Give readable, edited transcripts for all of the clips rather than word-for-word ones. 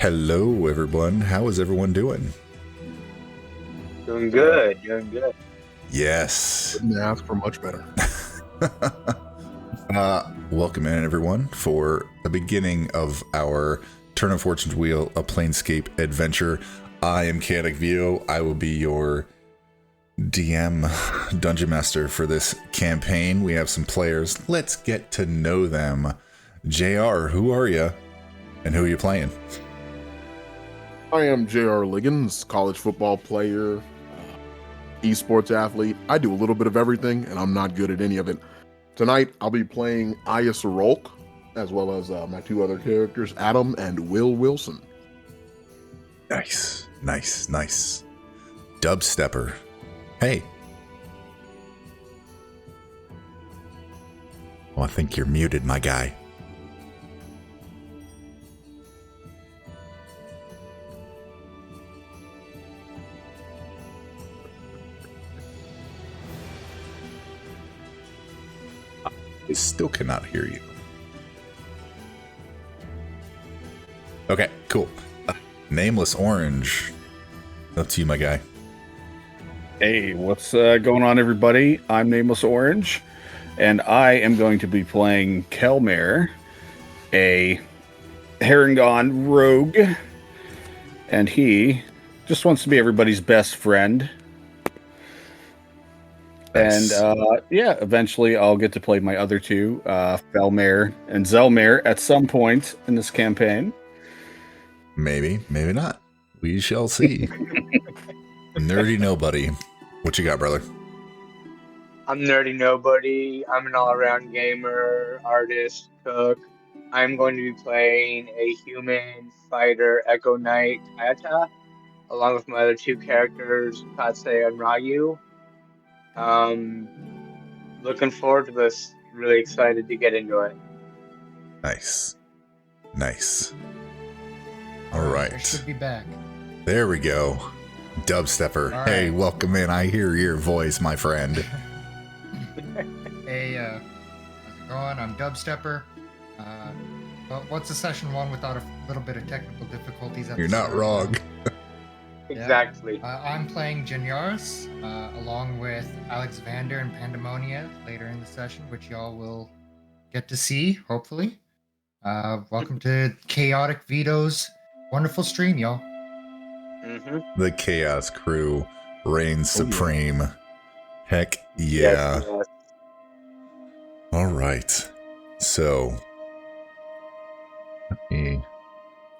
Hello, everyone. How is everyone doing? Doing good, doing good. Yes. Couldn't ask for much better. Welcome in, everyone, for the beginning of our Turn of Fortune's Wheel, a Plancescape adventure. I am Chaotic Vito. I will be your DM Dungeon Master for this campaign. We have some players. Let's get to know them. JR, who are you? And who are you playing? I am J.R. Liggins, college football player, esports athlete. I do a little bit of everything, and I'm not good at any of it. Tonight, I'll be playing Ayas Rolk, as well as my two other characters, Adam and Will Wilson. Nice, nice, nice. Dubstepper. Hey. Oh, I think you're muted, my guy. I still cannot hear you. Okay, cool. Nameless Orange. Up to you, my guy. Hey, what's going on, everybody? I'm Nameless Orange, and I am going to be playing Kelmare, a Harangon rogue, and he just wants to be everybody's best friend. Nice. And yeah, eventually I'll get to play my other two, Felmare and Zelmare, at some point in this campaign. Maybe, maybe not. We shall see. Nerdy Nobody. What you got, brother? I'm Nerdy Nobody. I'm an all-around gamer, artist, cook. I'm going to be playing a human fighter, Echo Knight Ayata, along with my other two characters, Katse and Ryu. Looking forward to this. Really excited to get into it. Nice. Nice. All I right. should be back. There we go. Dubstepper. All Hey, right. welcome in. I hear your voice, my friend. Hey, how's it going? I'm Dubstepper. Well, what's a session one without a little bit of technical difficulties? At You're the not start? wrong. Exactly. I'm playing Janyaris, along with Alexander and Pandemonia later in the session, which y'all will get to see, hopefully. Welcome to Chaotic Vito's wonderful stream, y'all. Mm-hmm. The Chaos Crew reigns Oh, yeah. supreme. Heck yeah. Yes. All right. So, let me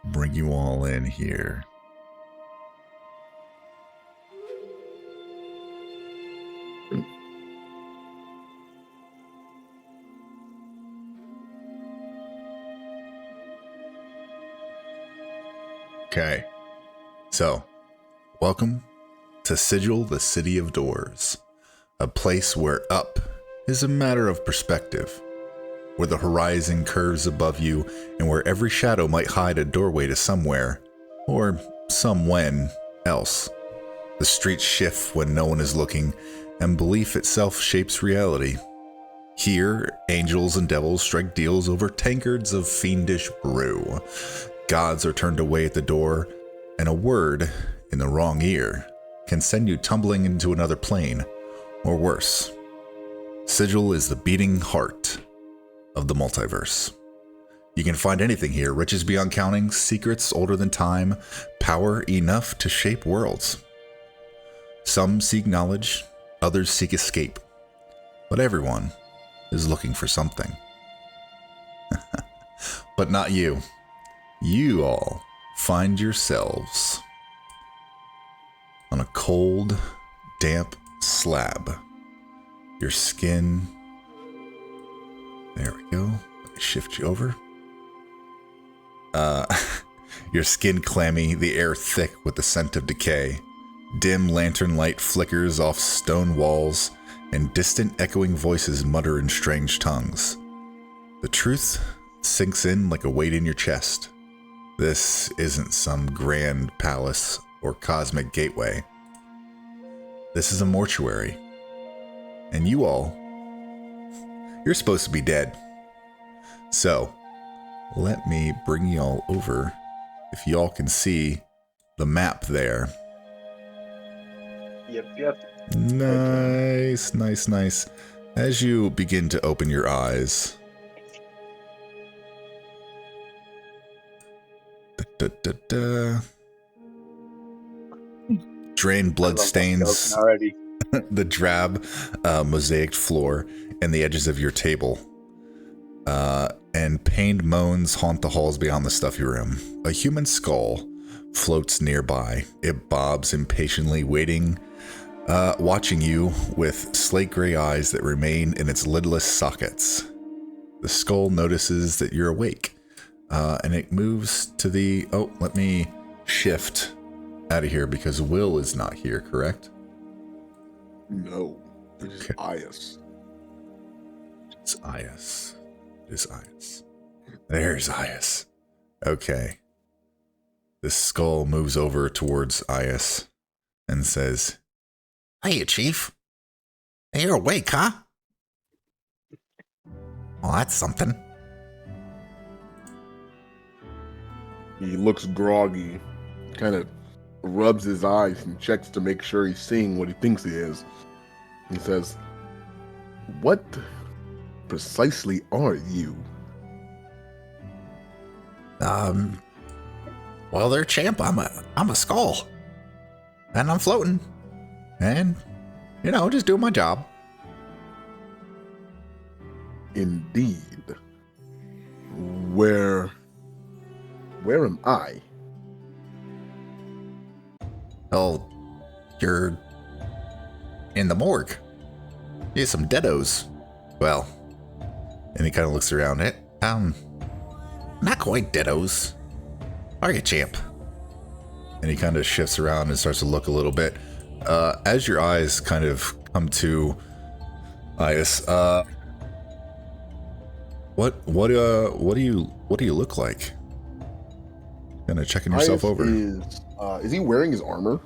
bring you all in here. Okay. So, welcome to Sigil, the City of Doors, a place where up is a matter of perspective, where the horizon curves above you and where every shadow might hide a doorway to somewhere, or somewhen else. The streets shift when no one is looking, and belief itself shapes reality. Here, angels and devils strike deals over tankards of fiendish brew. Gods are turned away at the door, and a word in the wrong ear can send you tumbling into another plane, or worse. Sigil is the beating heart of the multiverse. You can find anything here, riches beyond counting, secrets older than time, power enough to shape worlds. Some seek knowledge, others seek escape, but everyone is looking for something. But not you. You all find yourselves on a cold, damp slab. Your skin, there we go. Let me shift you over. Your skin clammy, the air thick with the scent of decay. Dim lantern light flickers off stone walls, and distant echoing voices mutter in strange tongues. The truth sinks in like a weight in your chest. This isn't some grand palace or cosmic gateway. This is a mortuary. And you all, you're supposed to be dead. So, let me bring y'all over if y'all can see the map there. Yep. Nice, nice, nice. As you begin to open your eyes, drained blood stains already. the drab mosaic floor and the edges of your table. And pained moans haunt the halls beyond the stuffy room. A human skull floats nearby. It bobs impatiently, waiting, watching you with slate gray eyes that remain in its lidless sockets. The skull notices that you're awake, and it moves to the... Oh, let me shift out of here because Will is not here, correct? No, it is Ias. It's Ias. It is Ias. There's Ias. Okay. The skull moves over towards Ias and says, "Hey, Chief. You're awake, huh? Well, that's something." He looks groggy, kind of rubs his eyes and checks to make sure he's seeing what he thinks he is. He says, "What precisely are you?" Well, there, champ. I'm a skull. And I'm floating. And, just doing my job. Indeed. Where am I? Oh, you're in the morgue. You have some deados. Well, and he kind of looks around it. Not quite deados. Are you, champ? And he kind of shifts around and starts to look a little bit. As your eyes kind of come to Ias, what do you look like? Kind of checking yourself Ias over. Is he wearing his armor?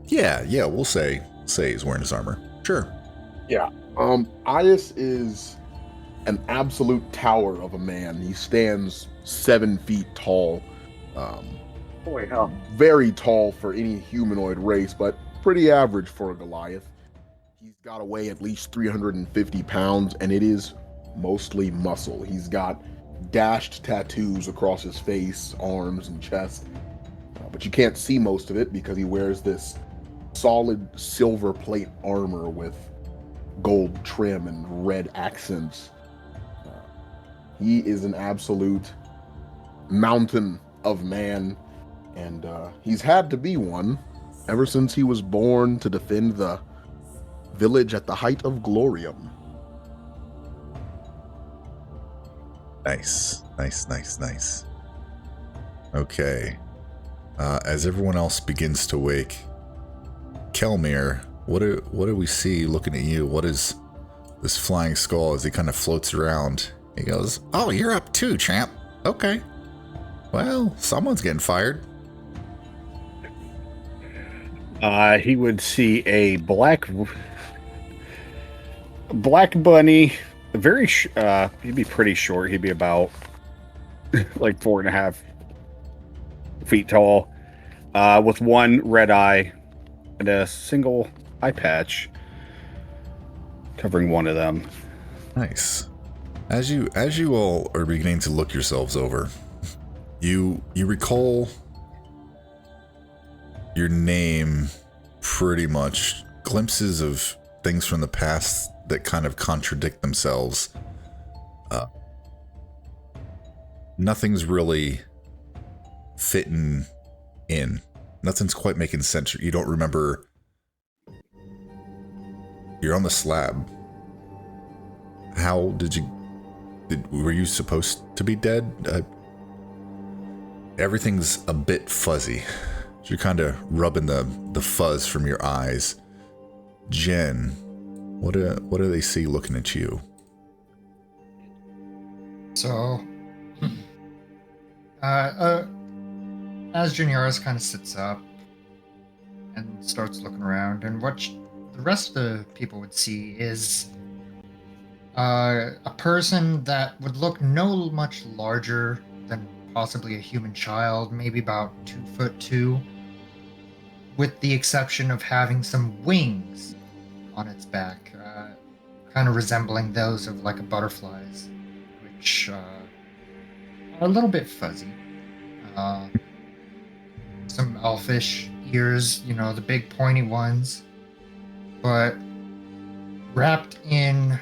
Yeah, we'll say he's wearing his armor. Sure. Yeah. Ias is an absolute tower of a man. He stands 7 feet tall. Holy hell. Very tall for any humanoid race, but pretty average for a Goliath. He's got to weigh at least 350 pounds, and it is mostly muscle. He's got dashed tattoos across his face, arms, and chest. But you can't see most of it because he wears this solid silver plate armor with gold trim and red accents. He is an absolute mountain of man, and he's had to be one ever since he was born to defend the village at the height of Glorium. Nice. Okay. As everyone else begins to wake, Kelmir, what do we see looking at you? What is this flying skull as he kind of floats around? He goes, "Oh, you're up too, champ. Okay. Well, someone's getting fired." He would see a black bunny, he'd be pretty short. He'd be about like 4.5 feet tall, with one red eye and a single eye patch covering one of them. Nice. As you all are beginning to look yourselves over, you recall your name, pretty much glimpses of things from the past that kind of contradict themselves. Nothing's really fitting in. Nothing's quite making sense. You don't remember. You're on the slab. How did you... were you supposed to be dead? Everything's a bit fuzzy. You're kind of rubbing the fuzz from your eyes. Jen, what do they see looking at you? So, as Juniaris kind of sits up and starts looking around, and what the rest of the people would see is a person that would look no much larger than possibly a human child, maybe about 2'2", with the exception of having some wings on its back, kind of resembling those of like a butterfly's, which are a little bit fuzzy. Some elfish ears, the big pointy ones, but wrapped in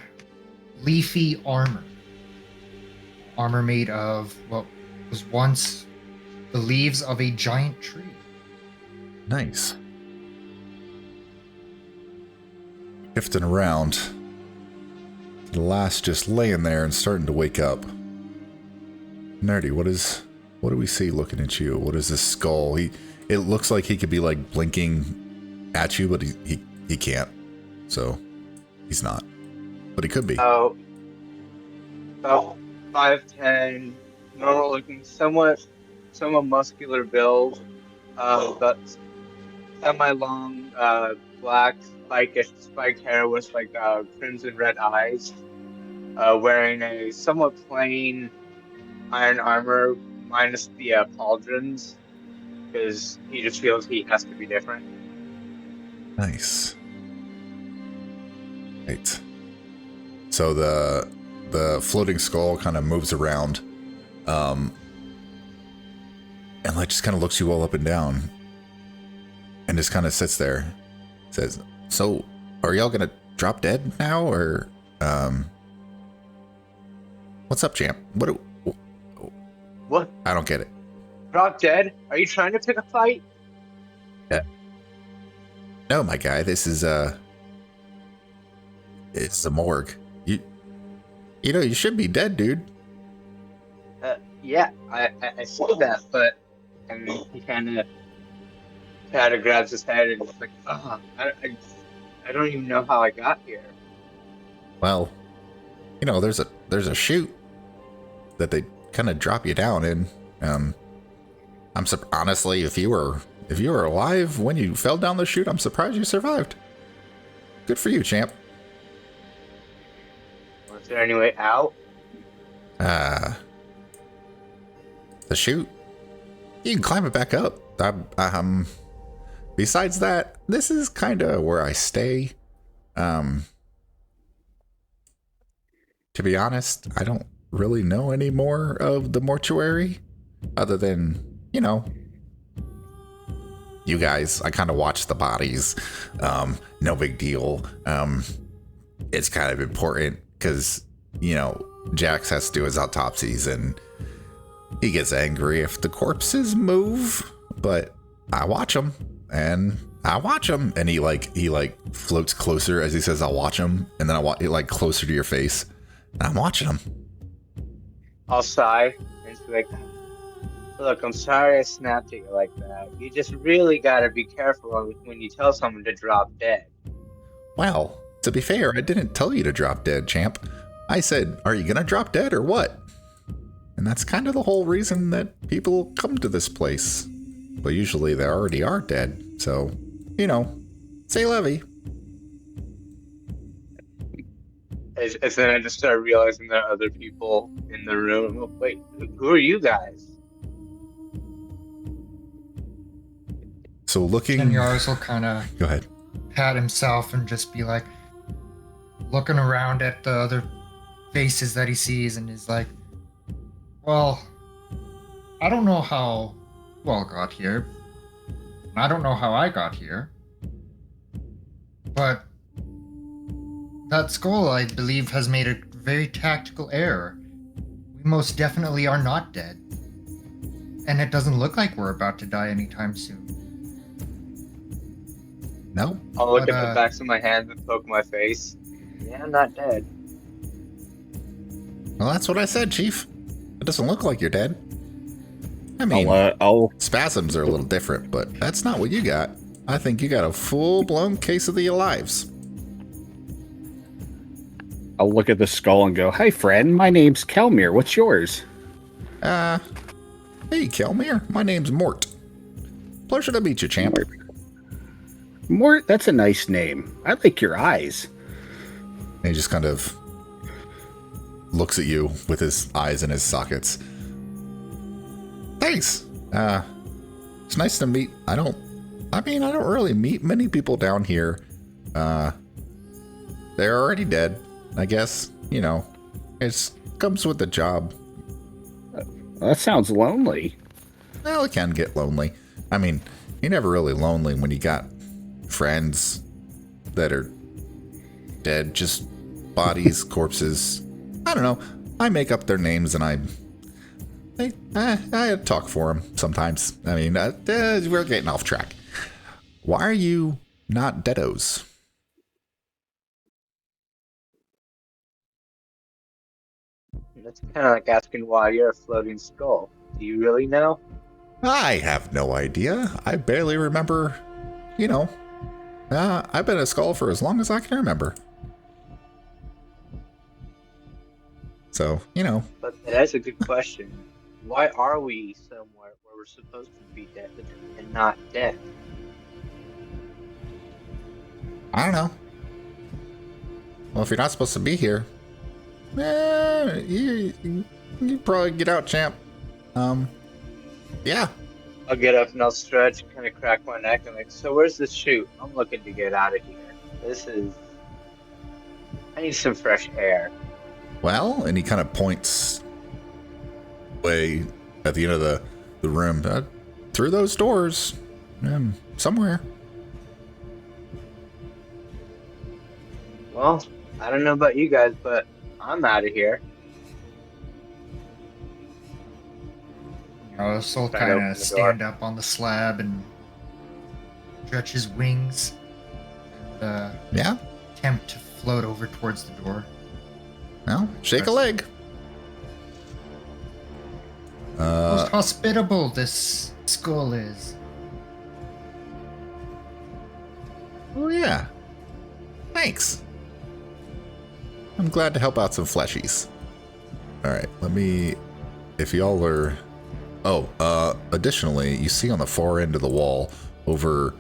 leafy armor. Armor made of what was once the leaves of a giant tree. Nice. Shifting around. The last just laying there and starting to wake up. Nerdy, what do we see looking at you? What is this skull? It looks like he could be like blinking at you, but he can't. So he's not. But he could be. Oh, about 5'10", normal looking, somewhat muscular build, but semi-long, black spiked hair with like crimson red eyes, wearing a somewhat plain iron armor minus the pauldrons, because he just feels he has to be different. Nice. Right. So the floating skull kind of moves around, and like just kind of looks you all up and down, and just kind of sits there. Says, "So, are y'all gonna drop dead now, or what's up, champ? What? I don't get it." Drop dead? Are you trying to pick a fight? No, my guy. This is it's the morgue. You should be dead, dude. Yeah, I saw that, but and he kind of grabs his head and it's like, I don't even know how I got here. Well, there's a chute that they kind of drop you down in. Honestly, if you were alive when you fell down the chute, I'm surprised you survived. Good for you, champ. Was there any way out? The chute. You can climb it back up. Besides that, this is kind of where I stay. To be honest, I don't really know any more of the mortuary, other than, you guys. I kind of watch the bodies. No big deal. It's kind of important because, Jax has to do his autopsies and he gets angry if the corpses move, but I watch them and he floats closer as he says, "I'll watch him." And then I watch it closer to your face and I'm watching him. I'll sigh and be like, "Look, I'm sorry I snapped at you like that. You just really gotta be careful when you tell someone to drop dead." Well, to be fair, I didn't tell you to drop dead, champ. I said, "Are you gonna drop dead or what?" And that's kind of the whole reason that people come to this place. But usually they already are dead. So, say levy. And then I just started realizing there are other people in the room. Oh, wait, who are you guys? So looking... Senyars will kind of Go ahead. pat himself and just be like, looking around at the other faces that he sees, and is like, well, I don't know how you all got here. I don't know how I got here. But that skull, I believe, has made a very tactical error. We most definitely are not dead. And it doesn't look like we're about to die anytime soon. No? I'll look at the backs of my hands and poke my face. Yeah, I'm not dead. Well, that's what I said, Chief. It doesn't look like you're dead. I mean, spasms are a little different, but that's not what you got. I think you got a full-blown case of the alives. I'll look at the skull and go, "Hi, friend. My name's Kelmir. What's yours?" Hey, Kelmir. My name's Mort. Pleasure to meet you, champ. Mort, that's a nice name. I like your eyes. And he just kind of looks at you with his eyes in his sockets. Thanks. It's nice to meet. I don't really meet many people down here. They're already dead, I guess. You know, it comes with the job. That sounds lonely. Well, it can get lonely. I mean, you're never really lonely when you got friends that are dead, just bodies, corpses. I don't know. I make up their names and I talk for them sometimes. I mean, we're getting off track. Why are you not deados? That's kind of like asking why you're a floating skull. Do you really know? I have no idea. I barely remember, you know. I've been a skull for as long as I can remember. So, you know. But that's a good question. Why are we somewhere where we're supposed to be dead and not dead? I don't know. Well, if you're not supposed to be here, you probably get out, champ. Yeah. I'll get up and I'll stretch, kind of crack my neck, and like, so where's the chute? I'm looking to get out of here. I need some fresh air. Well, and he kind of points way at the end of the room, through those doors, somewhere. Well, I don't know about you guys, but I'm out of here. Soul Try to kind open of the stand door. up on the slab and stretch his wings and Yeah. attempt to float over towards the door. Well, shake a leg. Most hospitable this skull is. Oh yeah. Thanks. I'm glad to help out some fleshies. All right, if y'all are, additionally, you see on the far end of the wall over,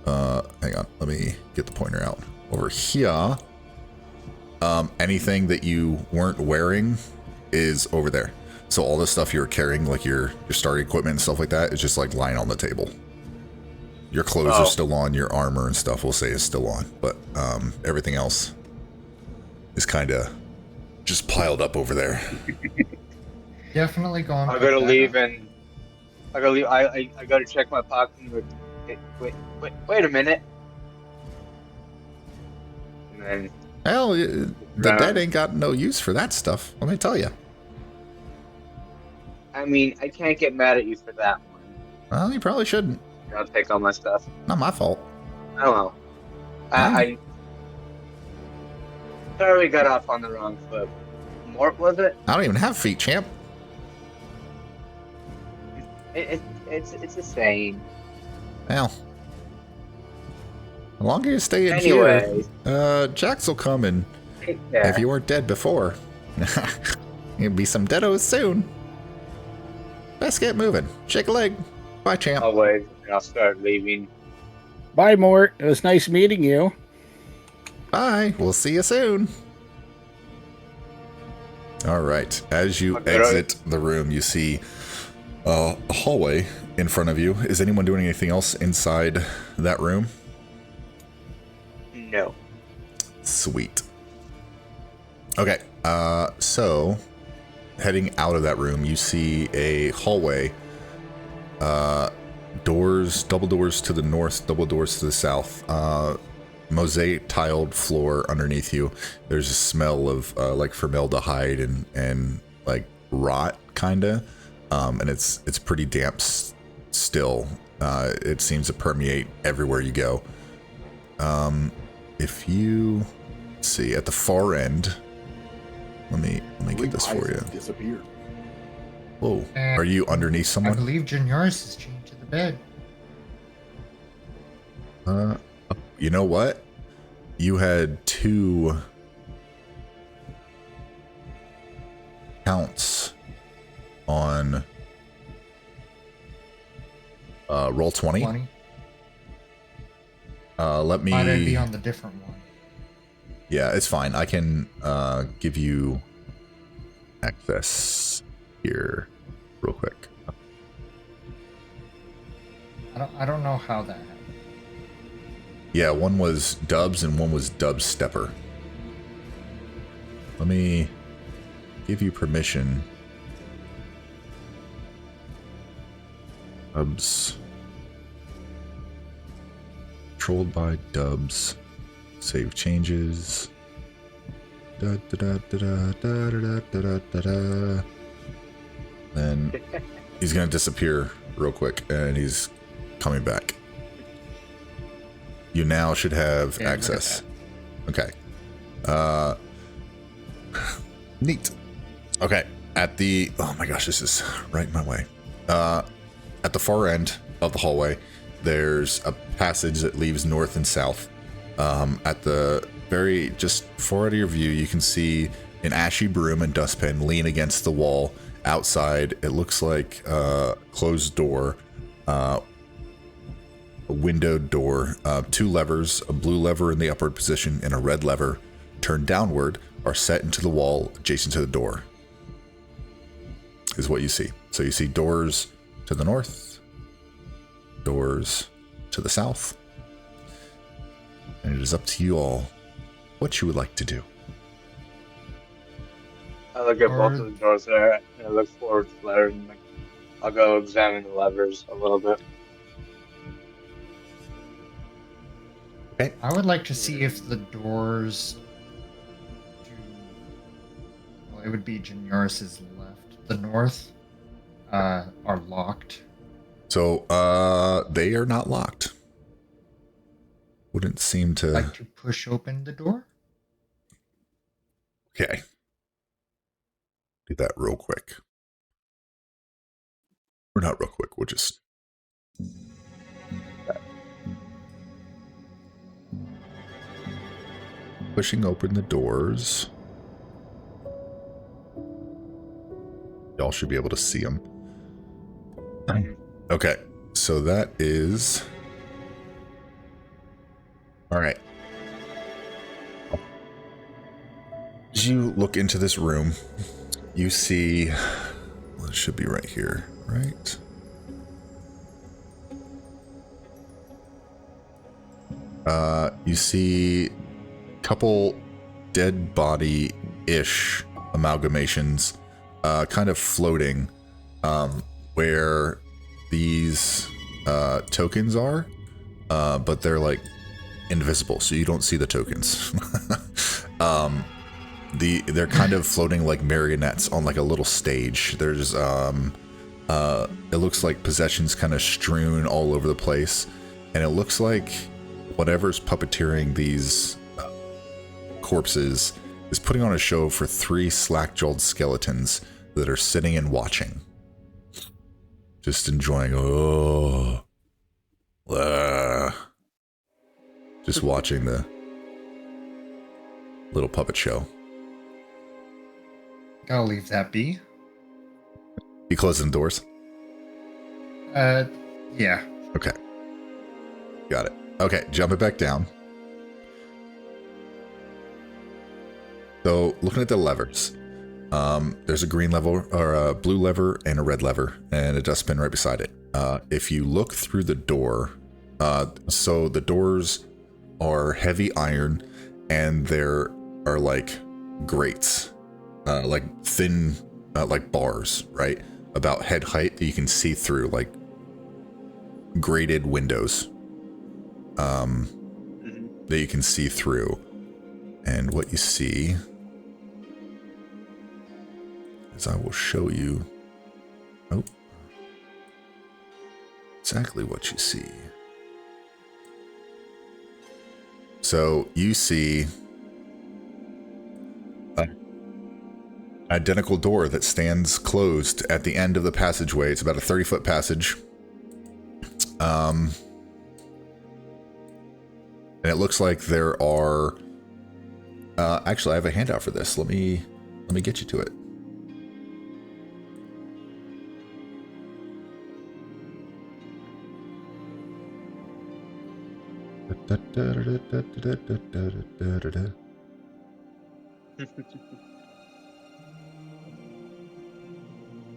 hang on, let me get the pointer out. Over here, anything that you weren't wearing is over there. So all the stuff you're carrying, like your starting equipment and stuff like that, is just like lying on the table. Your clothes are still on, your armor and stuff, we'll say, is still on, but everything else is kind of just piled up over there. Definitely going. I gotta leave and I gotta leave. I gotta check my pocket and go, wait a minute. And then Hell, the dead ain't got no use for that stuff, let me tell you. I mean, I can't get mad at you for that one. Well, you probably shouldn't. I'll take all my stuff. Not my fault. I don't know. I sorry we got off on the wrong foot. Mort, was it? I don't even have feet, champ. It's a saying. Well, the longer you stay in Anyways. here, Jax will come and if you weren't dead before, you'll be some deados soon. Best get moving. Shake a leg. Bye, champ. I'll wait and I'll start leaving. Bye, Mort. It was nice meeting you. Bye. We'll see you soon. All right. As you Okay. exit the room, you see a hallway in front of you. Is anyone doing anything else inside that room? No. Sweet. Okay. So heading out of that room, you see a hallway. Doors, double doors to the north, double doors to the south. Mosaic tiled floor underneath you. There's a smell of like formaldehyde and like rot kinda. And it's pretty damp still. It seems to permeate everywhere you go. If you see at the far end, let me get this for you. Disappeared. Whoa, are you underneath I someone? believe Juniors is chained to the bed. You know what? You had 2 counts on roll 20. 20. Let me. Might I be on the different one? Yeah, it's fine. I can give you access here real quick. I don't know how that happened. Yeah, one was Dubs and one was Dubs Stepper. Let me give you permission. Dubs. Controlled by Dubs. Save changes. Da, da, da, da, da, da, da, da, da, da. Then he's gonna disappear real quick, and he's coming back. You now should have Yeah, look at access. that. Okay. Neat. Okay. At the, oh my gosh, this is right in my way. At the far end of the hallway, there's a passage that leaves north and south. At the very, just far out of your view, you can see an ashy broom and dustpan lean against the wall. Outside, it looks like a closed door, a windowed door. Two levers, a blue lever in the upward position and a red lever turned downward, are set into the wall adjacent to the door, is what you see. So you see doors to the north, doors to the south, and it is up to you all what you would like to do. I look at both of the doors there, and I look forward to there, and like, I'll go examine the levers a little bit. Okay. I would like to see if the doors to, well, it would be Janoris's left, the north, are locked. So, they are not locked. Wouldn't seem to. Like to push open the door? Okay. Do that real quick. Or not real quick, we'll just. Pushing open the doors. Y'all should be able to see them. Okay, so that is. All right. As you look into this room, you see. Well, it should be right here, right? You see a couple dead body-ish amalgamations kind of floating where these tokens are, but they're like invisible, so you don't see the tokens. They're kind of floating like marionettes on like a little stage. There's it looks like possessions kind of strewn all over the place, and it looks like whatever's puppeteering these corpses is putting on a show for three slack-jawed skeletons that are sitting and watching, just enjoying. Just watching the little puppet show. I'll leave that be. You closing the doors? Yeah. Okay. Got it. Okay, jump it back down. So, looking at the levers, there's a green lever, or a blue lever, and a red lever, and a dustbin right beside it. If you look through the door, so the doors are heavy iron, and there are like grates, like thin, like bars, right? About head height that you can see through, like grated windows. That you can see through. And what you see is, I will show you exactly what you see. So you see an identical door that stands closed at the end of the passageway. It's about a 30-foot passage. And it looks like there are. Actually, I have a handout for this. Let me get you to it.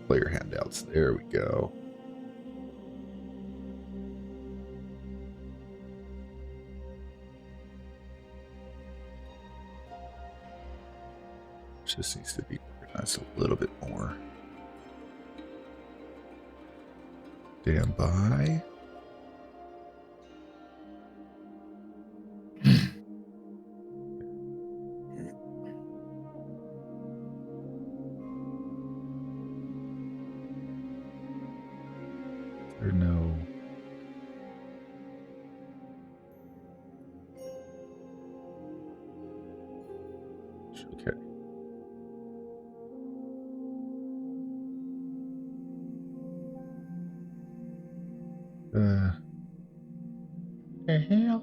Player handouts. There we go. just needs to be organized a little bit more. Stand by. There no... Okay. The hell?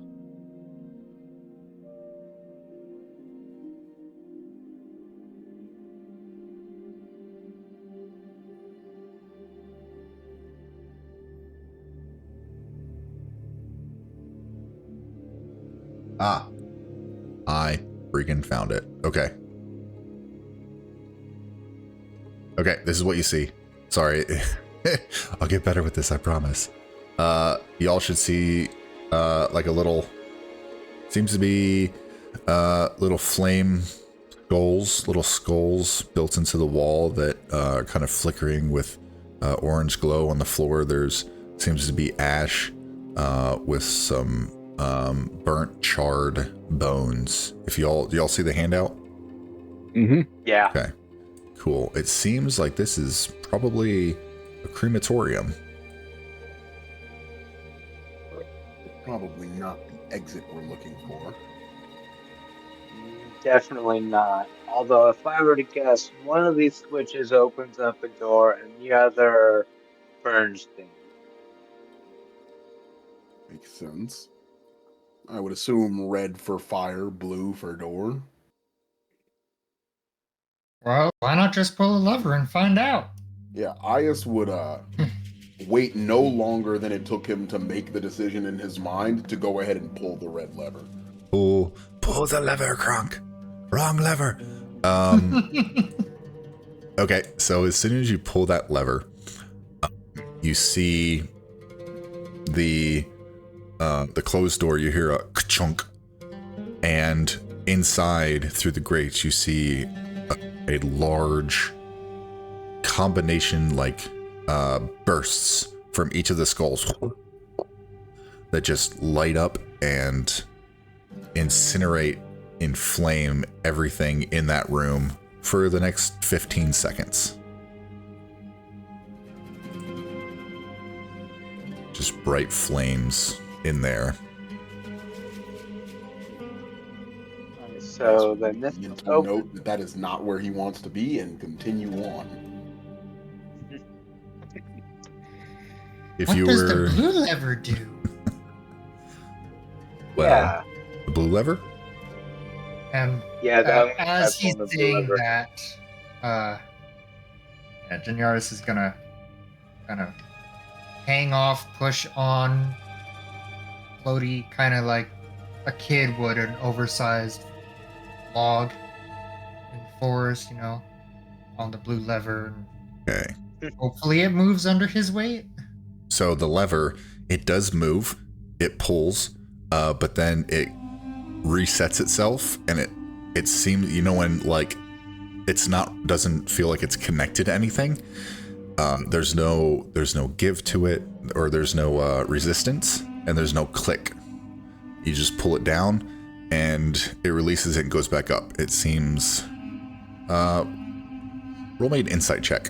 Ah, I freaking found it. Okay. Okay, this is what you see. Sorry. I'll get better with this, I promise. Y'all should see like a little, seems to be little flame little skulls built into the wall that are kind of flickering with orange glow. On the floor there's seems to be ash with some burnt charred bones. If y'all see the handout? Mm-hmm. Yeah. Okay, cool. It seems like this is probably a crematorium. Probably not the exit we're looking for. Definitely not. Although, if I were to guess, one of these switches opens up a door and the other burns things. Makes sense. I would assume red for fire, blue for door. Well, why not just pull a lever and find out? Yeah, Ias would wait no longer than it took him to make the decision in his mind to go ahead and pull the red lever. Pull the lever, Kronk. Wrong lever. Okay, so as soon as you pull that lever, you see the closed door. You hear a ka-chunk, and inside through the grates you see a large combination like bursts from each of the skulls that just light up and incinerate, inflame everything in that room for the next 15 seconds. Just bright flames in there. So then this Mental note that that is not where he wants to be and continue on. If What you does were... the blue lever do? Well, yeah. the blue lever? And As that's he's on the blue saying lever. that, Janiaris is gonna kind of hang off, push on floaty, kind of like a kid would an oversized log in the forest, on the blue lever. Okay. Hopefully it moves under his weight. So the lever, it does move, it pulls, but then it resets itself, and it seems, when like it's not, doesn't feel like it's connected to anything. There's no give to it, or there's no resistance, and there's no click. You just pull it down and it releases it and goes back up. It seems roll me an insight check.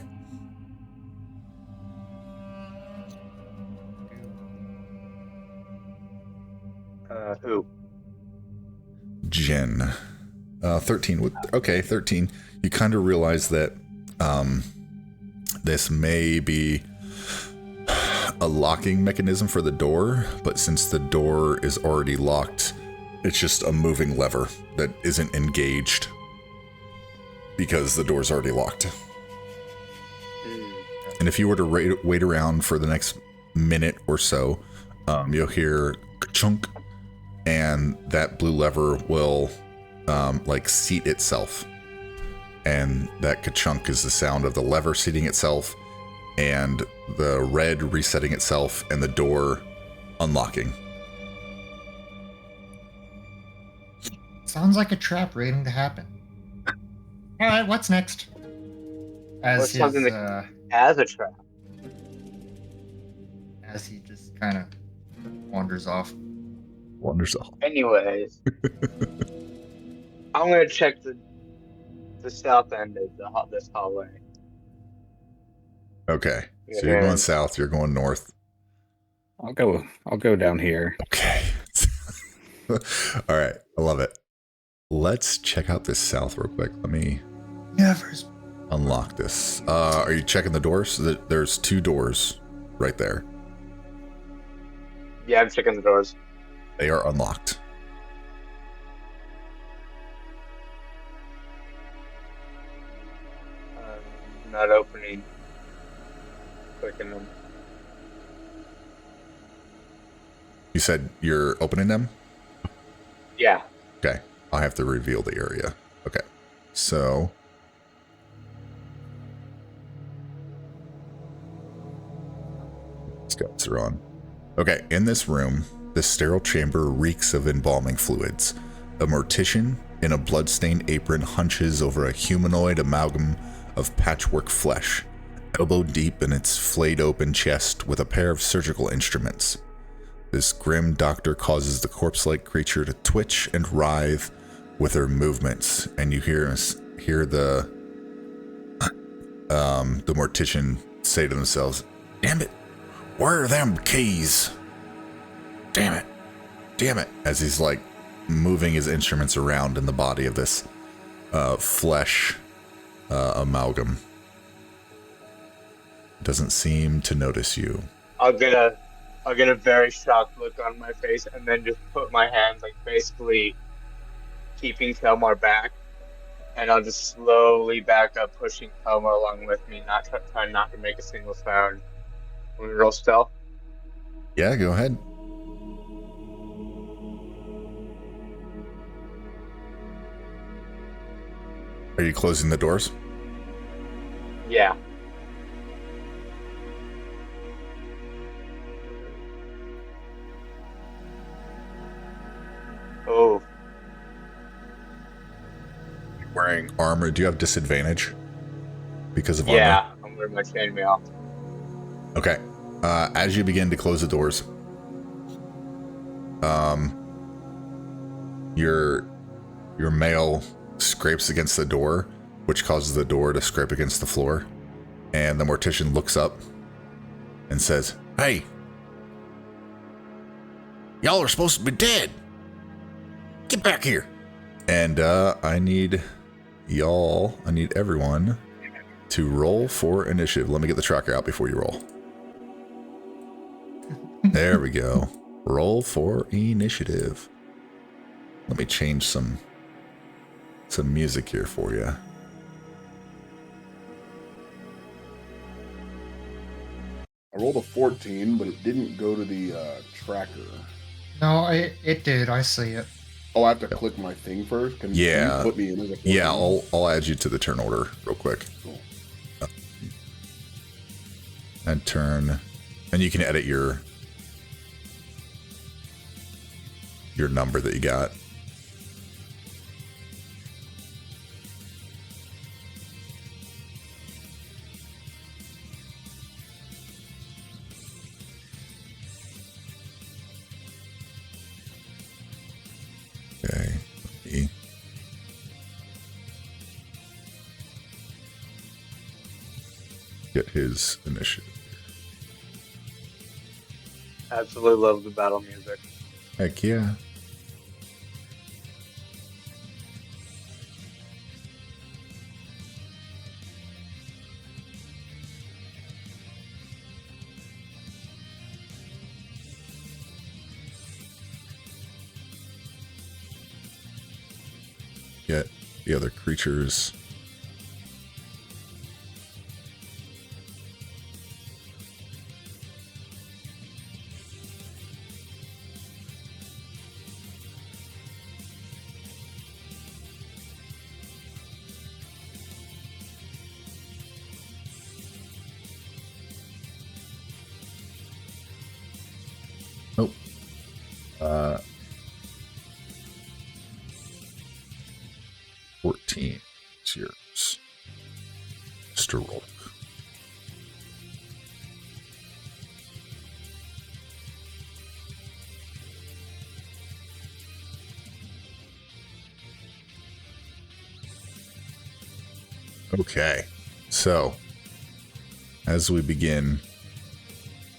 Who? Jen. 13. Okay, 13. You kind of realize that this may be a locking mechanism for the door, but since the door is already locked, it's just a moving lever that isn't engaged because the door's already locked. And if you were to wait around for the next minute or so, you'll hear chunk, and that blue lever will like seat itself, and that ka-chunk is the sound of the lever seating itself and the red resetting itself and the door unlocking. Sounds like a trap waiting to happen. All right, what's next? As What's something his that has a trap? as he just kind of wanders off. Wonders all. Anyways, I'm gonna check the south end of this hallway. Okay. So you're going And south, you're going north. I'll go down here. Okay. All right. I love it. Let's check out this south real quick. Let me Never. unlock this. Are you checking the doors? There's 2 doors right there. yeah, I'm checking the doors. They are unlocked. Not opening. Clicking them. You said you're opening them? Yeah. Okay. I have to reveal the area. Okay. So scouts are on. Okay. In this room, the sterile chamber reeks of embalming fluids. A mortician in a bloodstained apron hunches over a humanoid amalgam of patchwork flesh, elbow deep in its flayed open chest with a pair of surgical instruments. This grim doctor causes the corpse-like creature to twitch and writhe with her movements, and you hear the mortician say to themselves, "Damn it, where are them keys? Damn it," as he's like moving his instruments around in the body of this flesh amalgam. Doesn't seem to notice you. I'll get a very shocked look on my face and then just put my hands like basically keeping Kelmar back, and I'll just slowly back up, pushing Kelmar along with me, trying not to make a single sound. When we roll stealth. Yeah, go ahead. Are you closing the doors? Yeah. Oh. You're wearing armor. Do you have disadvantage because of Yeah, armor? I'm wearing my chainmail. Okay. As you begin to close the doors, your mail scrapes against the door, which causes the door to scrape against the floor. And the mortician looks up and says, "Hey, y'all are supposed to be dead. Get back here." And I need everyone to roll for initiative. Let me get the tracker out before you roll. There we go. Roll for initiative. Let me change some music here for you. I rolled a 14, but it didn't go to the tracker. No, it did. I see it. Oh, I have to click my thing first? Can you put me in as a 14? Yeah, I'll add you to the turn order real quick. Cool. And turn, and you can edit your number that you got. Okay. Let me get his initiative. Absolutely love the battle music. Heck yeah. Get the other creatures. Nope. 14 is Okay, so as we begin,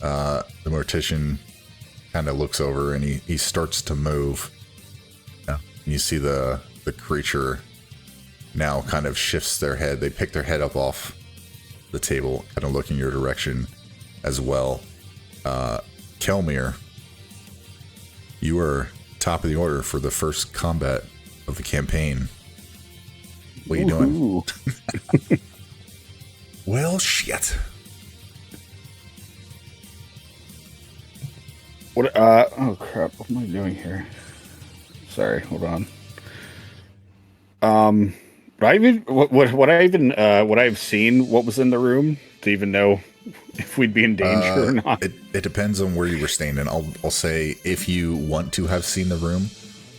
the mortician kind of looks over and he starts to move. You see the creature now kind of shifts their head. They pick their head up off the table, kind of looking your direction as well. Kelmir, you are top of the order for the first combat of the campaign. What are you doing? Well, shit. What? Oh crap! What am I doing here? Sorry, hold on. What I've seen? What was in the room to even know if we'd be in danger or not? It depends on where you were staying, and I'll say if you want to have seen the room,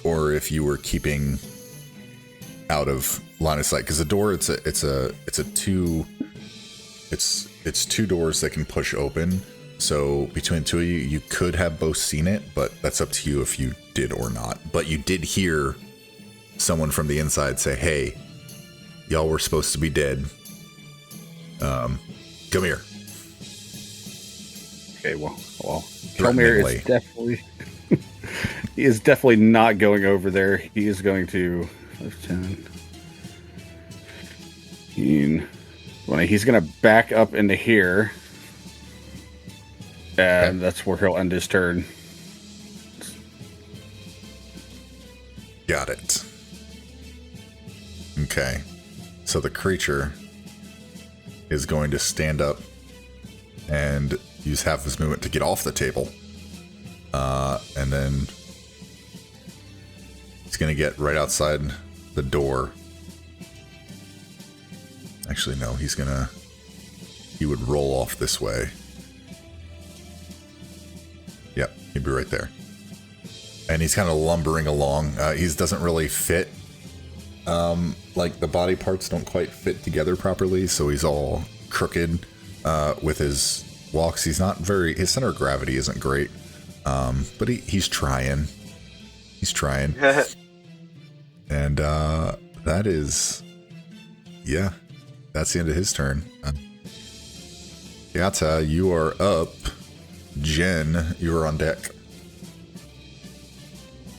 or if you were keeping out of line of sight, because the door it's two doors that can push open. So between the two of you, you could have both seen it, but that's up to you if you did or not. But you did hear someone from the inside say, "Hey, y'all were supposed to be dead. Come here." Okay, well, Kelmir is definitely he is definitely not going over there. He is going to 10, 15, 20. He's going to back up into here. And that's where he'll end his turn. Got it. Okay. So the creature is going to stand up and use half his movement to get off the table. And then he's going to get right outside the door. Actually, no, he would roll off this way. Yep, he'd be right there. And he's kind of lumbering along. He doesn't really fit. Like the body parts don't quite fit together properly, so he's all crooked with his walks. His center of gravity isn't great, but he's trying. He's trying. And that is, yeah, that's the end of his turn. Yata, you are up. Jen, you are on deck.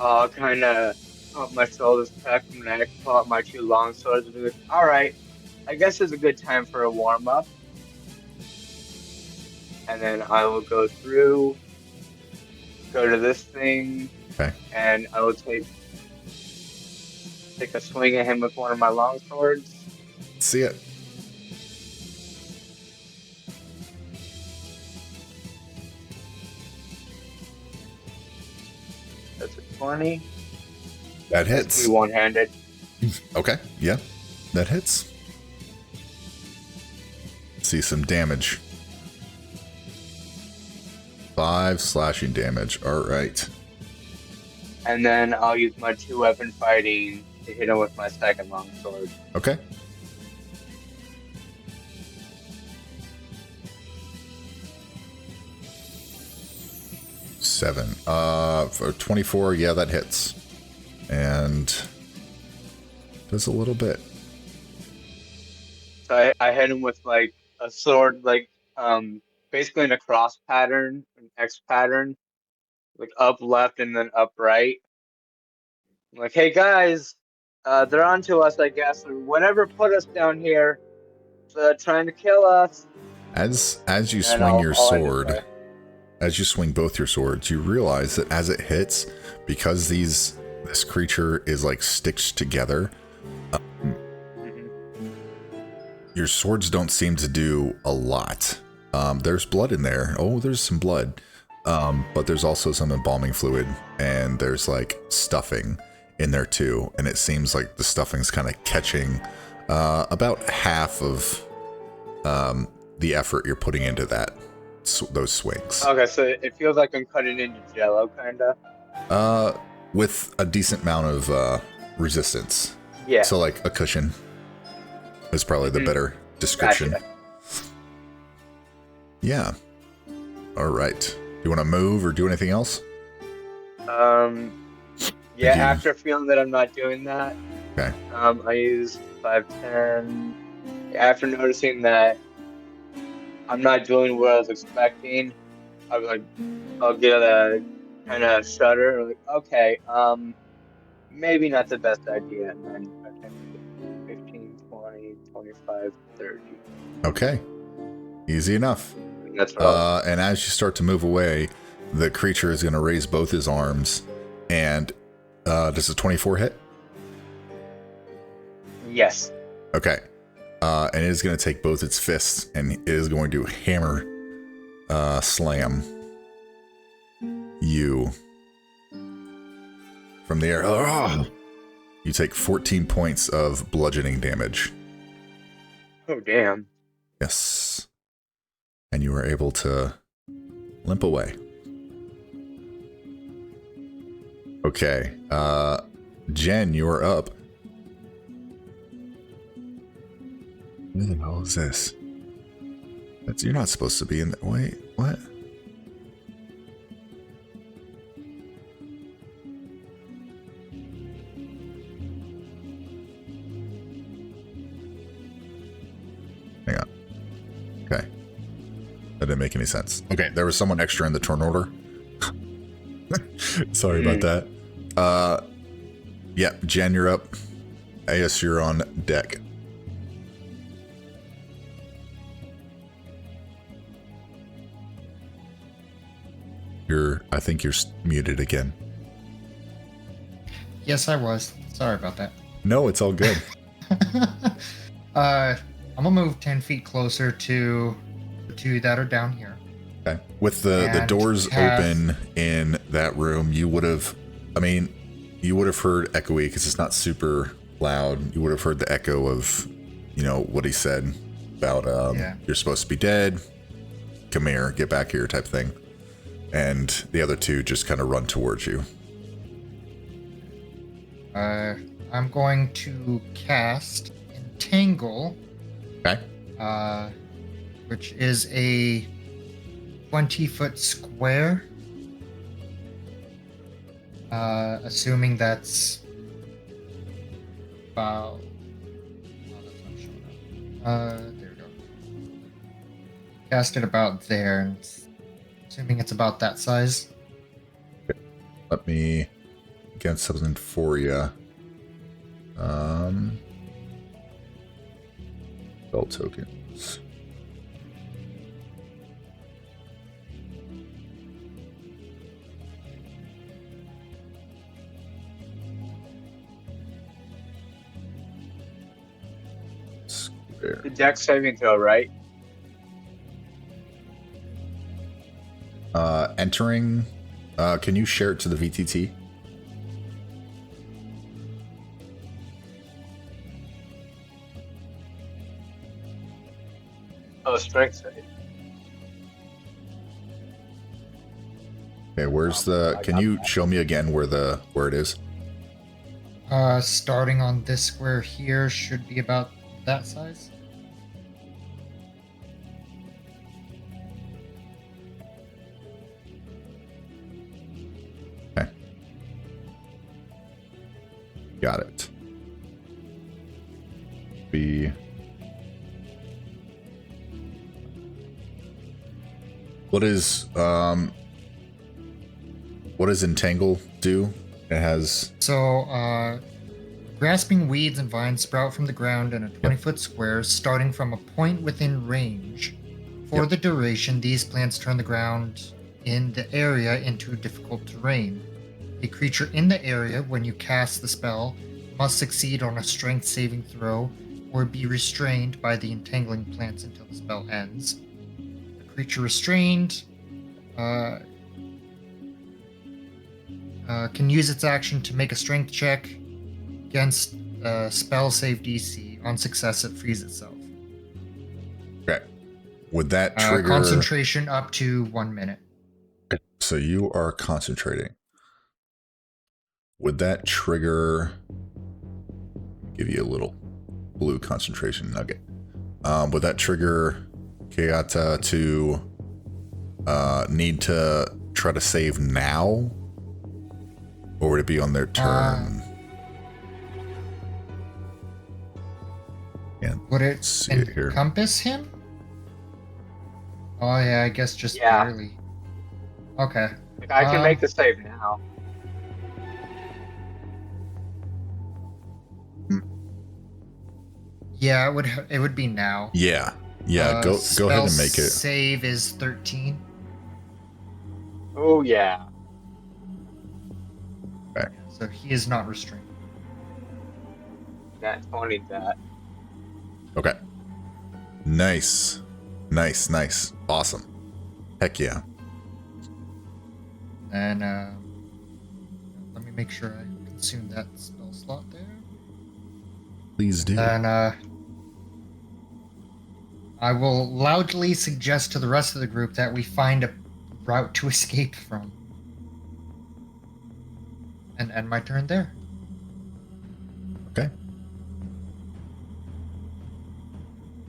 I'll kind of pump my shoulders back from the neck, pull out my two long swords, and be like, alright, I guess it's a good time for a warm-up. And then I will go through, go to this thing, Okay. and I will take a swing at him with one of my long swords. See it. That's a 20. That hits. One-handed. Okay, yeah, that hits. See some damage. 5 slashing damage. All right. And then I'll use my 2-weapon fighting to hit him with my second long sword. Okay. Seven. For 24, yeah, that hits. And does a little bit. So I hit him with like a sword, like basically in a cross pattern, an X pattern, like up left and then up right. I'm like, hey guys, they're onto us, I guess. Whatever put us down here, trying to kill us. As you swing your sword, as you swing both your swords, you realize that as it hits, because this creature is like stitched together, your swords don't seem to do a lot. There's blood in there. Oh, there's some blood. But there's also some embalming fluid, and there's like stuffing in there too. And it seems like the stuffing's kind of catching about half of the effort you're putting into those swings. Okay, so it feels like I'm cutting into jello, kinda. With a decent amount of resistance. Yeah. So like a cushion is probably the better description. Gotcha. Yeah. All right. Do you want to move or do anything else? Yeah, after feeling that I'm not doing that, Okay. I use 5, 10, After noticing that I'm not doing what I was expecting, I was like, I'll get a kind of shudder. Like, okay, maybe not the best idea. And then I 15, 20, 25, 30. Okay. Easy enough. And that's what I was. And as you start to move away, the creature is going to raise both his arms. And does a 24 hit? Yes. Okay. And it is going to take both its fists and it is going to hammer slam you from the air. You take 14 points of bludgeoning damage. Oh, damn. Yes. And you are able to limp away. Okay. Jen, you're up. What the hell is this? You're not supposed to be in that. Wait, what? Hang on. Okay. That didn't make any sense. Okay, there was someone extra in the turn order. Sorry about that. Yeah, Jen, you're up. Aes, you're on deck. I think you're muted again. Yes, I was. Sorry about that. No, it's all good. I'm gonna move 10 feet closer to the two that are down here. Okay. With the doors open in that room, you would have heard echoey because it's not super loud. You would have heard the echo of, what he said about you're supposed to be dead. Come here, get back here type thing. And the other two just kind of run towards you. I'm going to cast Entangle. Okay. Which is a 20-foot square. Assuming that's about... Oh, that's not showing up. There we go. Cast it about there, and assuming it's about that size. Okay. Let me get something for you. Spell tokens. Square. The deck saving throw, right? Entering. Can you share it to the VTT? Oh, strength save. Okay, where's the? Can you show me again where it is? Starting on this square here should be about that size. Okay. Got it. What does Entangle do? It has... So, grasping weeds and vines sprout from the ground in a 20-foot square, starting from a point within range. For the duration, these plants turn the ground in the area into difficult terrain. A creature in the area, when you cast the spell, must succeed on a strength saving throw or be restrained by the entangling plants until the spell ends. The creature restrained can use its action to make a strength check against spell save DC. On success, it frees itself. Okay. Would that trigger... concentration up to 1 minute. So you are concentrating. Would that trigger... Give you a little blue concentration nugget. Would that trigger Kayata to need to try to save now? Or would it be on their turn? Can't Would it see it here. encompass him? Oh yeah, I guess just Yeah. barely. Okay. Like, I can make the save now. Yeah, it would be now. Yeah. Yeah, go ahead and make it. Save is 13. Oh yeah. Okay. So he is not restrained. That 20 that. Okay. Nice. Nice. Awesome. Heck yeah. And let me make sure I consume that spell slot there. Please do. And I will loudly suggest to the rest of the group that we find a route to escape from. And end my turn there. Okay.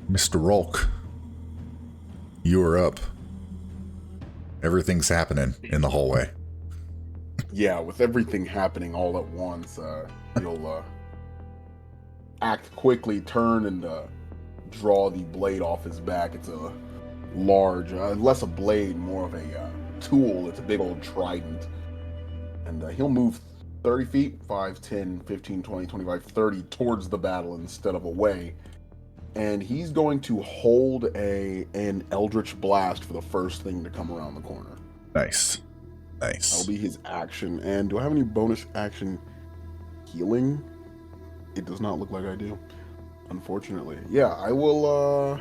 Mr. Rolk, you are up. Everything's happening in the hallway. Yeah, with everything happening all at once, you'll act quickly, turn, and draw the blade off his back. It's a large, less a blade, more of a tool. It's a big old trident. And he'll move 30 feet, 5, 10, 15, 20, 25, 30 towards the battle instead of away. And he's going to hold an Eldritch Blast for the first thing to come around the corner. Nice. That'll be his action. And do I have any bonus action healing? It does not look like I do, unfortunately. Yeah, I will,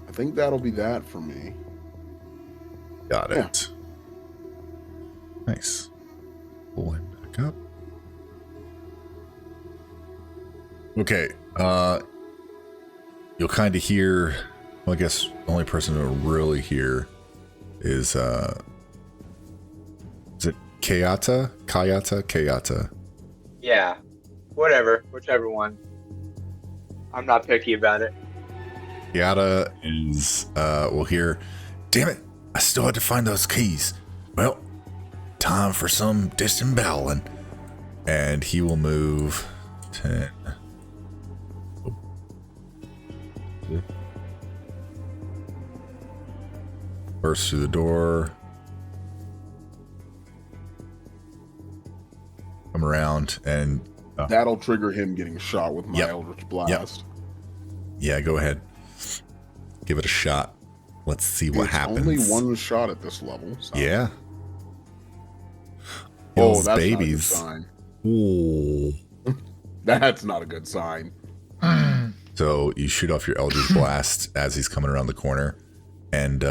I think that'll be that for me. Got it. Nice. Pull him back up. Okay. You'll kind of hear, well, I guess the only person who'll really hear is it Kayata? Yeah. Whatever. Whichever one. I'm not picky about it. Kayata is, will hear, damn it, I still had to find those keys. Well, time for some disemboweling. And he will move 10. Burst through the door. Come around and... That'll trigger him getting shot with my Yep. Eldritch Blast. Yeah, go ahead. Give it a shot. Let's see what happens. Only one shot at this level. So. Yeah. Oh, Kills that's babies. not a good sign. Ooh. That's not a good sign. So you shoot off your Eldritch Blast as he's coming around the corner, and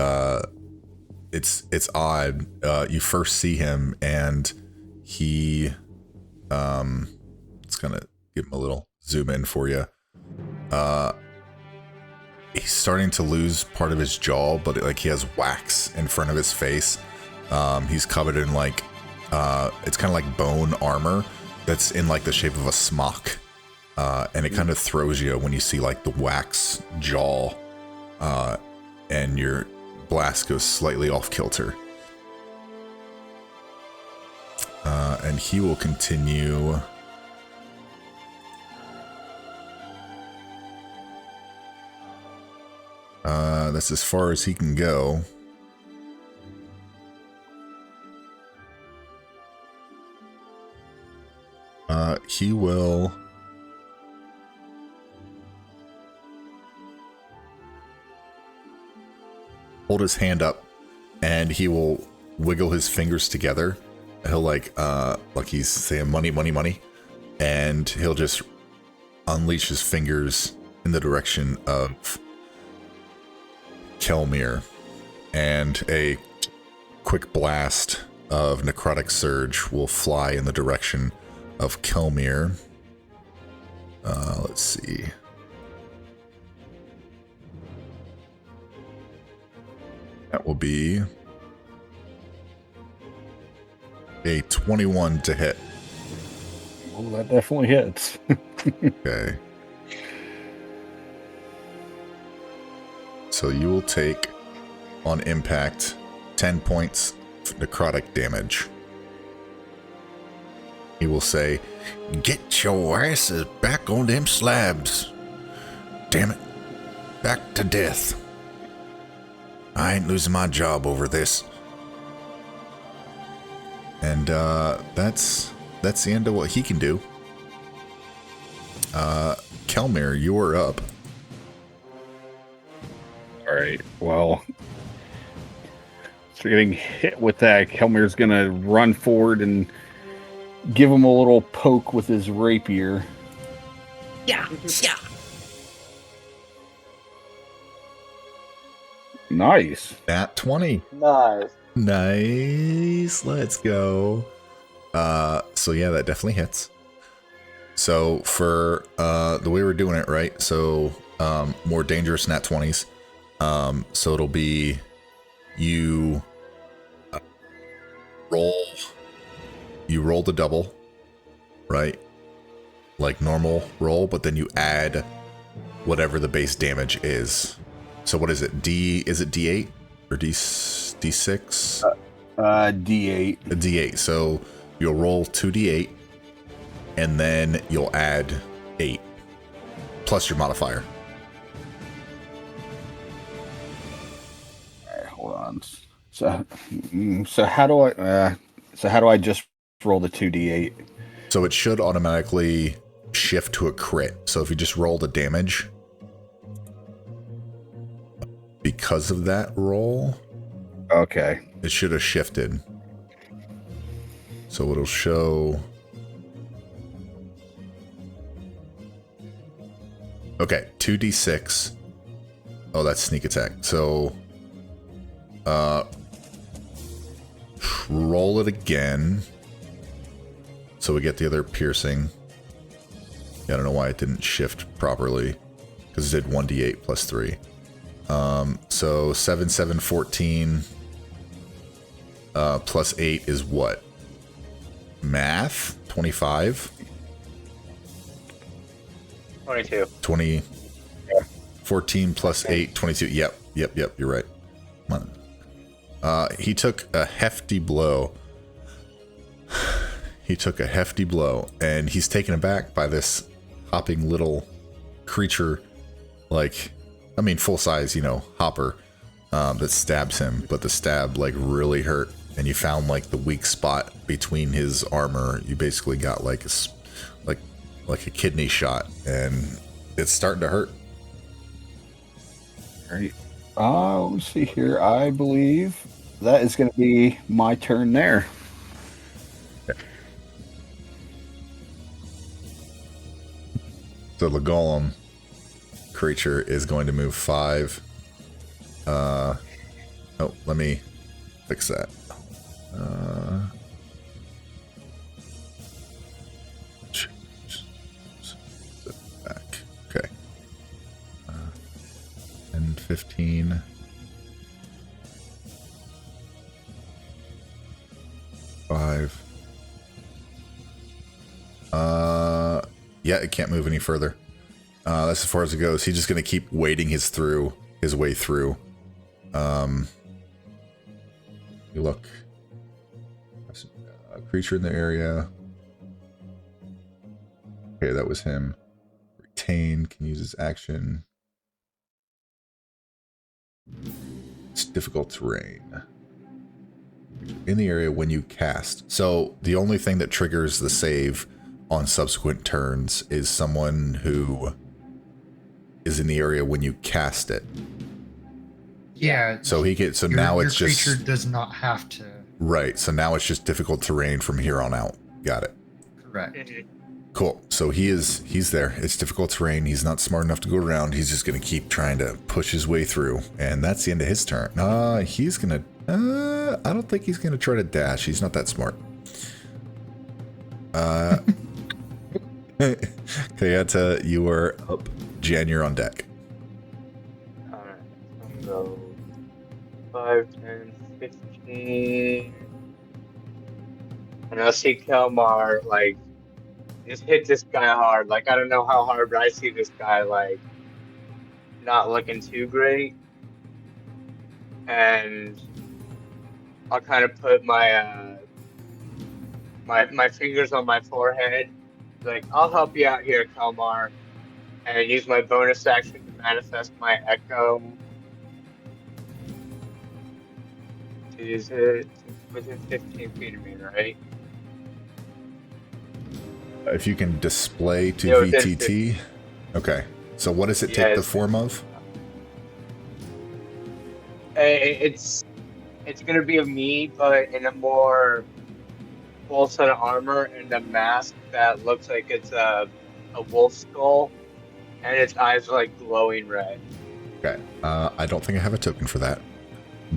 it's odd. You first see him, and he it's gonna give him a little zoom in for you. He's starting to lose part of his jaw, but like he has wax in front of his face. He's covered in like it's kind of like bone armor that's in like the shape of a smock. And it kind of throws you when you see like the wax jaw, and your blast goes slightly off kilter. And he will continue. That's as far as he can go. He will... hold his hand up, and he will wiggle his fingers together. He'll like he's saying money, money, money, and he'll just unleash his fingers in the direction of Kelmir, and a quick blast of necrotic surge will fly in the direction of Kelmir. Let's see. That will be a 21 to hit. Well, that definitely hits. Okay. So you will take, on impact, 10 points of necrotic damage. he will say, "Get your asses back on them slabs. Damn it. Back to death. I ain't losing my job over this." And that's the end of what he can do. Kelmir, you're up. All right. Well, so getting hit with that, Kelmir's gonna run forward and give him a little poke with his rapier. Yeah. Nice. Nat 20. Nice. Nice. Let's go. So yeah, that definitely hits. So for the way we're doing it, right? So more dangerous nat 20s. So it'll be you roll the double, right? Like normal roll, but then you add whatever the base damage is. So what is it? Is it D8 or D6? D8. A D8. So you'll roll 2D8 and then you'll add 8 plus your modifier. All right, hold on. So how do I just roll the 2d8? So it should automatically shift to a crit. So if you just roll the damage because of that roll, Okay. it should have shifted. So it'll show. Okay, 2d6. Oh, that's sneak attack. So roll it again. So we get the other piercing. Yeah, I don't know why it didn't shift properly. Because it did 1d8 plus 3. So 7, 7, 14 plus 8 is what? Math? 25? 22. 20. 14 plus 8, 22. Yep, you're right. Come on. He took a hefty blow. And he's taken aback by this hopping little creature, like, I mean, full size, hopper, that stabs him, but the stab, like, really hurt, and you found, like, the weak spot between his armor. You basically got, like, a kidney shot, and it's starting to hurt. All right. Let me see here. I believe that is going to be my turn there. So the golem creature is going to move 5. Oh, let me fix that. Back. Okay. 10, 15. 5. Yeah, it can't move any further. That's as far as it goes. He's just going to keep wading his way through. You look. A creature in the area. Okay, that was him. Retain, can use his action. It's difficult terrain. In the area when you cast. So the only thing that triggers the save on subsequent turns is someone who is in the area when you cast it. Yeah. So now it's your just creature does not have to. right. So now it's just difficult terrain from here on out. Got it. Correct. Cool. So he's there. It's difficult terrain. He's not smart enough to go around. He's just gonna keep trying to push his way through, and that's the end of his turn. He's gonna. I don't think he's gonna try to dash. He's not that smart. Kayata, you are up. Jan, you're on deck. Alright, so 5, 10, 15. And I see Kelmar, like, just hit this guy hard. Like, I don't know how hard, but I see this guy, like, not looking too great. And I'll kind of put my my fingers on my forehead. Like, I'll help you out here, Kalmar. And I use my bonus action to manifest my echo. Is it within 15 feet of me, right? If you can display to Yeah, within VTT. 15. Okay. So what does it Yeah, take the it's- form of? It's gonna be of me, but in a more full set of armor and a mask that looks like it's a wolf skull, and its eyes are like glowing red. Okay. I don't think I have a token for that.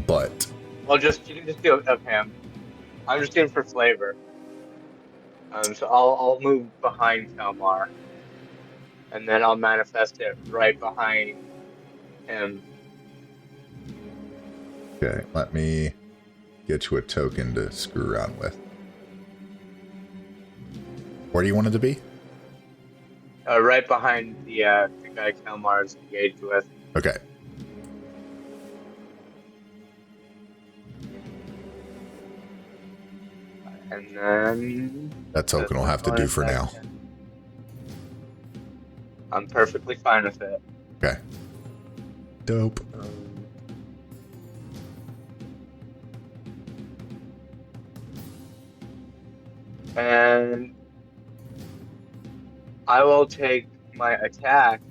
But Well, you can just do it of him. I'm just doing for flavor. So I'll move behind Kalmar, and then I'll manifest it right behind him. okay, let me get you a token to screw around with. Where do you want it to be? Right behind the guy Kalmar is engaged with. Okay. And then That token will have to do for now. I'm perfectly fine with it. Okay. Dope. And I will take my attack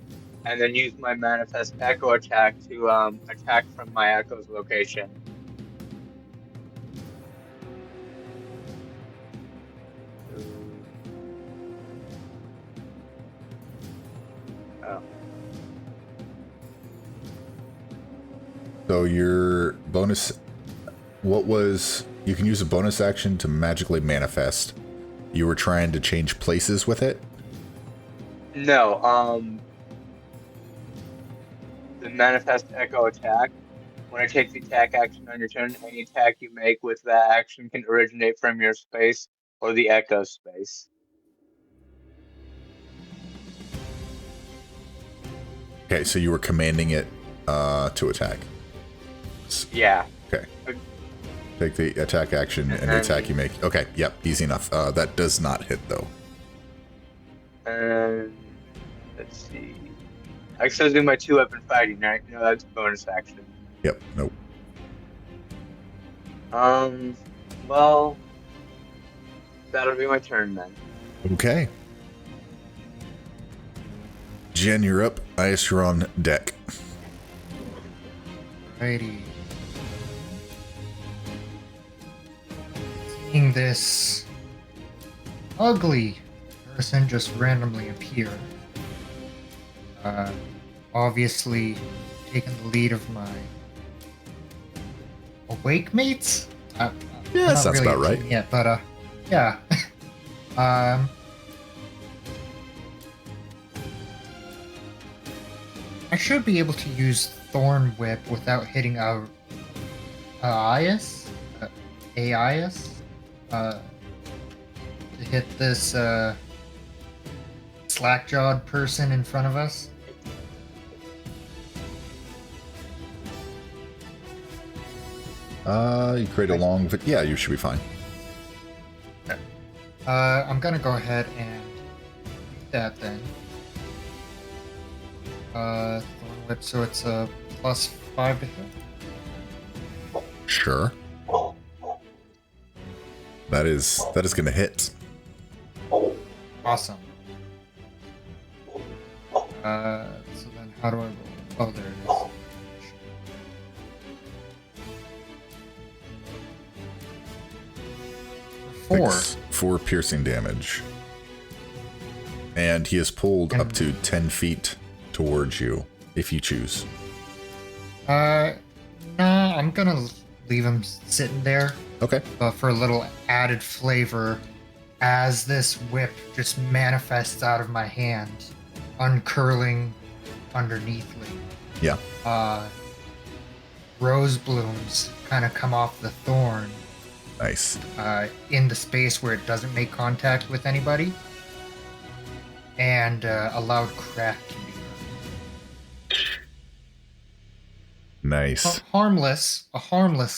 and then use my manifest echo attack to attack from my echo's location. Oh. So your bonus, you can use a bonus action to magically manifest. You were trying to change places with it? No, the manifest echo attack. When I take the attack action on your turn, any attack you make with that action can originate from your space or the echo space. Okay, so you were commanding it to attack. Yeah. Okay. Take the attack action and the attack you make. Okay, yep, easy enough. That does not hit, though. And let's see. I still do my 2-weapon fighting, right? No, that's bonus action. Yep, nope. Well, that'll be my turn then. Okay. Jen, you're up. Ice, you're on deck. Alrighty. Seeing this ugly person just randomly appear. Obviously taking the lead of my awake mates. Yeah, that sounds about right. Yeah, but yeah. I should be able to use Thorn Whip without hitting Aias, to hit this slack-jawed person in front of us. You create a long... Yeah, you should be fine. I'm gonna go ahead and do that then. Thorn Whip, so it's a +5 to hit. Sure. That is gonna hit. Awesome. So then how do I roll? Oh, there it is. Four. 4 piercing damage. And he is pulled up to 10 feet towards you, if you choose. Nah, I'm gonna leave him sitting there. Okay. But for a little added flavor, as this whip just manifests out of my hand, uncurling underneathly. Yeah. Rose blooms kind of come off the thorn. Nice. In the space where it doesn't make contact with anybody. And a loud crack can be heard. Nice. A harmless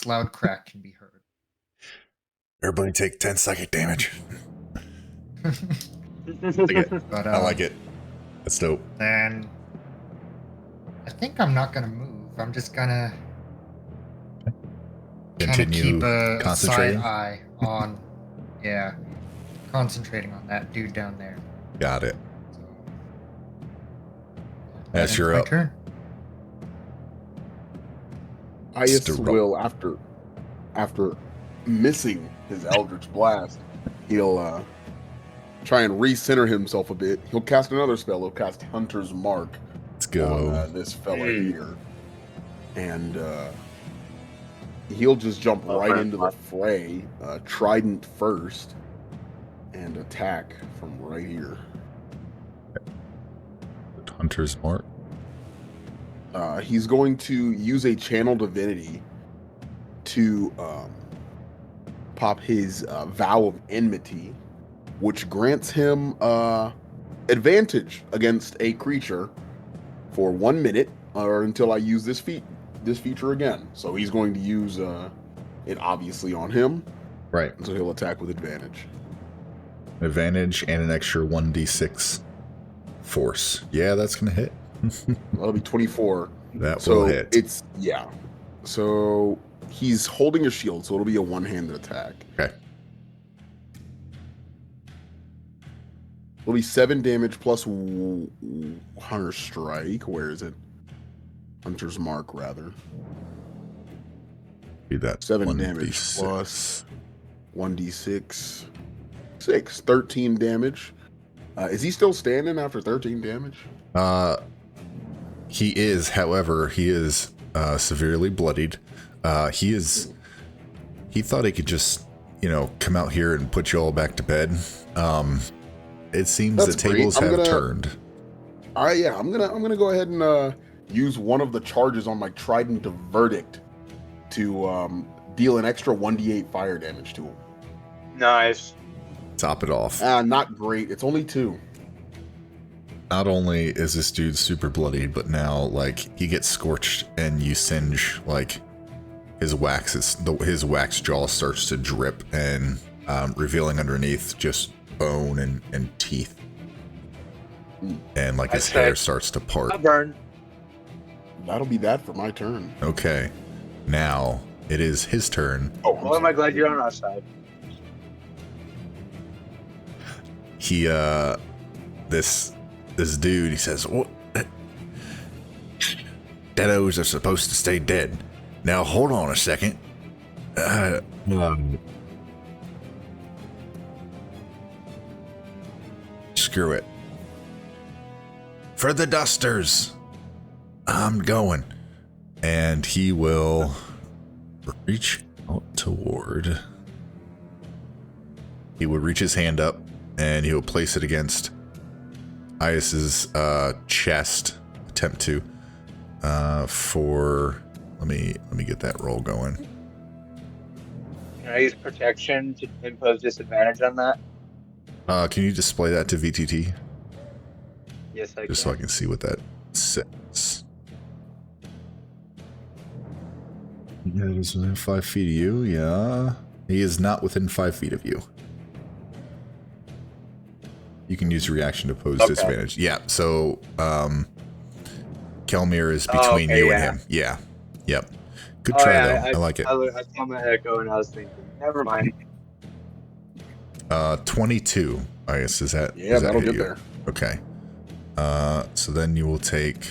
loud crack can be heard. Everybody take 10 psychic damage. But, I like it. That's dope. Then I think I'm not gonna move. I'm just gonna kind of Continue keep a side concentrating? eye on, yeah, concentrating on that dude down there. Got it. So, As that you're ends up. my turn. Ias Still will, after missing his Eldritch Blast, he'll try and recenter himself a bit. He'll cast another spell. He'll cast Hunter's Mark Let's go. on this fella here. And he'll just jump right into the fray, Trident first, and attack from right here. Hunter's Mark. He's going to use a Channel Divinity to pop his Vow of Enmity, which grants him advantage against a creature for 1 minute, or until I use this feature again. So he's going to use it obviously on him. Right. So he'll attack with advantage. Advantage and an extra 1d6 force. Yeah, that's going to hit. That'll be 24. That So will hit. it's, yeah. So he's holding a shield, so it'll be a one-handed attack. Okay. It'll be 7 damage plus Hunter's Strike. Where is it? Hunter's Mark, rather. Be that 7 damage 1d6. plus 1d6. 13 damage. Is he still standing after 13 damage? He is, however, he is severely bloodied. He thought he could just, come out here and put you all back to bed. It seems That's the tables great. have turned. All right, yeah, I'm gonna go ahead and use one of the charges on my Trident of Verdict to deal an extra 1d8 fire damage to him. Nice. Top it off. Not great. It's only 2. Not only is this dude super bloodied, but now he gets scorched and you singe his wax jaw starts to drip and revealing underneath just bone and teeth. And his hair starts to part. I burn. That'll be that for my turn. Okay. Now it is his turn. Oh, Well, am I glad you're on our side? He this dude, he says, "What? Deados are supposed to stay dead. Now hold on a second. Screw it. For the dusters, I'm going." And he will reach out toward. He would reach his hand up and he will place it against Ias's chest. Attempt to for. Let me get that roll going. Can I use protection to impose disadvantage on that? Can you display that to VTT Yes, I just can. so I can see what that says? Yeah, he's within 5 feet of you. Yeah, he is not within 5 feet of you. You can use reaction to pose disadvantage. Yeah, so Kelmir is between you and him. Yeah. Yep. Good try though. I like it. I saw my echo and I was thinking, never mind. 22. I guess is that? Yeah, does that that'll hit get you? there. Okay. So then you will take.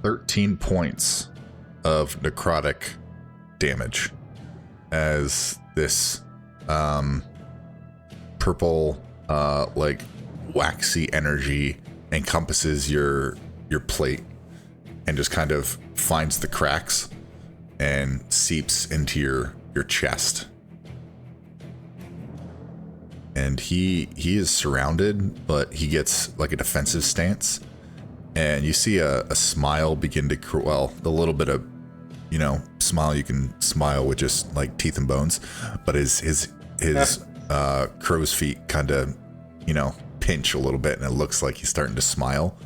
$13 points of necrotic damage as this purple waxy energy encompasses your plate and just kind of finds the cracks and seeps into your chest. And he is surrounded, but he gets a defensive stance. And you see a smile begin to, the little bit of, smile you can smile with just teeth and bones, but his crow's feet kind of, pinch a little bit, and it looks like he's starting to smile.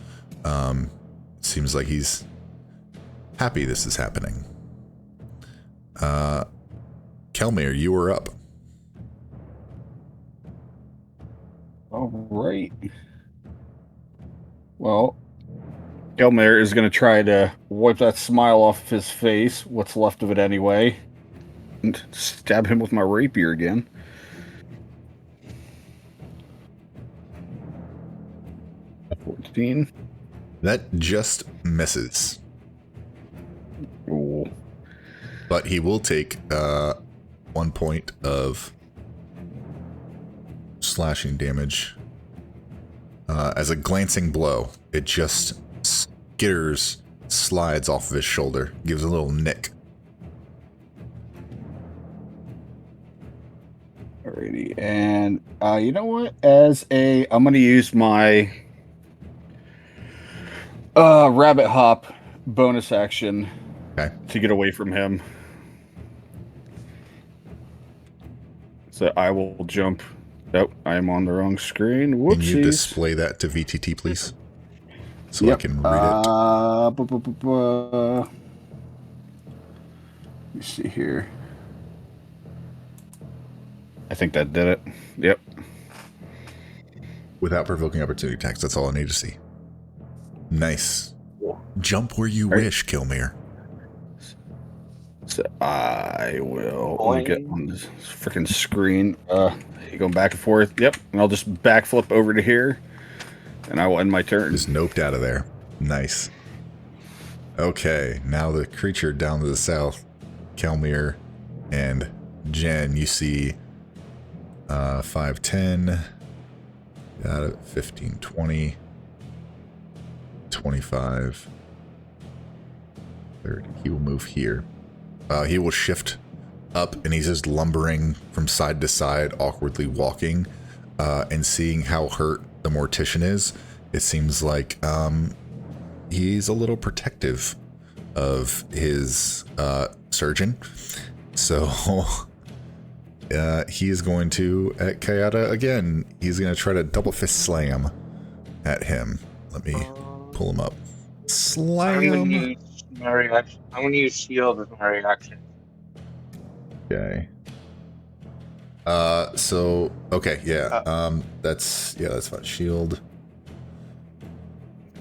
Seems like he's happy this is happening. Kelmir, you are up. All right. Well, Gelmir is going to try to wipe that smile off of his face, what's left of it anyway, and stab him with my rapier again. A 14. That just misses. Ooh. But he will take 1 point of slashing damage. As a glancing blow, it just skitters, slides off of his shoulder, gives a little nick. Alrighty, and you know what? I'm going to use my rabbit hop bonus action to get away from him. So I will jump. Nope, I am on the wrong screen. Whoopsies. Can you display that to VTT, please? So I can read it. Let me see here. I think that did it. Yep. Without provoking opportunity attacks, that's all I need to see. Nice. Jump where you wish, Kelmir. So I will let me get on this freaking screen. Going back and forth. Yep. And I'll just backflip over to here. And I will end my turn. Just noped out of there. Nice. Okay, now the creature down to the south, Kelmir and Jen, you see 5, 10, got it, 15, 20, 25, 30. He will move here. He will shift up, and he's just lumbering from side to side, awkwardly walking, and seeing how hurt the mortician is. It seems like he's a little protective of his surgeon. So he is going to, at Kayata again, he's going to try to double fist slam at him. Let me pull him up. Slam. I'm going to use shield as my reaction. Okay. Okay, yeah. That's fine. Shield.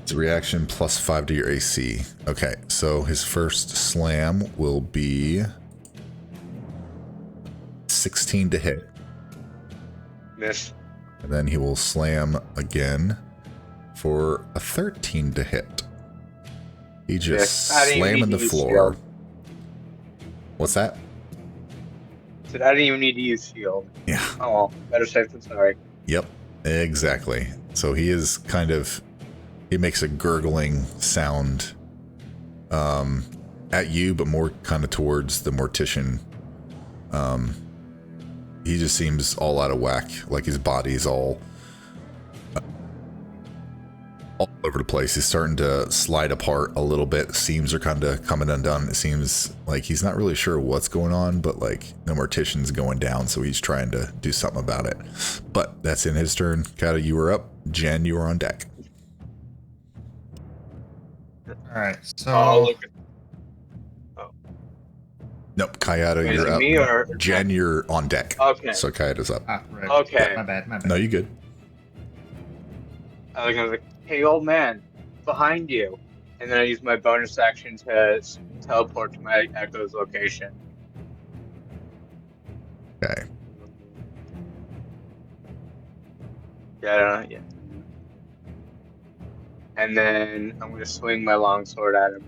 It's a reaction plus 5 to your AC. Okay, so his first slam will be 16 to hit. Miss. And then he will slam again for a 13 to hit. He just slamming the floor. Shield. What's that? I said I didn't even need to use shield. Yeah. Oh well, better safe than sorry. Yep, exactly. So he is kind of, he makes a gurgling sound at you, but more kind of towards the mortician. He just seems all out of whack, like his body's all over the place. He's starting to slide apart a little bit. Seams are kind of coming undone. It seems like he's not really sure what's going on, but like the mortician's going down, so he's trying to do something about it. But that's in his turn. Kata, you are up. Jen, you are on deck. Alright, so... Nope, Kayata, Is you're it up. me or Jen, you're on deck. Okay. So Kayata's up. Right. Okay. My bad. No, you good. I was like, hey, old man, behind you. And then I use my bonus action to teleport to my Echo's location. Okay. Yeah. And then I'm going to swing my longsword at him.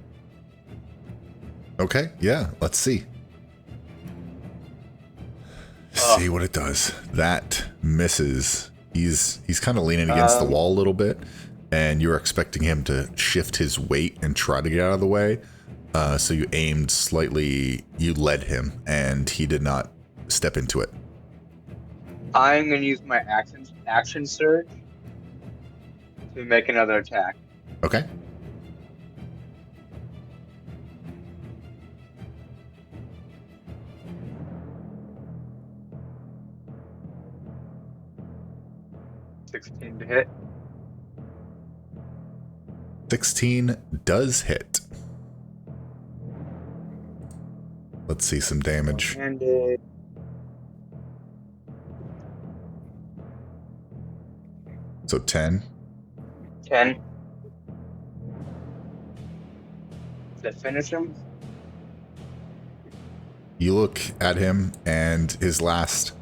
Okay, yeah, let's see. See what it does. That misses. He's kind of leaning against the wall a little bit, and you're expecting him to shift his weight and try to get out of the way. So you aimed slightly, you led him, and he did not step into it. I'm going to use my action surge to make another attack. Okay. $16 to hit. 16 does hit. Let's see some damage. Handed. So 10. 10. Does that finish him? You look at him and his last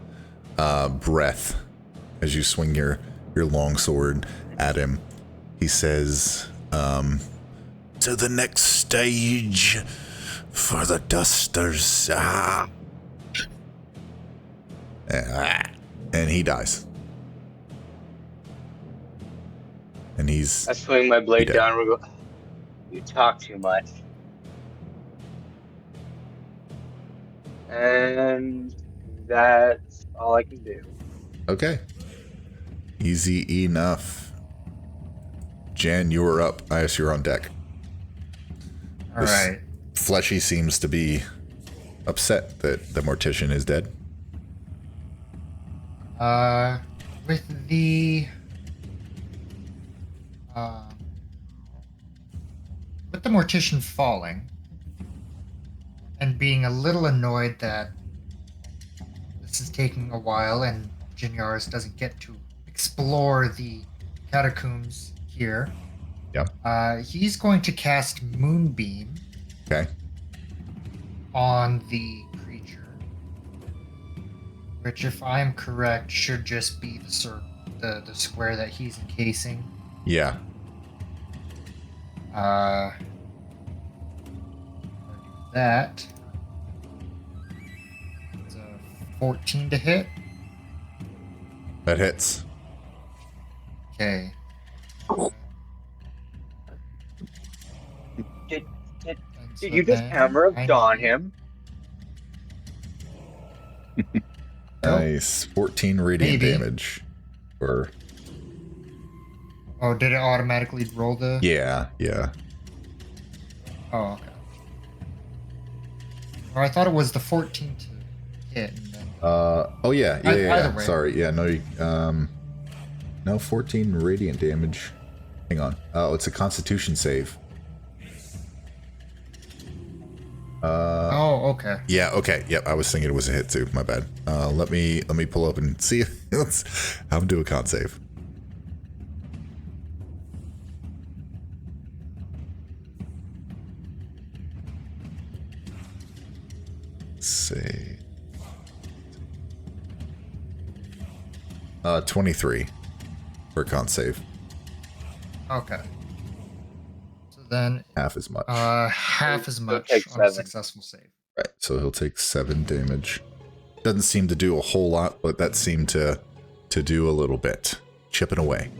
breath as you swing your long sword at him. He says, to the next stage for the dusters. And he dies. And he's... I swing my blade He down and go, you talk too much. And that's all I can do. Okay. Easy enough. Jan, you are up. I guess you're on deck. All right. Fleshy seems to be upset that the mortician is dead. With the mortician falling and being a little annoyed that this is taking a while and Jinyaris doesn't get to explore the catacombs here. Yep. He's going to cast Moonbeam Okay. on the creature, which, if I'm correct, should just be the square that he's encasing. Yeah. That. It's a 14 to hit. That hits. Okay. Did you just hammer of dawn him? Nice. 14 radiant Maybe. damage. Or... Oh, did it automatically roll the... Yeah. Oh, okay. Or I thought it was the 14 to hit. And then... Oh, yeah. Either way. Sorry. Yeah, no, 14 radiant damage. Hang on. Oh, it's a constitution save. Oh, okay. Yeah, okay. Yep, I was thinking it was a hit too. My bad. Let me pull up and see. Let's have him do a con save. Let's see. 23 for con save. Okay. So then, Half as much. half as much take on a 7. successful save. Right, so he'll take 7 damage. Doesn't seem to do a whole lot, but that seemed to do a little bit. Chipping away.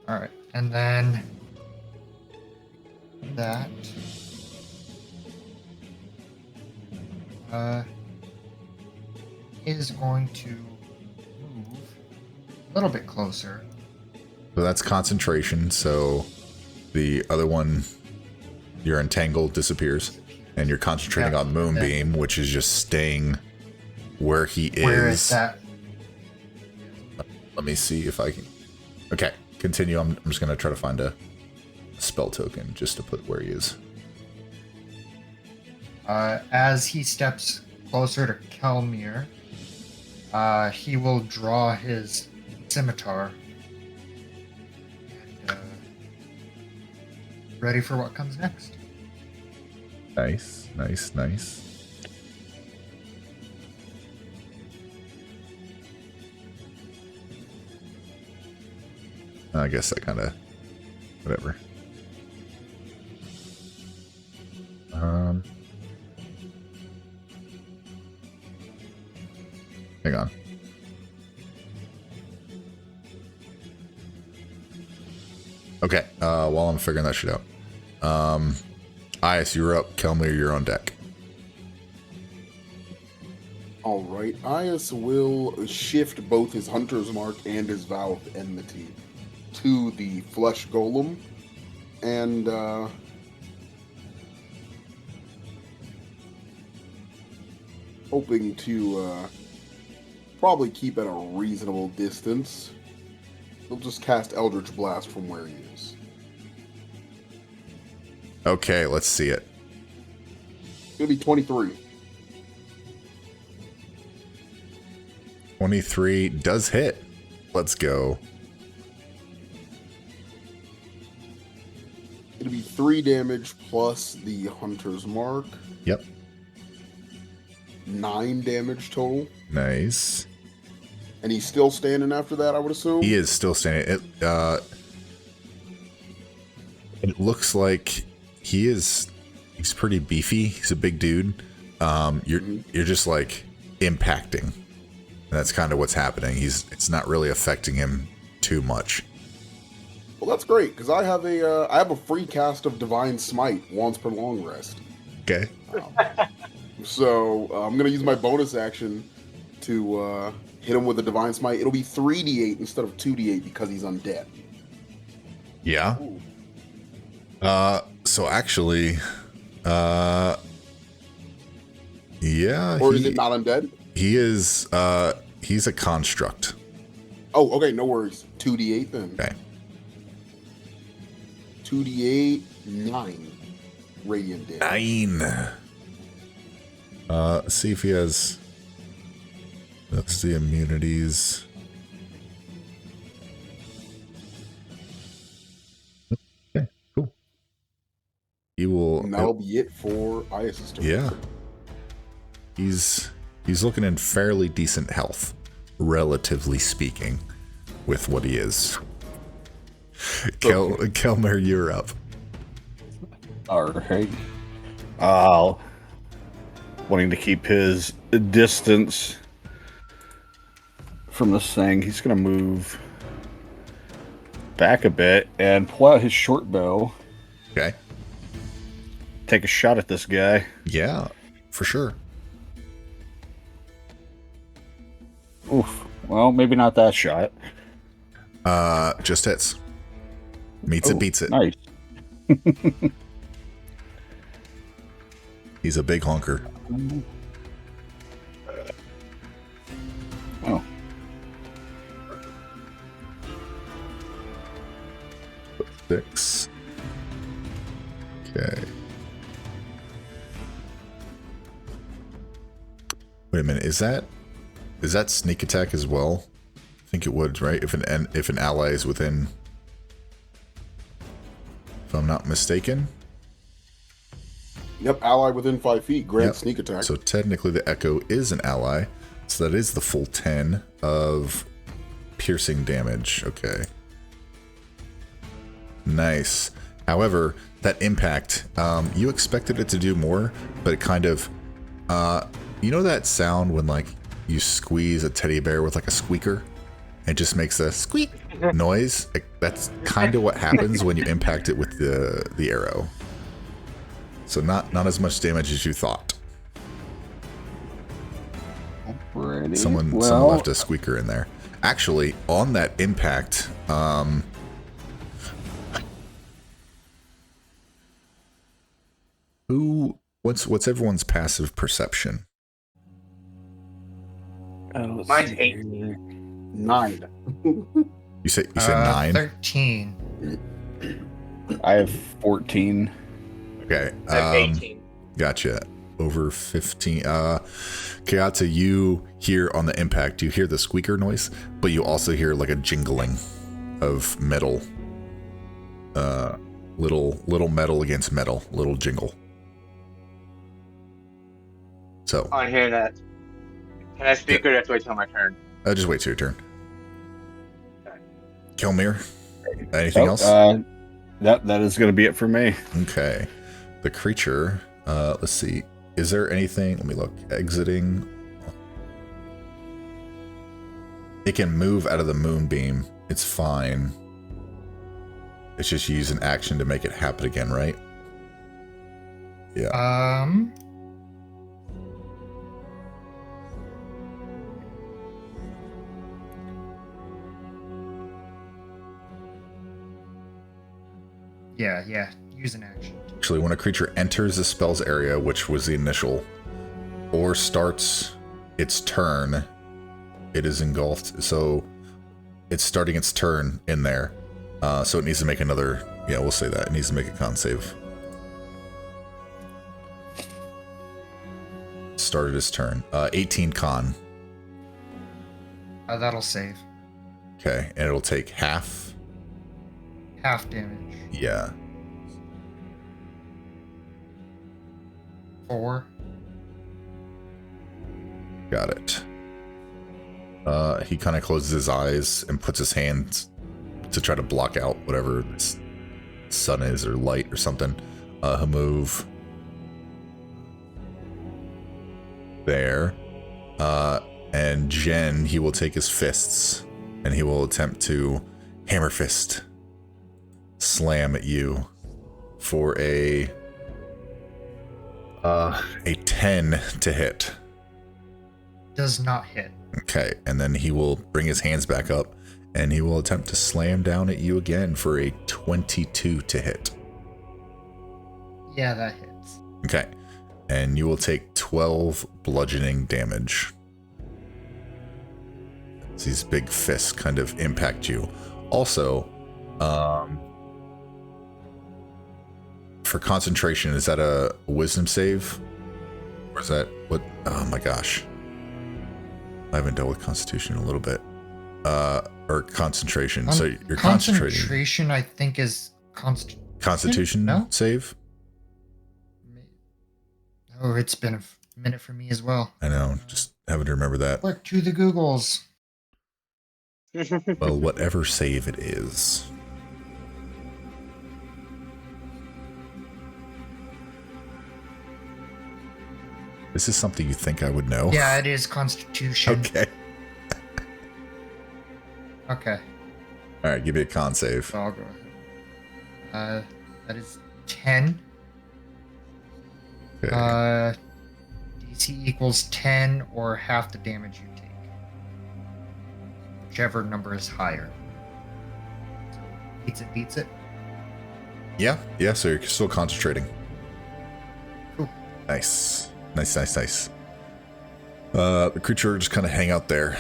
All right, and then that is going to move a little bit closer. So that's concentration, so the other one, your entangled disappears, and you're concentrating Yeah, on Moonbeam, which is just staying where he is. Where is that? Let me see if I can... Okay, continue. I'm just going to try to find a spell token just to put where he is. As he steps closer to Kelmir, he will draw his scimitar. And, ready for what comes next. Nice. I guess that kind of... whatever. Hang on. Okay, while I'm figuring that shit out. Ias, you're up. Kelmir, you're on deck. All right, Ias will shift both his Hunter's Mark and his Vow of Enmity to the Flesh Golem, and hoping to probably keep at a reasonable distance. He'll just cast Eldritch Blast from where he is. Okay, let's see it. It's gonna be 23. 23 does hit. Let's go. It'll be 3 damage plus the Hunter's Mark. Yep. 9 damage total. Nice. And he's still standing after that, I would assume? He is still standing. It looks like he's pretty beefy. He's a big dude. You're just like impacting. And that's kind of what's happening. It's not really affecting him too much. Well, that's great, because I have a free cast of Divine Smite once per long rest. Okay. So I'm going to use my bonus action to hit him with a Divine Smite. It'll be 3d8 instead of 2d8 because he's undead. Yeah. Ooh. So actually, yeah. Or is it not undead? He is, he's a construct. Oh, okay, no worries. 2d8 then. Okay. 2d8, 9 radiant damage. 9. Let's see if he has. That's the immunities. Okay, cool. He will. And that'll be it for Ias's turn. Yeah. He's looking in fairly decent health, relatively speaking, with what he is. Kelmer, you're up. All right. Wanting to keep his distance from this thing, he's going to move back a bit and pull out his short bow. Okay. Take a shot at this guy. Yeah, for sure. Oof. Well, maybe not that shot. Just hits. Meets it, beats it. Nice. He's a big honker. Oh. Six. Okay. Wait a minute. Is that sneak attack as well? I think it would, right? If an ally is within, if I'm not mistaken. Yep, ally within 5 feet, grant Yep. sneak attack. So technically the Echo is an ally. So that is the full 10 of piercing damage. Okay. Nice. However, that impact, you expected it to do more, but it kind of, you know that sound when like you squeeze a teddy bear with like a squeaker? It just makes a squeak noise. Like, that's kind of what happens when you impact it with the arrow. So not as much damage as you thought. Alrighty. Someone left a squeaker in there. Actually, on that impact, what's everyone's passive perception? Mine's 8. 9. You said 9? 13. I have 14. Okay. I have 18. Gotcha. Over 15. Kayata, you hear on the impact, you hear the squeaker noise, but you also hear like a jingling of metal. Little metal against metal. Little jingle. So. On hearing that, can I speak or do I have to wait till my turn? Just wait till your turn. Okay. Kelmir, anything else? That is going to be it for me. Okay. The creature, let's see. Is there anything? Let me look. Exiting. It can move out of the moonbeam. It's fine. It's just use an action to make it happen again, right? Yeah. Yeah. Use an action. Actually, when a creature enters the spell's area, which was the initial, or starts its turn, it is engulfed. So it's starting its turn in there. So it needs to make another, yeah, we'll say that. It needs to make a con save. Started its turn. 18 con. That'll save. Okay, and it'll take half. Half damage. Yeah. 4. Got it. He kind of closes his eyes and puts his hands to try to block out whatever this sun is or light or something. He'll move there. And Jen, he will take his fists and he will attempt to hammer fist slam at you for a 10 to hit. Does not hit. Okay, and then he will bring his hands back up and he will attempt to slam down at you again for a 22 to hit. Yeah, that hits. Okay, and you will take 12 bludgeoning damage. These big fists kind of impact you. Also, for concentration, is that a wisdom save? Or is that what? Oh my gosh. I haven't dealt with Constitution in a little bit. Or concentration. So you're concentrating. Concentration, I think, is Constitution No? save? Oh, it's been a minute for me as well. I know, just having to remember that. Quick to the Googles. Well, whatever save it is. This is something you think I would know? Yeah, it is Constitution. Okay. Okay. All right, give me a con save. So I'll go ahead. That is 10. Okay. DC equals 10 or half the damage you take. Whichever number is higher. So beats it. Yeah, so you're still concentrating. Cool. Nice. The creature just kind of hang out there.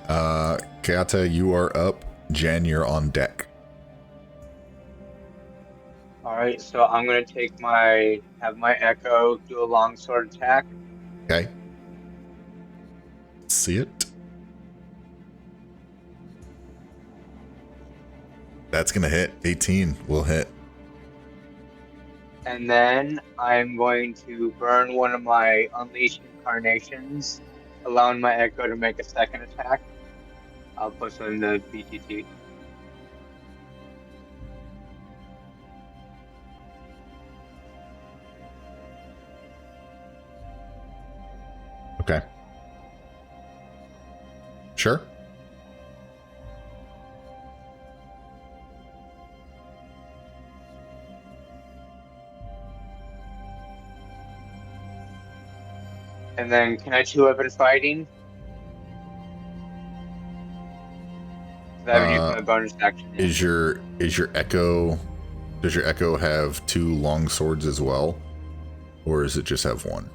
Kata, you are up. Jen, you're on deck. Alright, so I'm gonna have my echo do a longsword attack. Okay. See it? That's gonna hit. 18 will hit. And then I'm going to burn one of my unleashed incarnations, allowing my echo to make a second attack. I'll put in the BTT. Okay. Sure. And then can I 2-weapon fighting? That would use my bonus action. Is your echo? Does your echo have 2 long swords as well, or does it just have 1?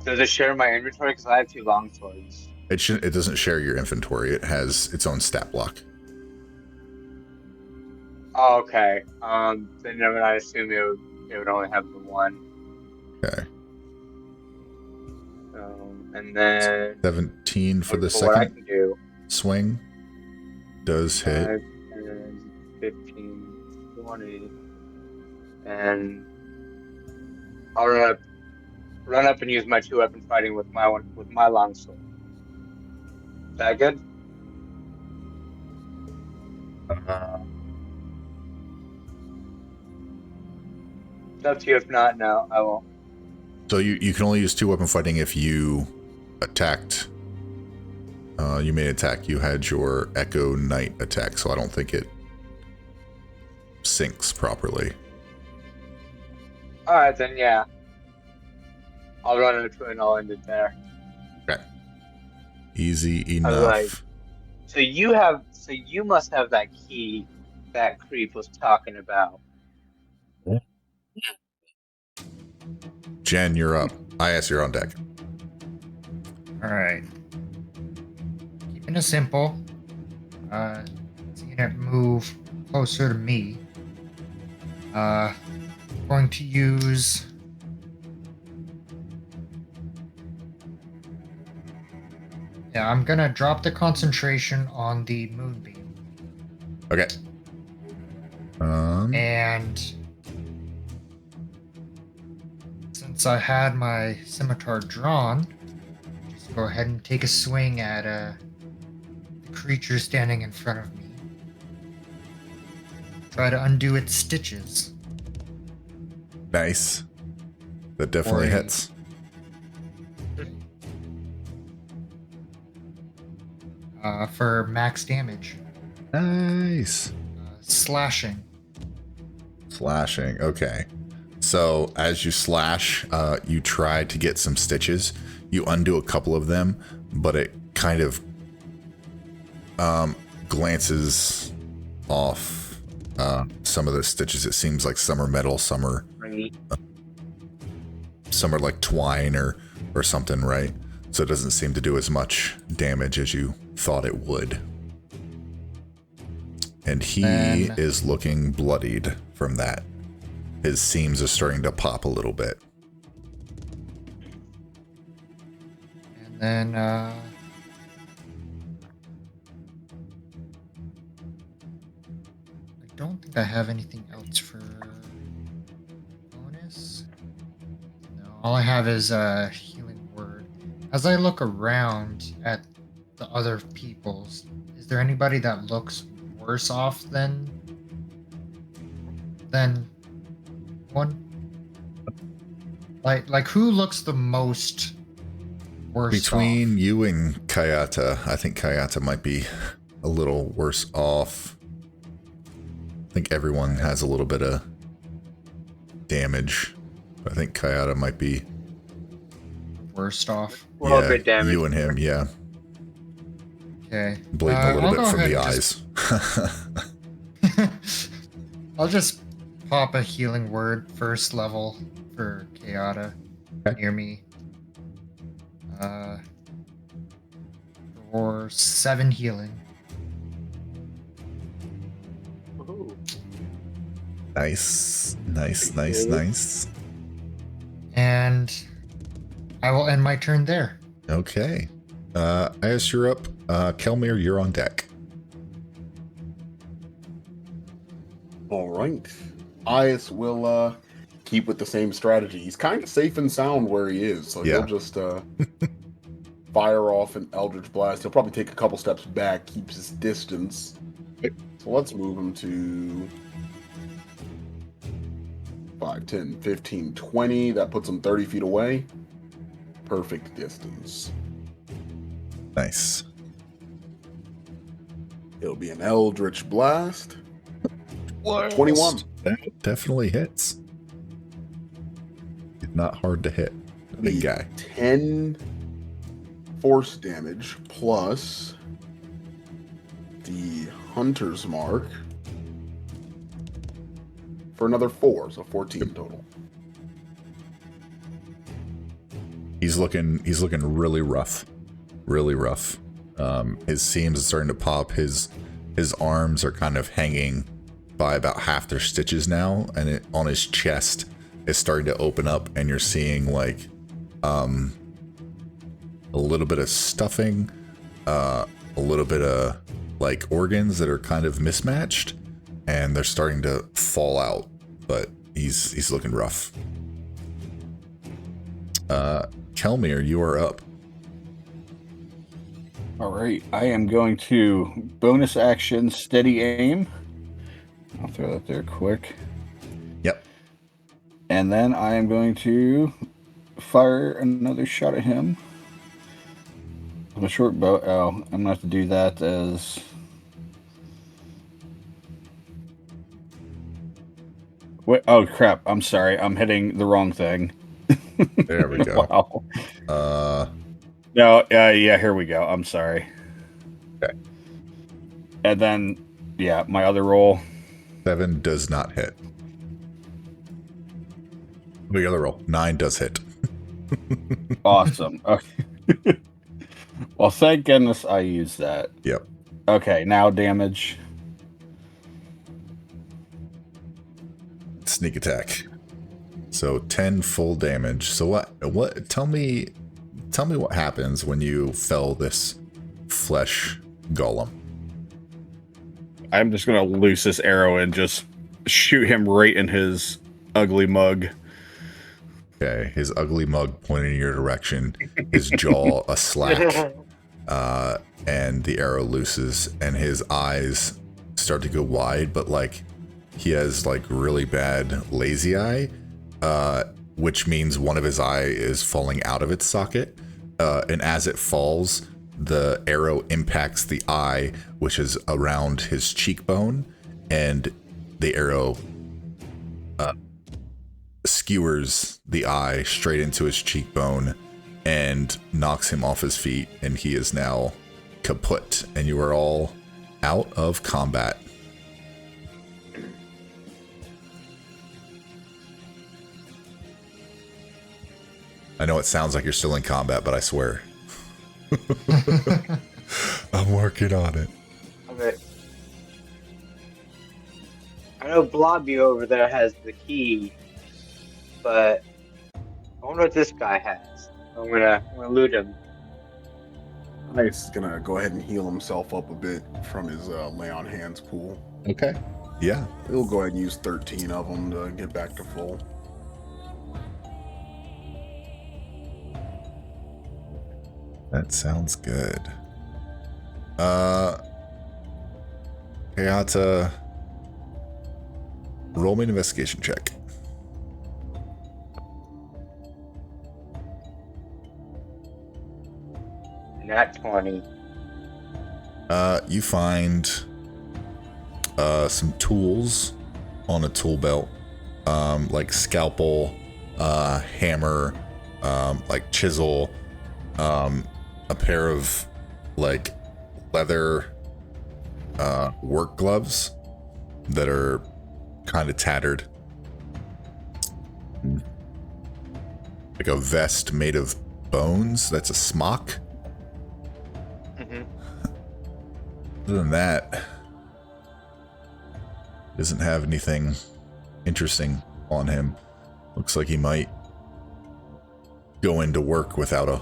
Does it share my inventory? Because I have 2 long swords. It doesn't share your inventory. It has its own stat block. Oh, okay. Then I assume it would only have the 1. Okay. And then 17 for the what I second can do. swing does hit. 5, 10, 15, 20, and I'll run up and use my 2-weapon fighting with my longsword. Is that good? It's up to you. If not, no, I won't. So you can only use 2-weapon fighting if you attacked. You made an attack. You had your Echo Knight attack, so I don't think it syncs properly. Alright, then yeah. I'll run into it and I'll end it there. Okay. Easy enough. So you must have that key that Creep was talking about. Jen, you're up. IS, you're on deck. All right. Kind of simple. Seeing it move closer to me. Going to use. Yeah, I'm gonna drop the concentration on the moonbeam. Okay. And since I had my scimitar drawn, just go ahead and take a swing at the creature standing in front of me. Try to undo its stitches. Nice. That definitely Or a- hits. For max damage. Nice. Slashing. Slashing. Okay. So as you slash, you try to get some stitches. You undo a couple of them, but it kind of glances off some of the stitches. It seems like some are metal, some are like twine or something, right? So it doesn't seem to do as much damage as you thought it would. And he is looking bloodied from that. His seams are starting to pop a little bit. And then I don't think I have anything else for bonus. No, all I have is a healing word. As I look around at the other peoples, is there anybody that looks worse off than one? Like who looks the most worse Between off? you and Kayata, I think Kayata might be a little worse off. I think everyone has a little bit of damage. I think Kayata might be Worst off. We're all good damage. you and him, yeah. Okay. Bleeding a little I'll bit go from ahead the and eyes. I'll just pop a healing word first level for Kayata near me. For 7 healing. Ooh. Nice. And I will end my turn there. Okay. As you're up, Kelmir, you're on deck. All right. Ias will keep with the same strategy. He's kind of safe and sound where he is, so Yeah. he'll just fire off an Eldritch Blast. He'll probably take a couple steps back, keeps his distance. So let's move him to 5, 10, 15, 20. That puts him 30 feet away. Perfect distance. Nice. It'll be an Eldritch Blast. 21. That definitely hits. It's not hard to hit. Big guy. 10 force damage plus the Hunter's Mark for another 4, so 14 total. He's looking really rough. Really rough. His seams are starting to pop. His arms are kind of hanging by about half their stitches now, and on his chest is starting to open up, and you're seeing like a little bit of stuffing, a little bit of like organs that are kind of mismatched, and they're starting to fall out, but he's looking rough. Kelmir, you are up. All right, I am going to bonus action steady aim. I'll throw that there quick. Yep. And then I am going to fire another shot at him with a short bow. Oh, I'm going to have to do that as... Wait, oh, crap. I'm sorry. I'm hitting the wrong thing. There we go. Wow. No, yeah, here we go. I'm sorry. Okay. And then, yeah, my other roll. 7 does not hit. The other roll, 9 does hit. Awesome. Okay. Well, thank goodness I used that. Yep. Okay, now damage. Sneak attack. So 10 full damage. So what tell me what happens when you fell this flesh golem. I'm just gonna loose this arrow and just shoot him right in his ugly mug. Okay, his ugly mug pointing in your direction, his jaw a slack, and the arrow looses, and his eyes start to go wide, but like he has like really bad lazy eye, which means one of his eye is falling out of its socket, and as it falls, the arrow impacts the eye, which is around his cheekbone, and the arrow skewers the eye straight into his cheekbone and knocks him off his feet, and he is now kaput, and you are all out of combat. I know it sounds like you're still in combat, but I swear. I'm working on it. Okay. I know Blobby over there has the key, but I wonder what this guy has. I'm gonna loot him. Nice is gonna go ahead and heal himself up a bit from his lay on hands pool. Okay. Yeah. He'll go ahead and use 13 of them to get back to full. That sounds good. Hayata, roll me an investigation check. Nat 20. You find some tools on a tool belt, like scalpel, hammer, like chisel, a pair of like leather work gloves that are kind of tattered, like a vest made of bones that's a smock. Other than that, doesn't have anything interesting on him. Looks like he might go into work without a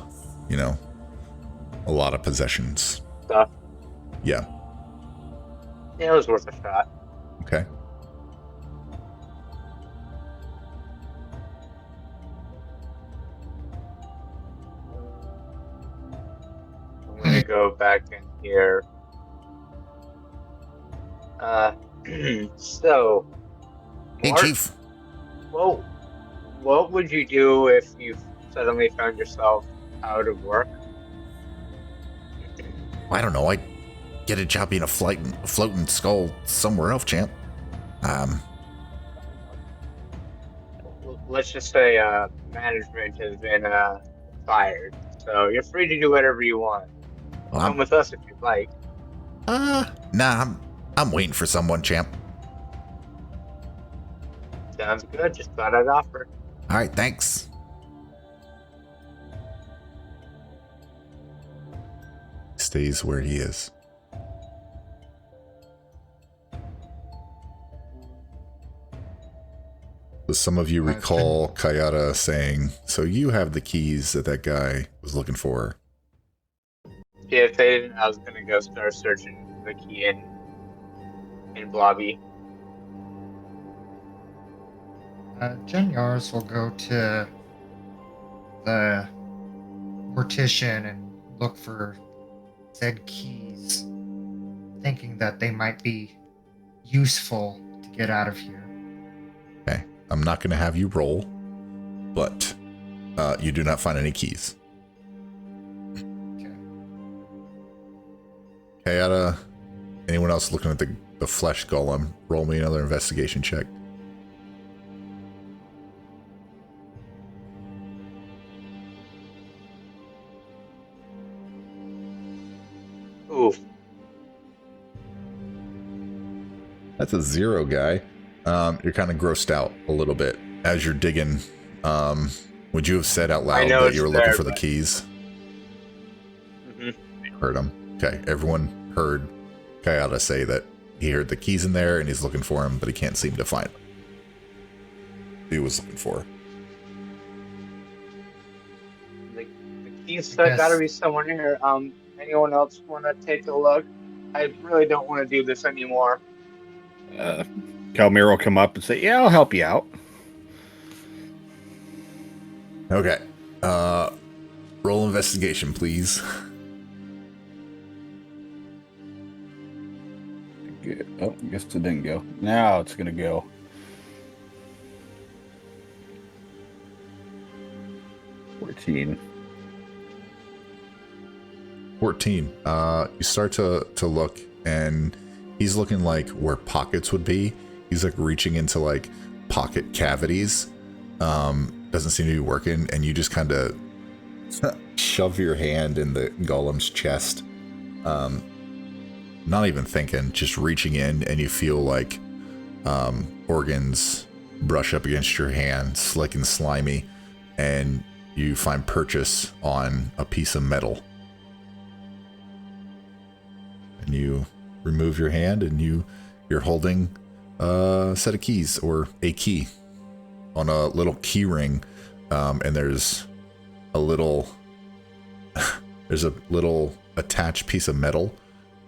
lot of possessions. Stuff. Yeah. Yeah, it was worth a shot. Okay. I'm gonna go back in here. So, Hey, Mark, Chief. what would you do if you suddenly found yourself out of work? I don't know. I'd get a job being a floating skull somewhere else, champ. Let's just say management has been fired, so you're free to do whatever you want. Well, Come with us if you'd like. nah, I'm waiting for someone, champ. Sounds good. Just thought I'd offer. All right, thanks. Stays where he is. Does some of you recall Kayata saying, "So you have the keys that guy was looking for"? Yeah, if they didn't, I was gonna go start searching the key in Blobby. Jen Yaris will go to the mortician and look for said keys, thinking that they might be useful to get out of here. Okay, I'm not going to have you roll, but you do not find any keys. Okay. Kayata, anyone else looking at the flesh golem, roll me another investigation check. Oof. That's a 0, guy. You're kind of grossed out a little bit as you're digging. Would you have said out loud that you were looking for the keys? Mm-hmm. Heard him. Okay, everyone heard Kayada say that he heard the keys in there and he's looking for them, but he can't seem to find them. He was looking for. The keys gotta be somewhere here. Anyone else want to take a look? I really don't want to do this anymore. Calmir will come up and say, "Yeah, I'll help you out." Okay. Roll investigation, please. Good. Oh, I guess it didn't go. Now it's gonna go. 14. 14. You start to look, and he's looking like where pockets would be. He's like reaching into like pocket cavities. Doesn't seem to be working, and you just kind of shove your hand in the golem's chest. Not even thinking, just reaching in, and you feel like organs brush up against your hand, slick and slimy, and you find purchase on a piece of metal. And you remove your hand, and you're holding a set of keys, or a key, on a little key ring, and there's a little attached piece of metal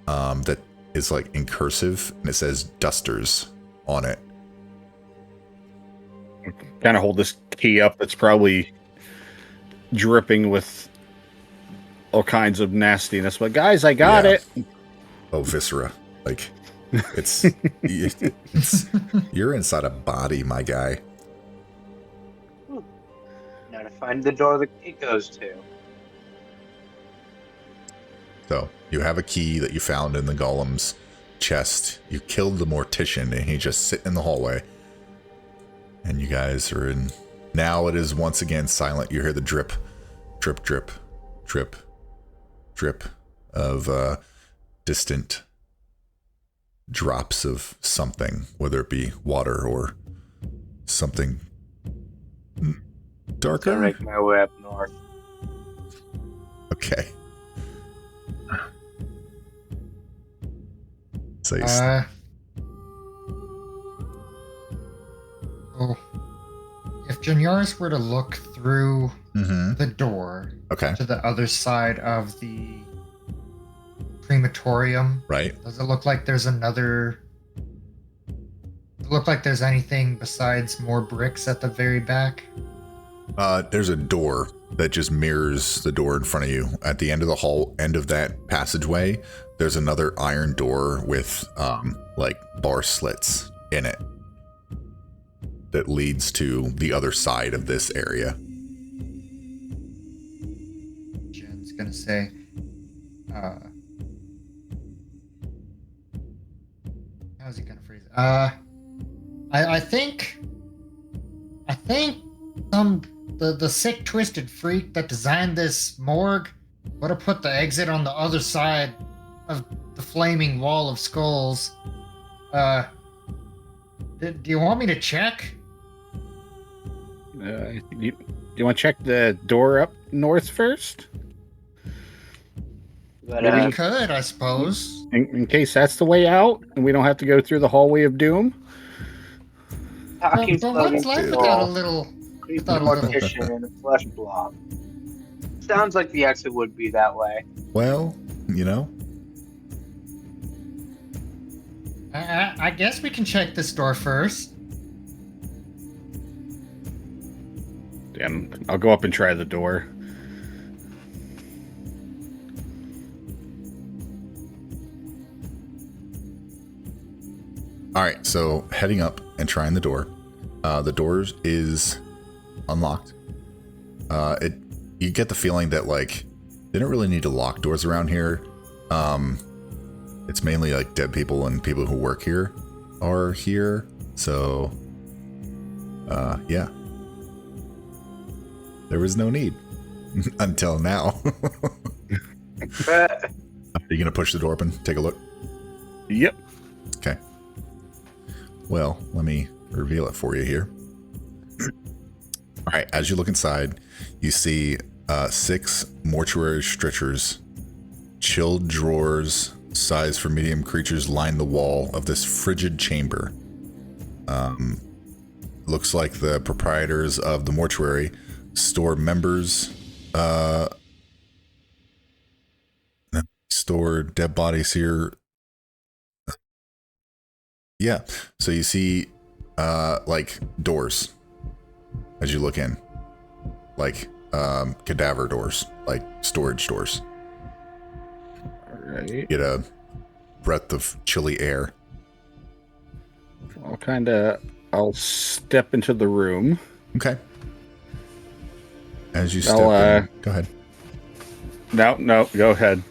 that is like in cursive, and it says Dusters on it. Kind of hold this key up that's probably dripping with all kinds of nastiness. But guys, I got it. Oh, viscera. Like, it's you're inside a body, my guy. Now to find the door the key goes to. So you have a key that you found in the golem's chest. You killed the mortician, and he just sitting in the hallway. And you guys are in. Now it is once again silent. You hear the drip, drip, drip, drip, drip of distant drops of something, whether it be water or something darker. I'll make my way up north. Okay. So you if Janyaris were to look through mm-hmm. the door Okay. to the other side of the crematorium, Right. does it look like there's another? Does it look like there's anything besides more bricks at the very back? There's a door that just mirrors the door in front of you. At the end of the hall, end of that passageway, there's another iron door with like bar slits in it that leads to the other side of this area. Jen's gonna say, how's he gonna phrase it? I think the sick, twisted freak that designed this morgue would have put the exit on the other side of the flaming wall of skulls. Do you want me to check? Do you want to check the door up north first? But, You could, I suppose. In case that's the way out, and we don't have to go through the hallway of doom. talking But what's life without a little? Without a little. mortician and a flesh blob. Sounds like the exit would be that way. Well, you know, I guess we can check this door first. Damn, I'll go up and try the door. all right. So heading up and trying the door. The door is unlocked. You get the feeling that like they don't really need to lock doors around here. It's mainly like dead people and people who work here are here. So, yeah. There was no need until now. Are you going to push the door open? Take a look. Yep. Okay. Well, let me reveal it for you here. All right. As you look inside, you see 6 mortuary stretchers chilled drawers, size for medium creatures, line the wall of this frigid chamber. Looks like the proprietors of the mortuary store members, store dead bodies here. Yeah, so you see, like doors as you look in, like cadaver doors, like storage doors. All right. Get a breath of chilly air. I'll step into the room. Okay. As you step in, go ahead. No, go ahead.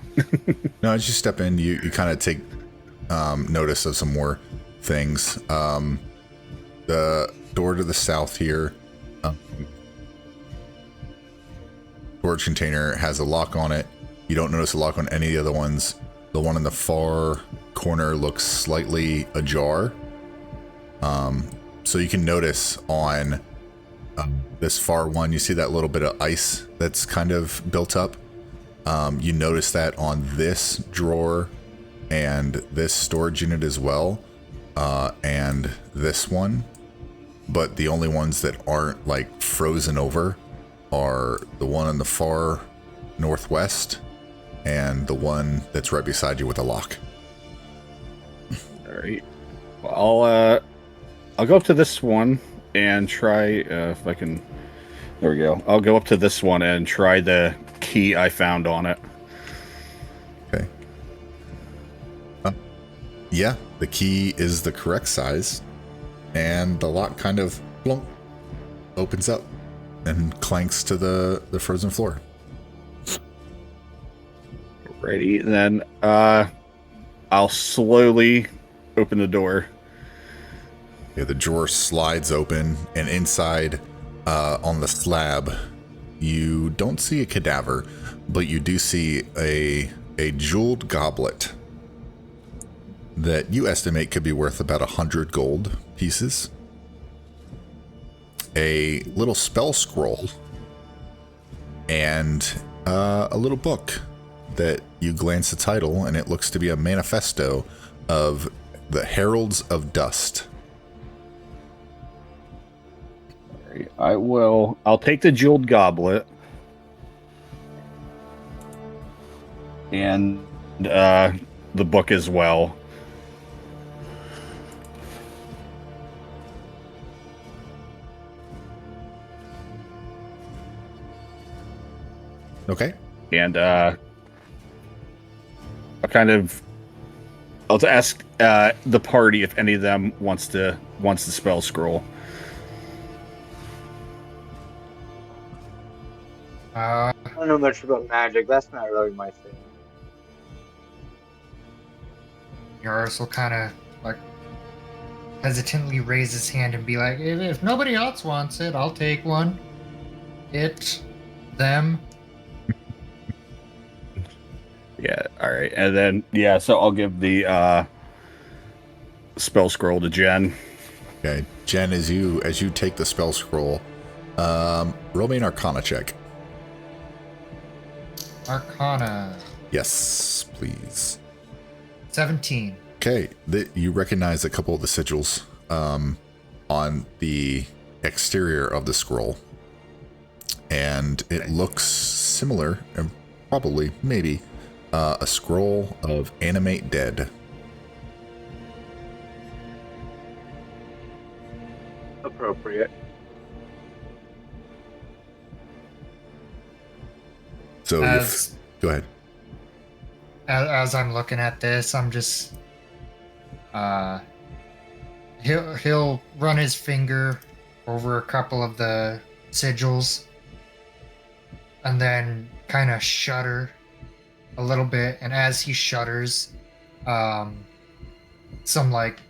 No, as you step in, you kind of take notice of some more things. The door to the south here, storage container has a lock on it. You don't notice a lock on any of the other ones. The one in the far corner looks slightly ajar. So you can notice on this far one, you see that little bit of ice that's kind of built up. You notice that on this drawer and this storage unit as well, and this one. But the only ones that aren't like frozen over are the one in the far northwest and the one that's right beside you with a lock. All right. Well, I'll go up to this one and try if I can. There we go. I'll go up to this one and try the key I found on it. Okay. Yeah, the key is the correct size, and the lock kind of plunk, opens up and clanks to the frozen floor. Ready? Then I'll slowly open the door. Yeah, the drawer slides open, and inside, on the slab, you don't see a cadaver, but you do see a jeweled goblet that you estimate could be worth about 100 gold pieces. A little spell scroll, and a little book that you glance the title, and it looks to be a manifesto of the Heralds of Dust. I'll take the jeweled goblet and the book as well. Okay. And I'll ask the party if any of them wants the spell scroll. I don't know much about magic. That's not really my thing. Yaris will kind of like hesitantly raise his hand and be like, if nobody else wants it, I'll take one. It, them. Yeah, all right. And then, so I'll give the spell scroll to Jen. Okay. Jen, as you take the spell scroll, roll me an Arcana check. Arcana. Yes, please. 17. Okay. You recognize a couple of the sigils on the exterior of the scroll. And it looks similar, and probably, maybe, a scroll of animate dead. Appropriate. So, go ahead. As I'm looking at this, I'm just he'll run his finger over a couple of the sigils and then kind of shudder a little bit, and as he shudders, some like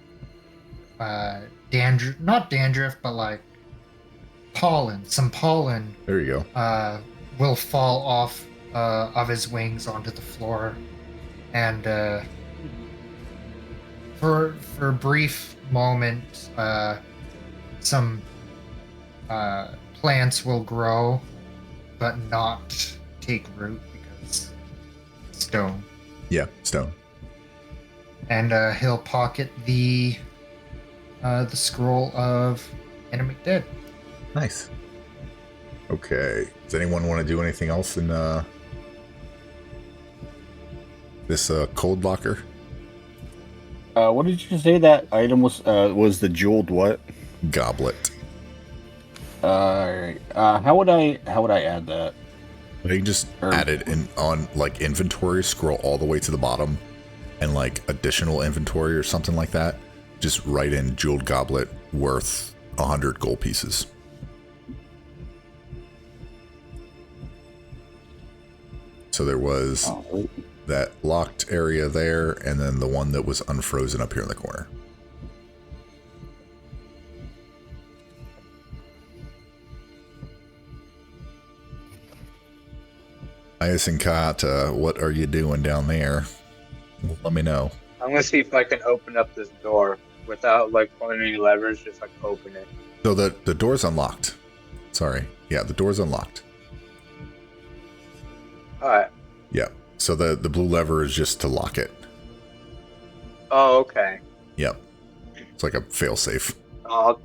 dandruff, not dandruff, but like some pollen. There you go. Will fall off of his wings onto the floor, and for a brief moment, some plants will grow, but not take root because it's stone. Yeah, stone. And he'll pocket the scroll of enemy dead. Nice. Okay. Does anyone want to do anything else in this cold locker? What did you say that item was? Was the jeweled what? Goblet. Alright. How would I add that? You can just add it in on like inventory, scroll all the way to the bottom, and like additional inventory or something like that. Just write in jeweled goblet worth 100 gold pieces. So there was that locked area there, and then the one that was unfrozen up here in the corner. Ias and Kata, what are you doing down there? Let me know. I'm gonna see if I can open up this door without like pulling any levers, just like open it. So the door's unlocked. Sorry. Yeah, the door's unlocked. Alright. Yeah. So the blue lever is just to lock it. Oh, okay. Yep. It's like a failsafe. I'll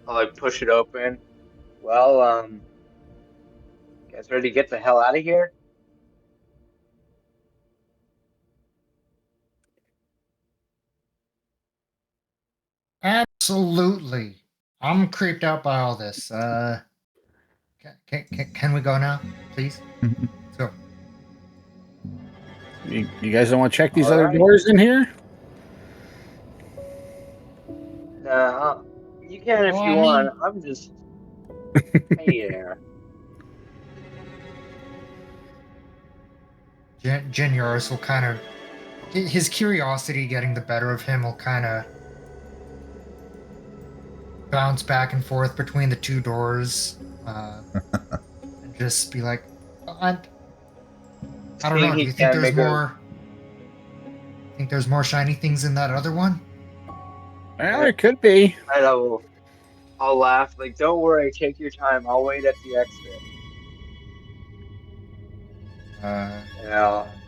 like push it open. Well, guys ready to get the hell out of here? Absolutely. I'm creeped out by all this. Can we go now, please? Let's go. You guys don't want to check these All other right. doors in here? You can if Well, you I want. mean- I'm just hey there. Juniorus will kind of, his curiosity getting the better of him will kind of bounce back and forth between the two doors, and just be like, I don't know. Do you think there's more? Think there's more shiny things in that other one? Well, there could be. I'll laugh. Like, don't worry. Take your time. I'll wait at the exit. And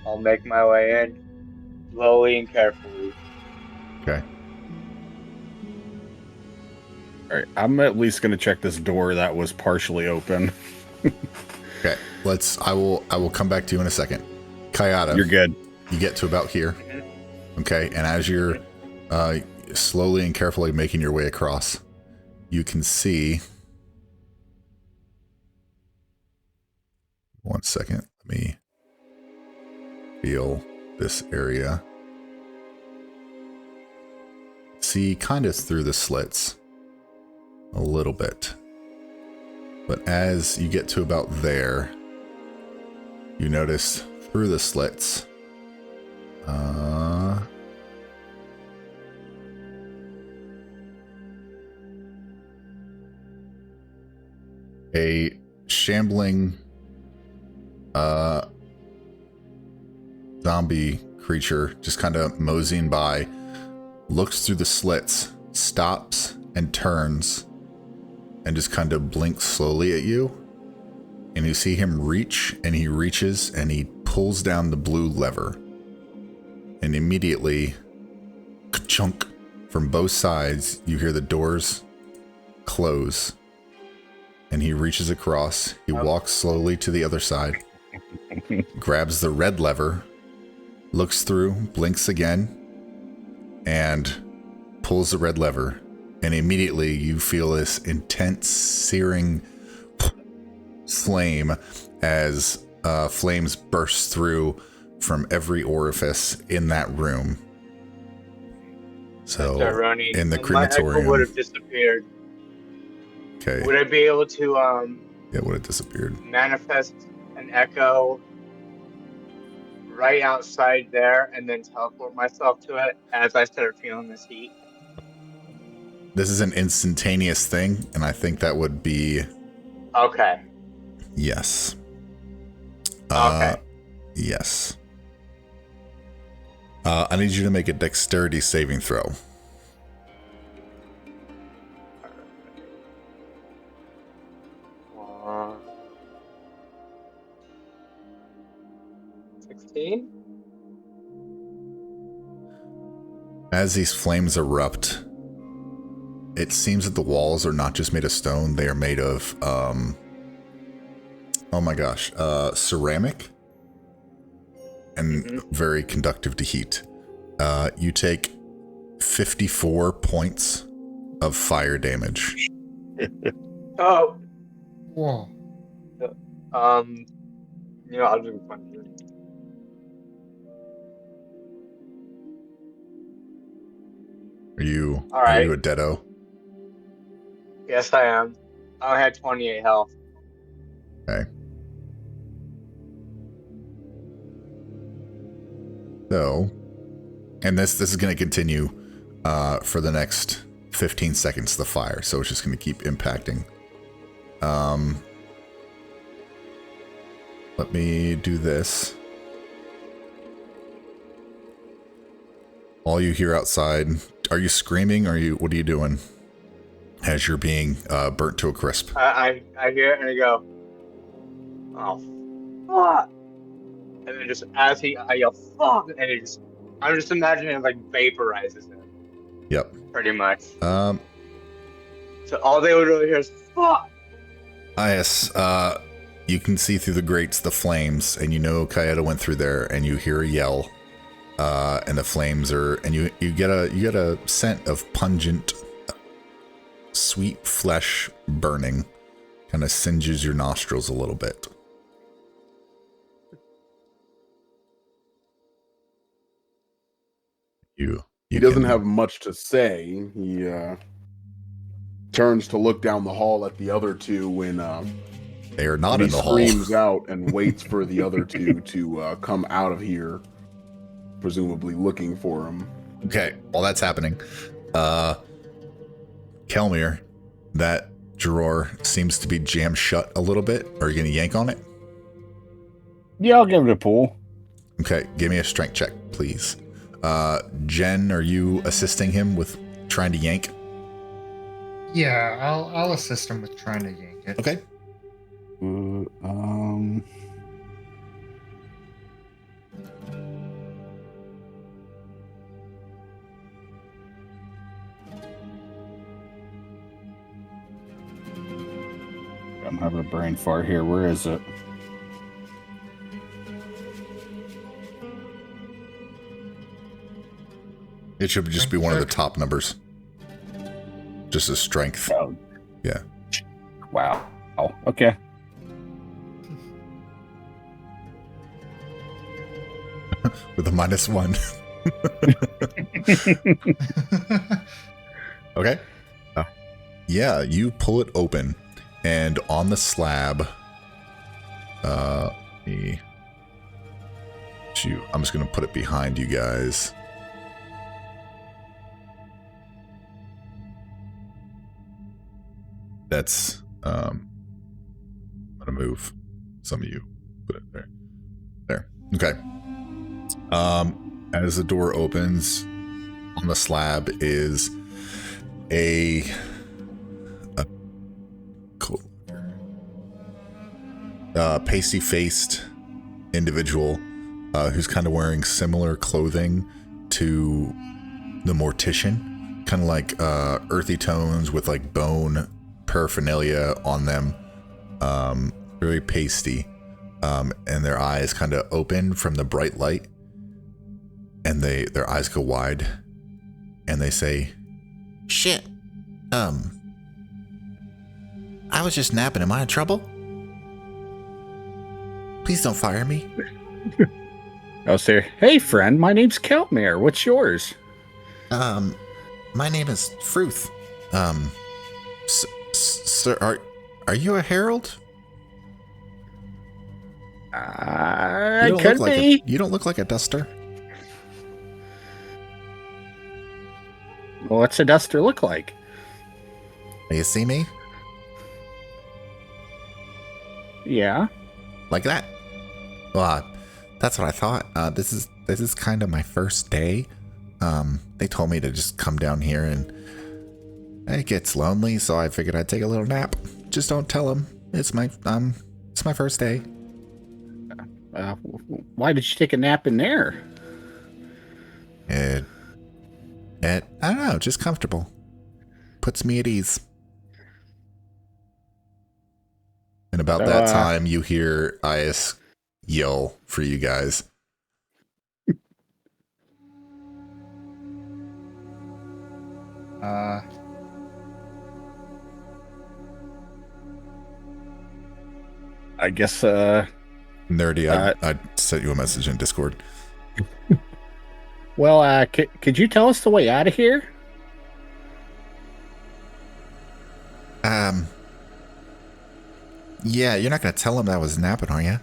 I'll make my way in slowly and carefully. Okay. All right, I'm at least going to check this door that was partially open. Okay. I will come back to you in a second. Kayata. You're good. You get to about here. Okay. And as you're slowly and carefully making your way across, you can see. One second. Let me feel this area. See kind of through the slits a little bit. But as you get to about there, you notice through the slits a shambling zombie creature just kind of moseying by, looks through the slits, stops and turns, and just kind of blinks slowly at you. And you see him reach, and he reaches and he pulls down the blue lever. And immediately, ka-chunk, from both sides, you hear the doors close. And he reaches across, he walks slowly to the other side, grabs the red lever, looks through, blinks again, and pulls the red lever. And immediately you feel this intense, searing flame as flames burst through from every orifice in that room. So, in the crematorium. My echo would have disappeared. Okay. Would I be able to Yeah, would have disappeared. manifest an echo right outside there and then teleport myself to it as I start feeling this heat? This is an instantaneous thing, and I think that would be Okay. yes. Okay. Yes. I need you to make a dexterity saving throw. Uh, 16? As these flames erupt, it seems that the walls are not just made of stone, they are made of, ceramic and very conductive to heat. You take 54 points of fire damage. Oh, Whoa. I'll do one. Are you All right. a deado? Yes, I am. I had 28 health. Okay. So, and this is going to continue for the next 15 seconds, the fire, so it's just going to keep impacting. Let me do this. All you hear outside, are you screaming? What are you doing as you're being burnt to a crisp? I hear it and I go, oh, fuck. And then just as I yell, fuck, and I'm just imagining it like vaporizes him. Yep. Pretty much. So all they would really hear is, fuck. Yes, you can see through the grates the flames, and you know Kayeta went through there, and you hear a yell, and the flames are, and you get a scent of pungent, sweet flesh burning, kind of singes your nostrils a little bit. He doesn't have much to say. He turns to look down the hall at the other two when they are not in the hall. Screams out and waits for the other two to come out of here, presumably looking for him. Okay, while that's happening, Kelmir, that drawer seems to be jammed shut a little bit. Are you going to yank on it? Yeah, I'll give it a pull. Okay, give me a strength check, please. Jen, are you assisting him with trying to yank? Yeah, I'll assist him with trying to yank it. Okay. I'm having a brain fart here. Where is it? It should just be one of the top numbers. Just a strength. Oh. Yeah. Wow. Oh, okay. With a -1. Okay. Yeah, you pull it open, and on the slab, I'm just gonna put it behind you guys. That's I'm gonna move some of you. Put it there. There. Okay. As the door opens, on the slab is a pasty-faced individual who's kind of wearing similar clothing to the mortician, kind of like earthy tones with like bone paraphernalia on them, very pasty, and their eyes kind of open from the bright light, and their eyes go wide, and they say, "Shit, I was just napping. Am I in trouble? Please don't fire me." I'll say, "Hey, friend, my name's Keltmere. What's yours?" My name is Fruth. Sir, are you a herald? I could be. You don't look like a duster. Well, what's a duster look like? You see me? Yeah. Like that? Well, that's what I thought. This is kind of my first day. They told me to just come down here, and it gets lonely, so I figured I'd take a little nap. Just don't tell them. It's my first day. Why did you take a nap in there? I don't know, just comfortable. Puts me at ease. And about that time, you hear Ias yell for you guys. I guess, Nerdy, I sent you a message in Discord. well, could you tell us the way out of here? Yeah, you're not going to tell him I was napping, are you?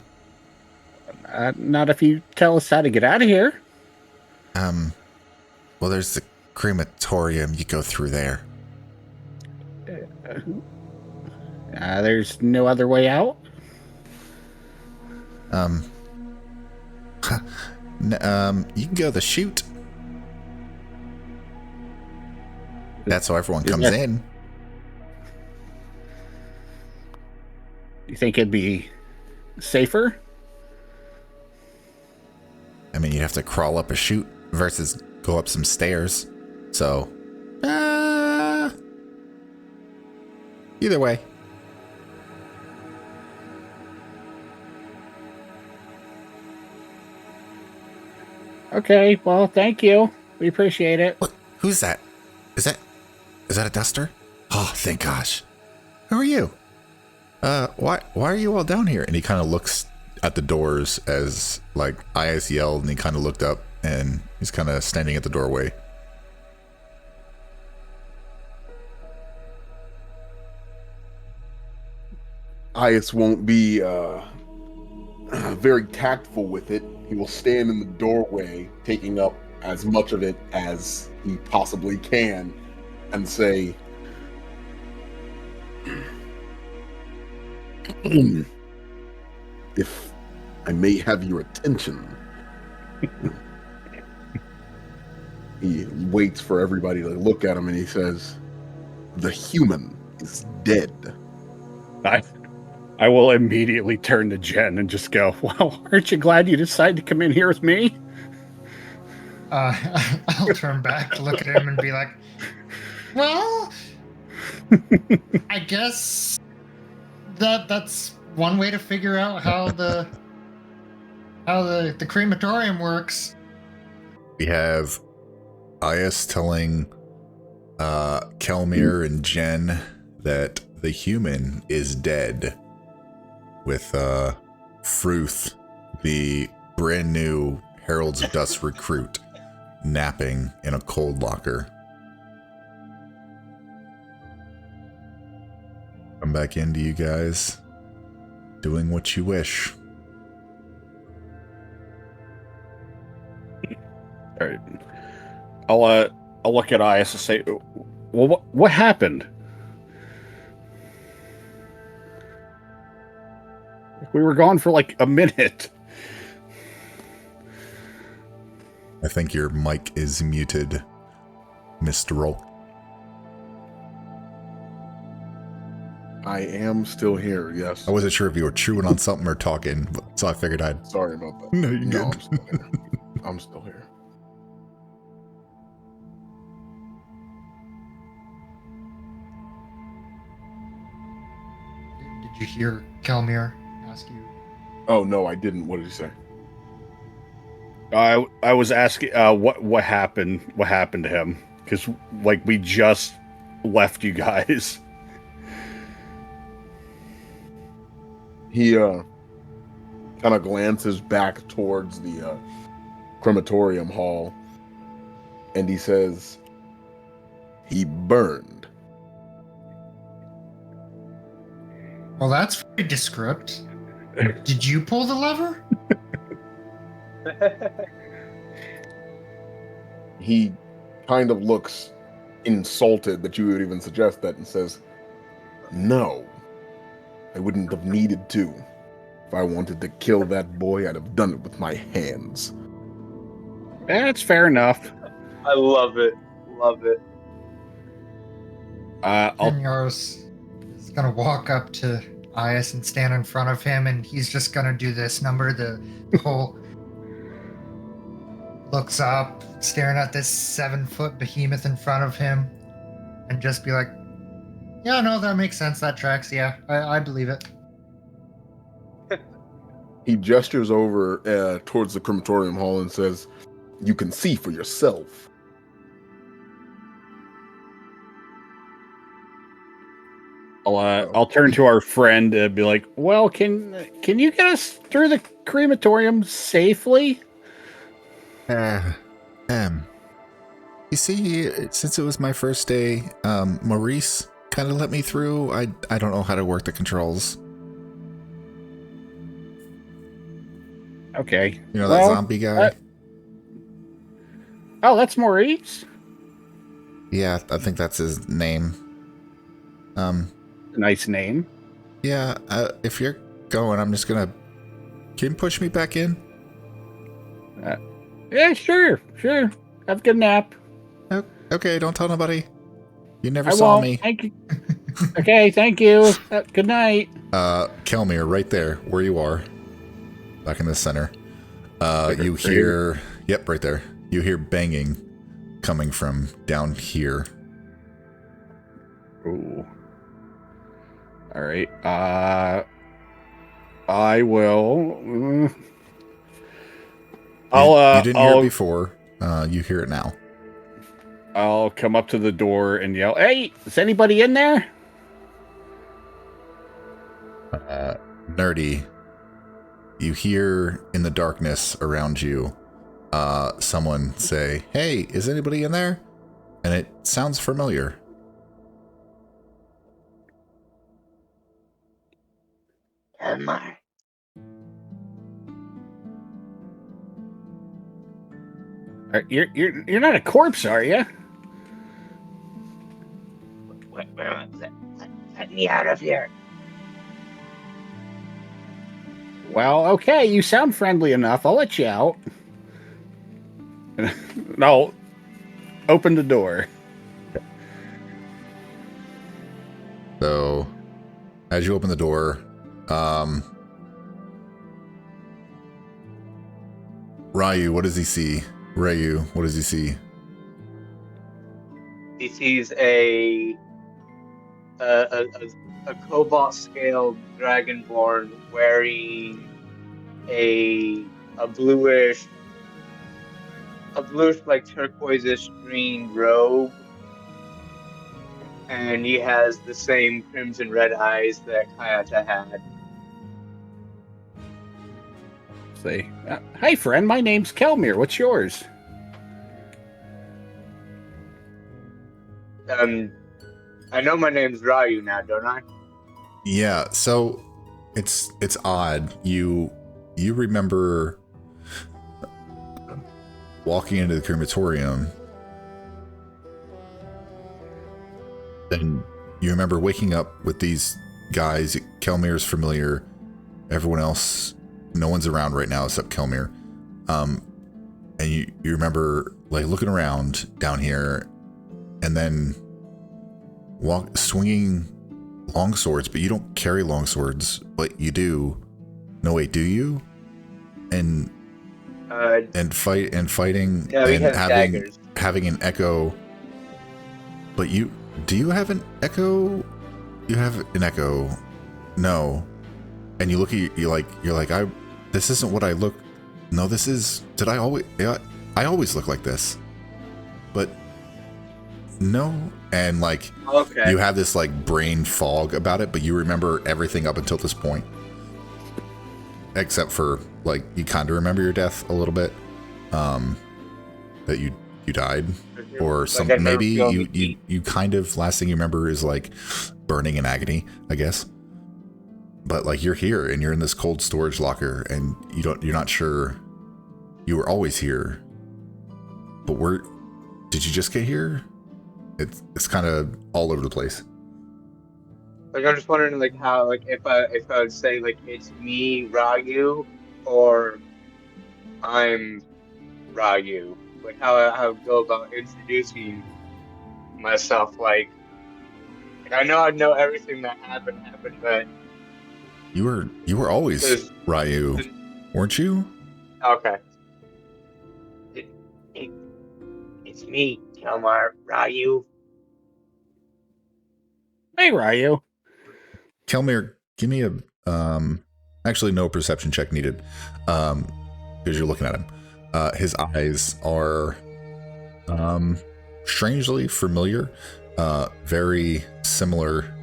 Not if you tell us how to get out of here. Well, there's the crematorium. You go through there. There's no other way out? You can go the chute. That's how everyone comes in. You think it'd be safer? I mean, you'd have to crawl up a chute versus go up some stairs. So, either way. Okay, well, thank you. We appreciate it. What? Who's that? Is that a duster? Oh, thank gosh. Who are you? Why are you all down here? And he kind of looks at the doors as like Ias yelled, and he kind of looked up, and he's kind of standing at the doorway. Ias won't be very tactful with it. He will stand in the doorway, taking up as much of it as he possibly can, and say, if I may have your attention. He waits for everybody to look at him, and he says, the human is dead. I will immediately turn to Jen and just go, well, aren't you glad you decided to come in here with me? I'll turn back, look at him, and be like, well, I guess that's one way to figure out how the crematorium works. We have Ias telling Kelmir and Jen that the human is dead, with Fruth, the brand new Heralds of Dust recruit, napping in a cold locker. Come back into you guys, doing what you wish. All right. I'll look at Ias and say, well, what happened? We were gone for like a minute. I think your mic is muted, Mr. Roll. I am still here, yes. I wasn't sure if you were chewing on something or talking, so I figured I'd... Sorry about that. No, you're No, good. I'm still here. I'm still here. Did you hear Kelmir ask you? Oh, no, I didn't. What did you say? I was asking what happened to him, because like we just left you guys. He kind of glances back towards the crematorium hall, and he says, he burned. Well, that's very descript. Did you pull the lever? He kind of looks insulted that you would even suggest that, and says, no, I wouldn't have needed to. If I wanted to kill that boy, I'd have done it with my hands. That's fair enough. I love it. Love it. Yaros is gonna walk up to Ias and stand in front of him, and he's just gonna do this number, the whole looks up, staring at this 7-foot behemoth in front of him, and just be like, yeah, no, that makes sense. That tracks. Yeah, I believe it. He gestures over towards the crematorium hall and says, "You can see for yourself." I'll turn to our friend and be like, "Well, can you get us through the crematorium safely?" You see, since it was my first day, Maurice kind of let me through. I don't know how to work the controls. Okay. You know that zombie guy? Oh, that's Maurice? Yeah, I think that's his name. Nice name. Yeah, if you're going, I'm just gonna... Can you push me back in? Yeah, sure. Have a good nap. Okay, don't tell nobody. You never I saw won't. me. Thank you. Okay, thank you. Good night. Kelmir, right there, where you are. Back in the center. You Right hear... Yep, right there. You hear banging coming from down here. Ooh. All right. I will. You didn't hear it before. You hear it now. I'll come up to the door and yell, "Hey, is anybody in there?" Nerdy, you hear in the darkness around you someone say, "Hey, is anybody in there?" And it sounds familiar. Am I? You're not a corpse, are you? Where was it? Let me out of here. Well, okay. You sound friendly enough. I'll let you out. No, open the door. So, as you open the door, Ryu, what does he see? Ryu, what does he see? He sees a cobalt scaled dragonborn wearing a bluish like turquoise green robe, and he has the same crimson red eyes that Kayata had. Say, "Hi, friend. My name's Kelmir. What's yours?" I know my name's Ryu now, don't I? Yeah, so it's odd. You remember walking into the crematorium, and you remember waking up with these guys. Kelmir's familiar. Everyone else, no one's around right now except Kelmir. And you remember like looking around down here, and then swinging long swords, but you don't carry long swords, but you do. No, wait, do you? And fighting yeah, we and have daggers. having an echo. But do you have an echo? You have an echo. No. And you look at you're like this isn't what I look. No, this is. Did I always? Yeah, I always look like this. But no. And like Okay. you have this like brain fog about it, but you remember everything up until this point. Except for like you kind of remember your death a little bit. That you died. Or Like some I never maybe feel you the heat. kind of last thing you remember is like burning in agony, I guess. But like you're here and you're in this cold storage locker and you're not sure you were always here. But did you just get here? It's kind of all over the place. Like I'm just wondering, like how, like if I would say like it's me, Ryu, or I'm Ryu. Like how I would go about introducing myself. Like I know everything that happened, but You were always there's Ryu, weren't you? okay. It's me, Kelmar Ryu. Hey, Ryu. Kelmir, give me a actually no perception check needed. Because you're looking at him. His eyes are strangely familiar, very similar,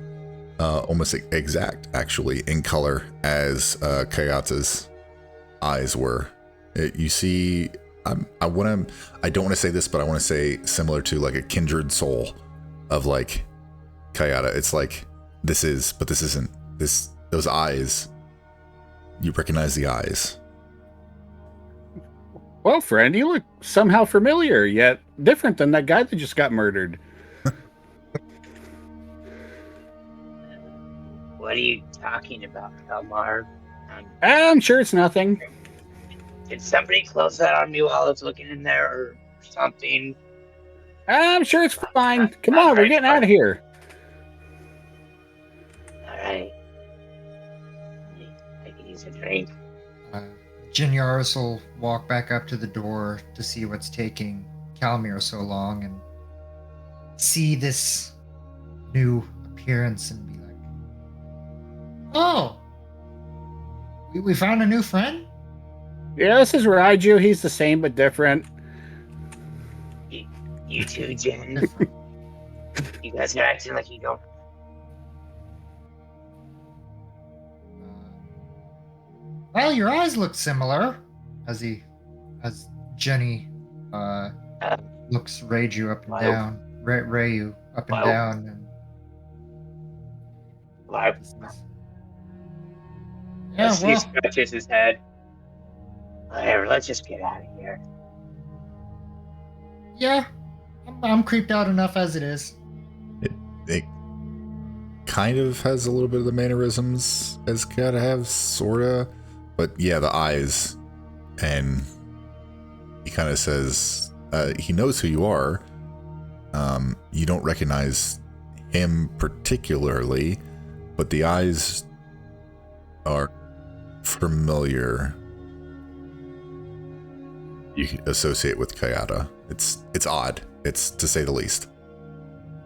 almost exact actually in color as Kayata's eyes were. You see, I don't want to say this, but I want to say similar to like a kindred soul of like Kayata. It's like this is, but this isn't. Those eyes, you recognize the eyes. Well, friend, you look somehow familiar, yet different than that guy that just got murdered. What are you talking about, Kelmar? I'm sure it's nothing. Did somebody close that on me while I was looking in there or something? I'm sure it's fine. Come on, we're getting out of here. Alright. I can use a drink. Jin Yaris will walk back up to the door to see what's taking Calmir so long and see this new appearance and be like, oh, we found a new friend? Yeah, this is Raiju. He's the same but different. You too, Jen. You guys are acting like you don't. Well, your eyes look similar. As Jenny looks Raiju up and down, Rayu up and down, and Why? yeah, He scratches his head. Whatever, let's just get out of here. Yeah, I'm creeped out enough as it is. It kind of has a little bit of the mannerisms as gotta have, sorta. But yeah, the eyes. And he kind of says, he knows who you are. You don't recognize him particularly, but the eyes are familiar. You can associate with Kayata. It's odd. It's to say the least.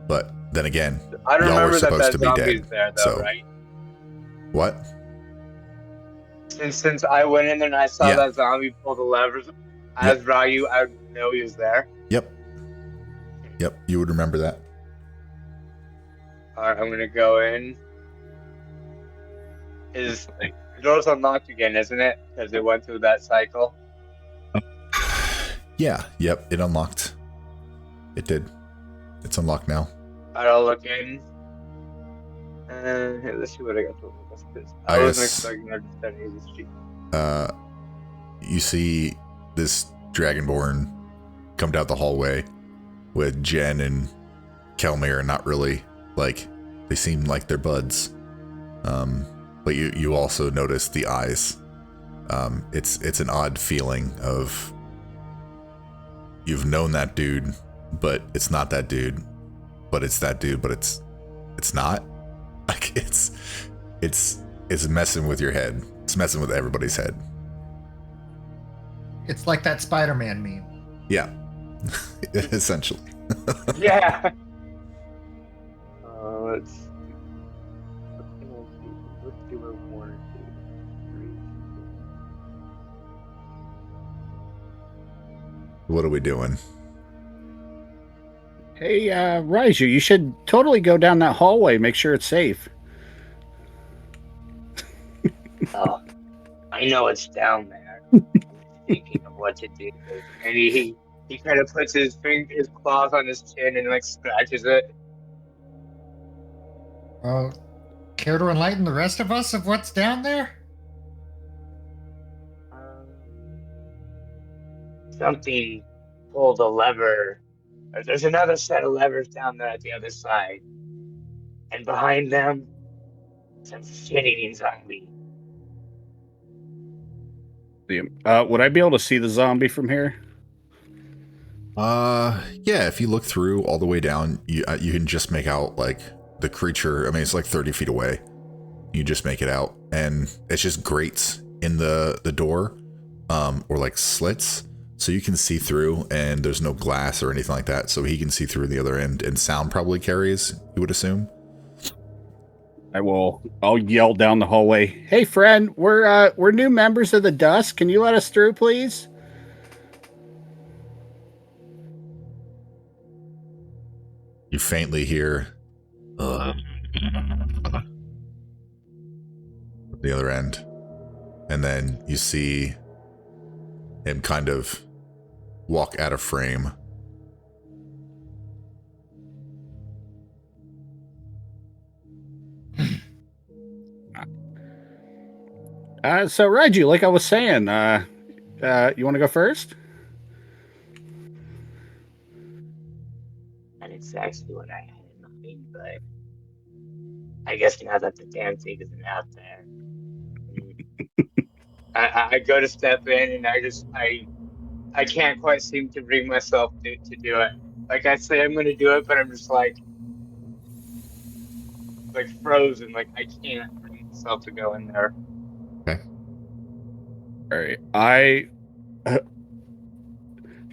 But then again, I don't y'all remember were supposed to be zombie's dead. there, though, So right? what? Since I went in there and I saw Yeah. that zombie pull the levers as Ryu, I would know he was there. Yep, you would remember that. Alright, I'm gonna go in. The door's unlocked again, isn't it? Because it went through that cycle. Yeah, yep, it unlocked. It did. It's unlocked now. Alright, I'll look in. Here, let's see what I got to look at. I wasn't expecting her to send me this cheap. You see this Dragonborn come down the hallway with Jen and Kelmir, and not really, like, they seem like they're buds. But you also notice the eyes. It's an odd feeling of you've known that dude, but it's not that dude, but it's that dude, but it's not. Like it's messing with your head. It's messing with everybody's head. It's like that Spider-Man meme. Yeah, essentially. Yeah. Let's do a 1 or 2, 3. What are we doing? Hey, Raiju, you should totally go down that hallway. Make sure it's safe. Oh, I know it's down there. Thinking of what to do, and he kind of puts his claws on his chin and like scratches it. Well, care to enlighten the rest of us of what's down there? Something pulled a lever. There's another set of levers down there at the other side, and behind them, some shit-eating zombie. Would I be able to see the zombie from here? Yeah, if you look through all the way down, you can just make out like the creature. I mean, it's like 30 feet away. You just make it out, and it's just grates in the door, or like slits, So you can see through, and there's no glass or anything like that, so he can see through the other end, and sound probably carries, you would assume. I'll yell down the hallway. Hey friend, we're new members of the Dusk. Can you let us through, please? You faintly hear at the other end. And then you see him kind of walk out of frame. So Raiju, like I was saying, you want to go first? Not exactly what I had in mind, but I guess now that the damn thing isn't out there, I go to step in and I can't quite seem to bring myself to do it. Like I say I'm gonna do it, but I'm just like frozen. Like I can't bring myself to go in there. Okay. All right.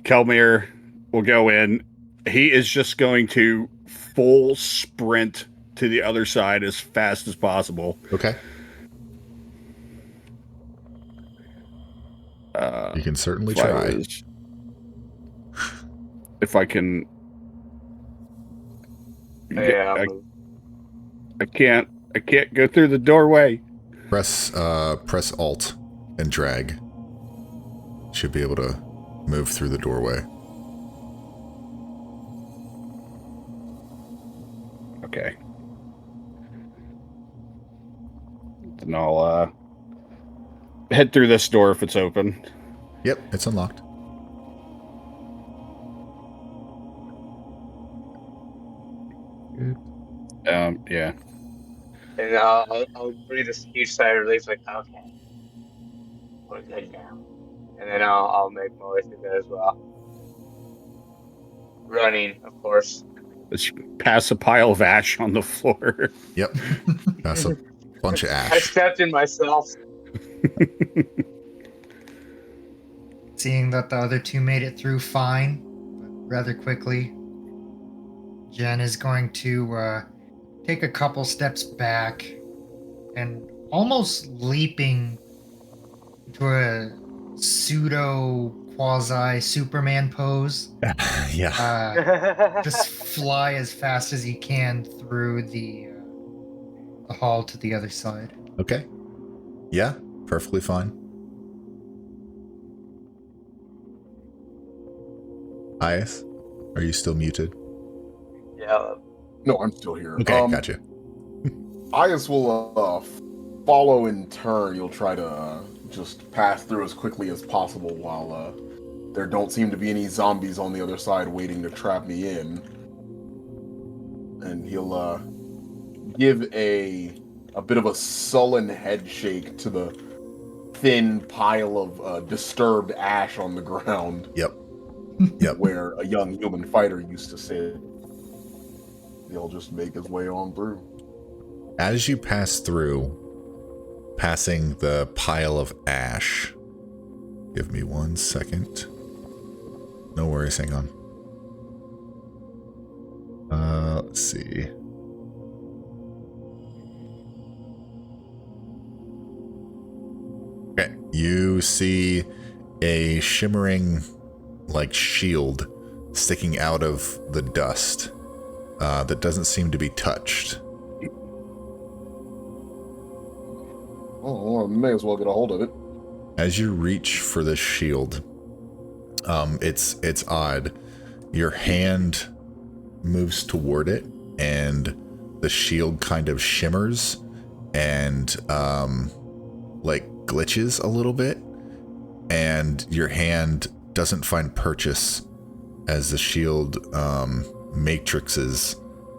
Kelmir will go in. He is just going to full sprint to the other side as fast as possible. Okay. You can certainly try. If I can. Yeah. I can't go through the doorway. Press Alt and drag. Should be able to move through the doorway. Okay. Then I'll head through this door if it's open. Yep, it's unlocked. Yeah. And I'll breathe a huge sigh of relief, like, okay, we're good now. And then I'll make my way through there as well. Running, of course. Let's pass a pile of ash on the floor. Yep. That's a bunch of I ash. stepped in myself. Seeing that the other two made it through fine, but rather quickly, Jen is going to take a couple steps back and almost leaping into a pseudo quasi Superman pose. Yeah. Just fly as fast as you can through the hall to the other side. Okay. Yeah, perfectly fine. Ias, are you still muted? Yeah. No, I'm still here. Okay, gotcha. Ias will follow in turn. You'll try to just pass through as quickly as possible while there don't seem to be any zombies on the other side waiting to trap me in. And he'll give a bit of a sullen head shake to the thin pile of disturbed ash on the ground. Yep. Yep. Where a young human fighter used to sit. He'll just make his way on through. As you pass through, passing the pile of ash, give me 1 second. No worries, hang on. Let's see. Okay, you see a shimmering, like, shield sticking out of the dust that doesn't seem to be touched. Oh, I may as well get a hold of it. As you reach for this shield, it's odd. Your hand moves toward it, and the shield kind of shimmers and like glitches a little bit, and your hand doesn't find purchase as the shield matrixes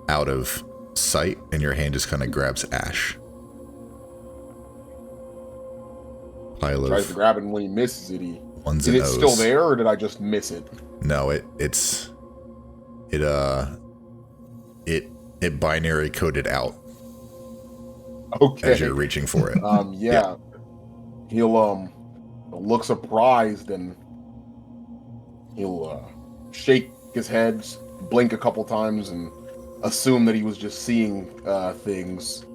out of sight, and your hand just kind of grabs ash. Tries to grab it, and when he misses it, ones is and it O's. still there, or did I just miss it? No, it binary coded out Okay. as you're reaching for it. Yeah. He'll look surprised and He'll shake his head, blink a couple times, and assume that he was just seeing things,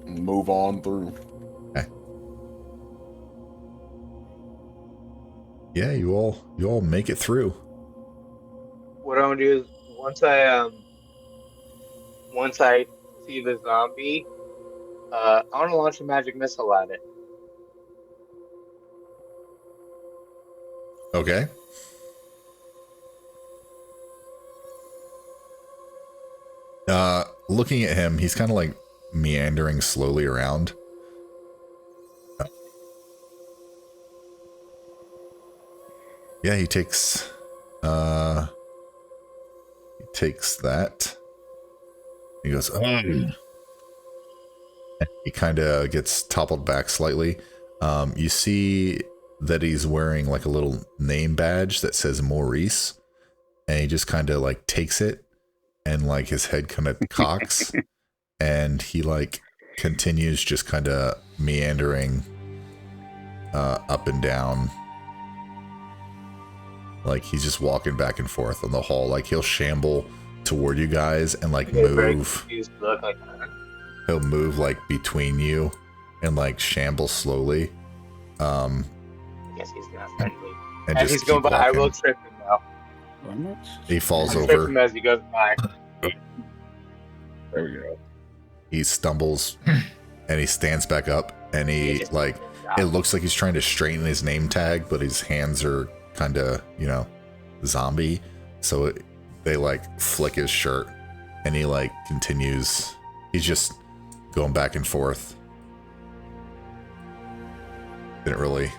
and move on through. Okay. Yeah, you all make it through. What I'm gonna do is once I see the zombie, I want to launch a magic missile at it. Okay. Looking at him, he's kind of like meandering slowly around. Yeah, he takes that. He goes, he kind of gets toppled back slightly. You see that he's wearing like a little name badge that says Maurice, and he just kind of like takes it, and like his head kind of cocks, and he like continues just kind of meandering up and down. Like he's just walking back and forth on the hall. Like he'll shamble toward you guys and like move. Look like He'll move like between you and like shamble slowly. I guess he's not friendly. And As just he's going keep by, I walking. will trip him now. He falls I'll trip over. him as he goes by. There we go. He stumbles and he stands back up and he like, it looks like he's trying to straighten his name tag, but his hands are kind of, zombie. So they like flick his shirt and he like continues. He's just going back and forth. Didn't really,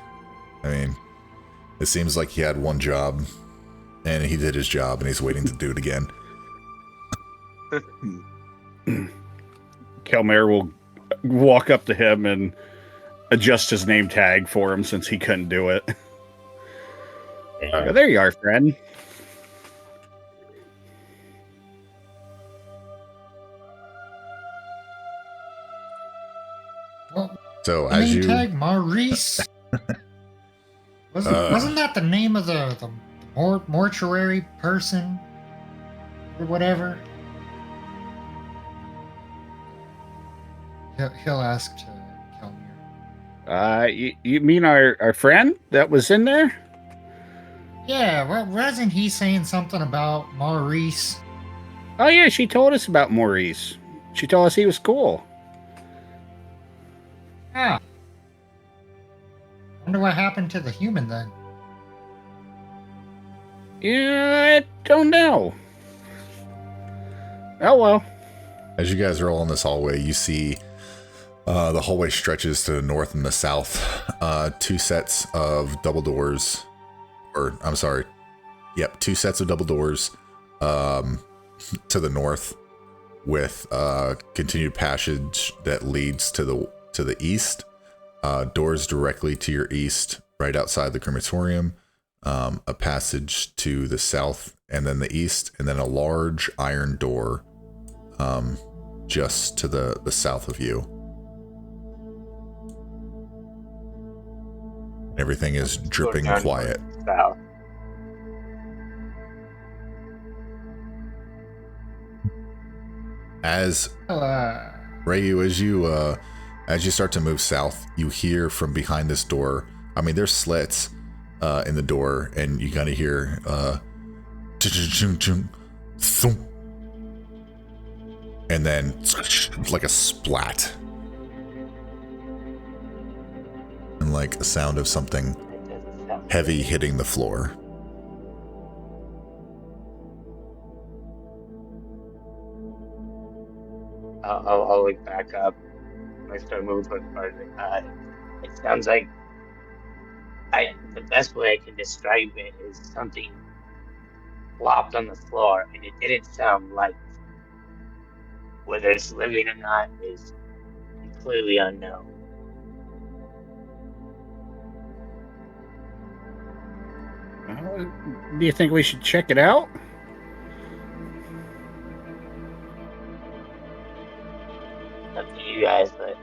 it seems like he had one job and he did his job and he's waiting to do it again. Kelmare will walk up to him and adjust his name tag for him since he couldn't do it. There you are, friend. Well, So the as name you tag Maurice. Wasn't that the name of the mortuary person or whatever? He'll ask to Kelmere. You mean our friend that was in there? Yeah, wasn't he saying something about Maurice? Oh yeah, she told us about Maurice. She told us he was cool. Ah. Wonder what happened to the human then. Yeah, I don't know. Oh well. As you guys are all in this hallway, you see the hallway stretches to the north and the south. Two sets of double doors. Or, I'm sorry. Yep, two sets of double doors to the north with continued passage that leads to the east. Doors directly to your east, right outside the crematorium. A passage to the south and then the east, and then a large iron door just to the south of you. Everything is dripping quiet. South. As Rayu, as you start to move south, you hear from behind this door. There's slits in the door, and you gotta hear thump, and then like a splat, and like a sound of something heavy hitting the floor. I'll look back up. I start moving towards the part. It sounds like the best way I can describe it is something flopped on the floor, and it didn't sound like whether it's living or not is completely unknown. Do you think we should check it out? Up to you guys, but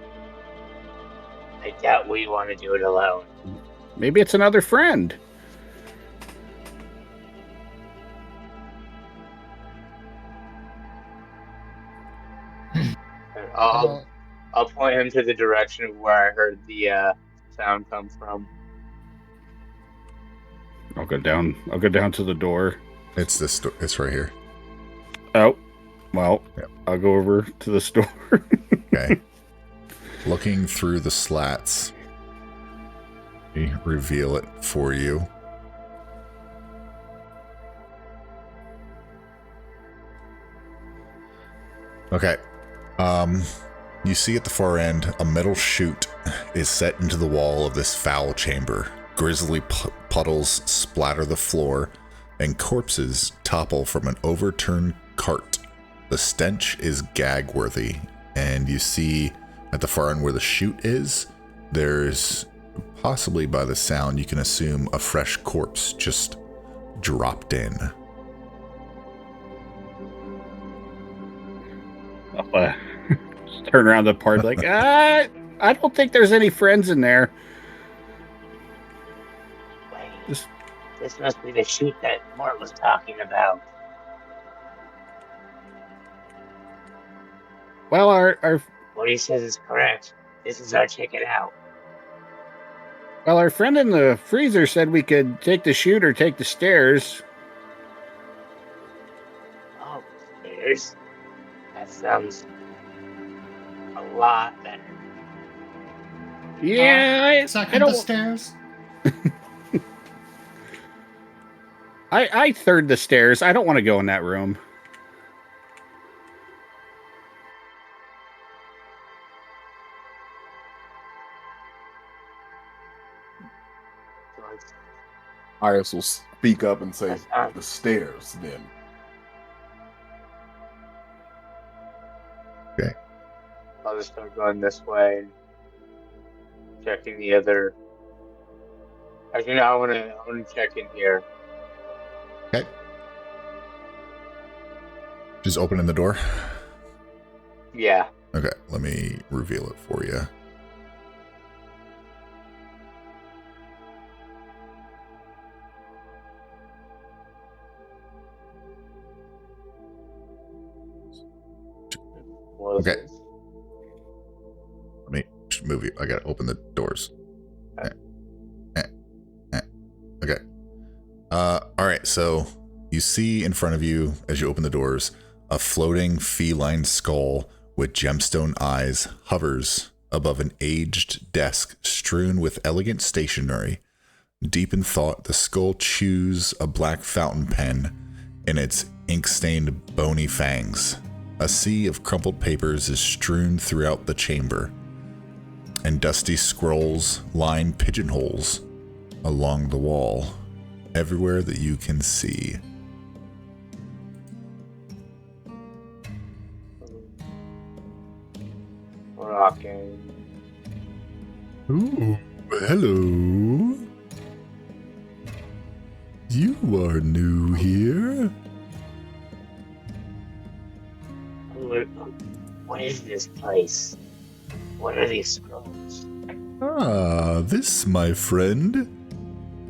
I doubt we want to do it alone. Maybe it's another friend. I'll point him to the direction of where I heard the sound come from. I'll go down to the door. It's this. It's right here. Oh, well, Yep. I'll go over to the store. Okay. Looking through the slats, we reveal it for you. Okay. You see at the far end, a metal chute is set into the wall of this foul chamber. Grisly puddles splatter the floor, and corpses topple from an overturned cart. The stench is gag-worthy, and you see at the far end where the chute is, there's, possibly by the sound, you can assume a fresh corpse just dropped in. I'll turn around the part like, I don't think there's any friends in there. Wait, this must be the chute that Mort was talking about. Well, our What he says is correct. This is our ticket out. our friend in the freezer said we could take the chute or take the stairs. Oh, stairs. That sounds a lot better. Yeah, I Second don't. the stairs. I third the stairs. I don't want to go in that room. Iris will speak up and say, the stairs, then. Okay. I'll just start going this way and checking the other. Actually, no, I want to check in here. Okay. Just opening the door. Yeah. Okay, let me reveal it for you. Okay. Let me just move you. I gotta open the doors. Okay. Alright, so you see in front of you, as you open the doors, a floating feline skull with gemstone eyes hovers above an aged desk strewn with elegant stationery. Deep in thought, the skull chews a black fountain pen in its ink-stained bony fangs. A sea of crumpled papers is strewn throughout the chamber, and dusty scrolls line pigeonholes along the wall, everywhere that you can see. Rocking. Ooh, hello. You are new here. What is this place? What are these scrolls? Ah, this, my friend,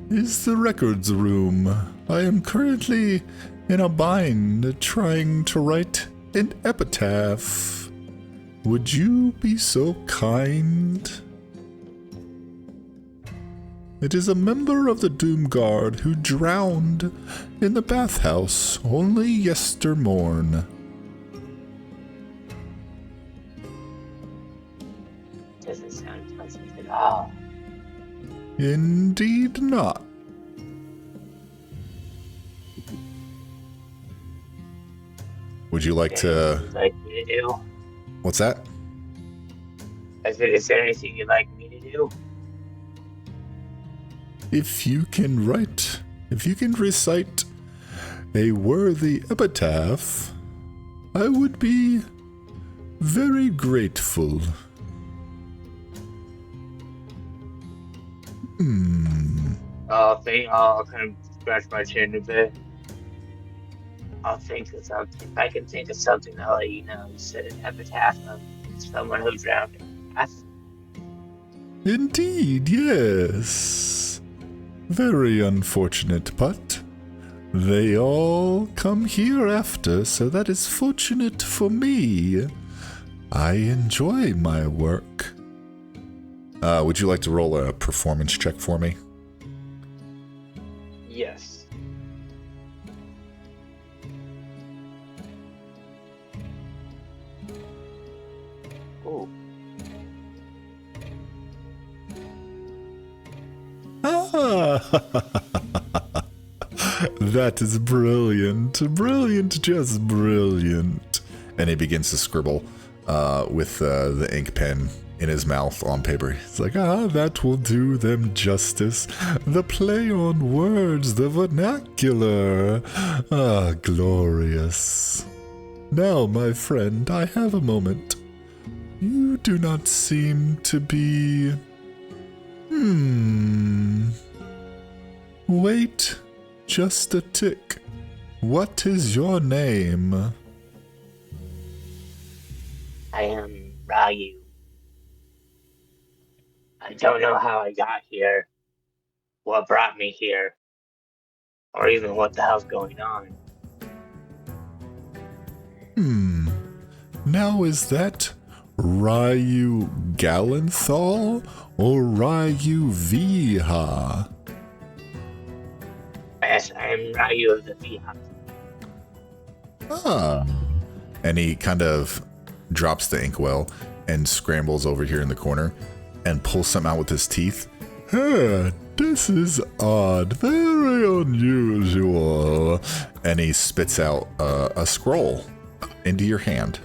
is the records room. I am currently in a bind trying to write an epitaph. Would you be so kind? It is a member of the Doom Guard who drowned in the bathhouse only yestermorn. Doesn't sound pleasant at all. Indeed not. Would you like to... You'd like me to do? What's that? I said, is there anything you'd like me to do? If you can recite a worthy epitaph, I would be very grateful. I'll kind of scratch my chin a bit. I'll think of something. If I can think of something, I'll let you know. You said an epitaph of someone who drowned in bath. Indeed, yes. Very unfortunate, but they all come here after, so that is fortunate for me. I enjoy my work. Would you like to roll a performance check for me? Yes. Oh. That is brilliant. Brilliant, just brilliant. And he begins to scribble with the ink pen in his mouth on paper. It's like, that will do them justice. The play on words, the vernacular. Glorious. Now, my friend, I have a moment. You do not seem to be... Wait just a tick. What is your name? I am Ryu. I don't know how I got here, what brought me here, or even what the hell's going on. Now is that Ryu Galanthal or Ryu Viha? Yes, I am Ryu of the Viha. And he kind of drops the inkwell and scrambles over here in the corner and pulls something out with his teeth. This is odd, very unusual. And he spits out a scroll into your hand.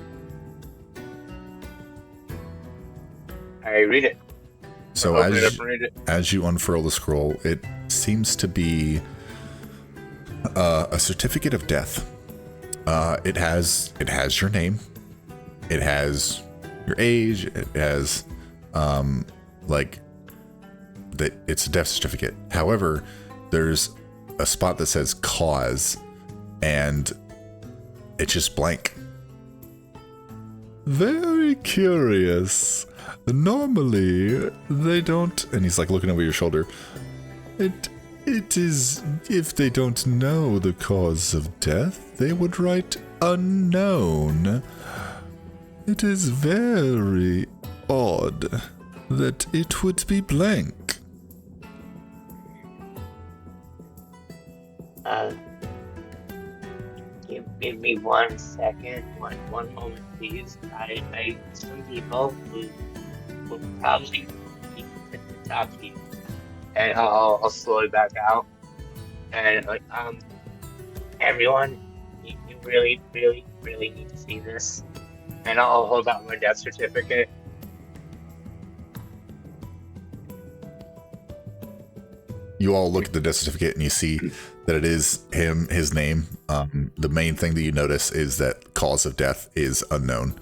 I read it. So Open it up and read it. as you unfurl the scroll, it seems to be a certificate of death. It has your name. It has your age. It has like that. It's a death certificate. However, there's a spot that says cause, and it's just blank. Very curious. Normally, they don't... And he's like looking over your shoulder. It is... If they don't know the cause of death, they would write unknown. It is very odd that it would be blank. Give me 1 second, one moment, please. I some people who will probably need to talk to you. And I'll slowly back out. And everyone, you really, really, really need to see this. And I'll hold out my death certificate. You all look at the death certificate and you see that it is him, his name. The main thing that you notice is that cause of death is unknown.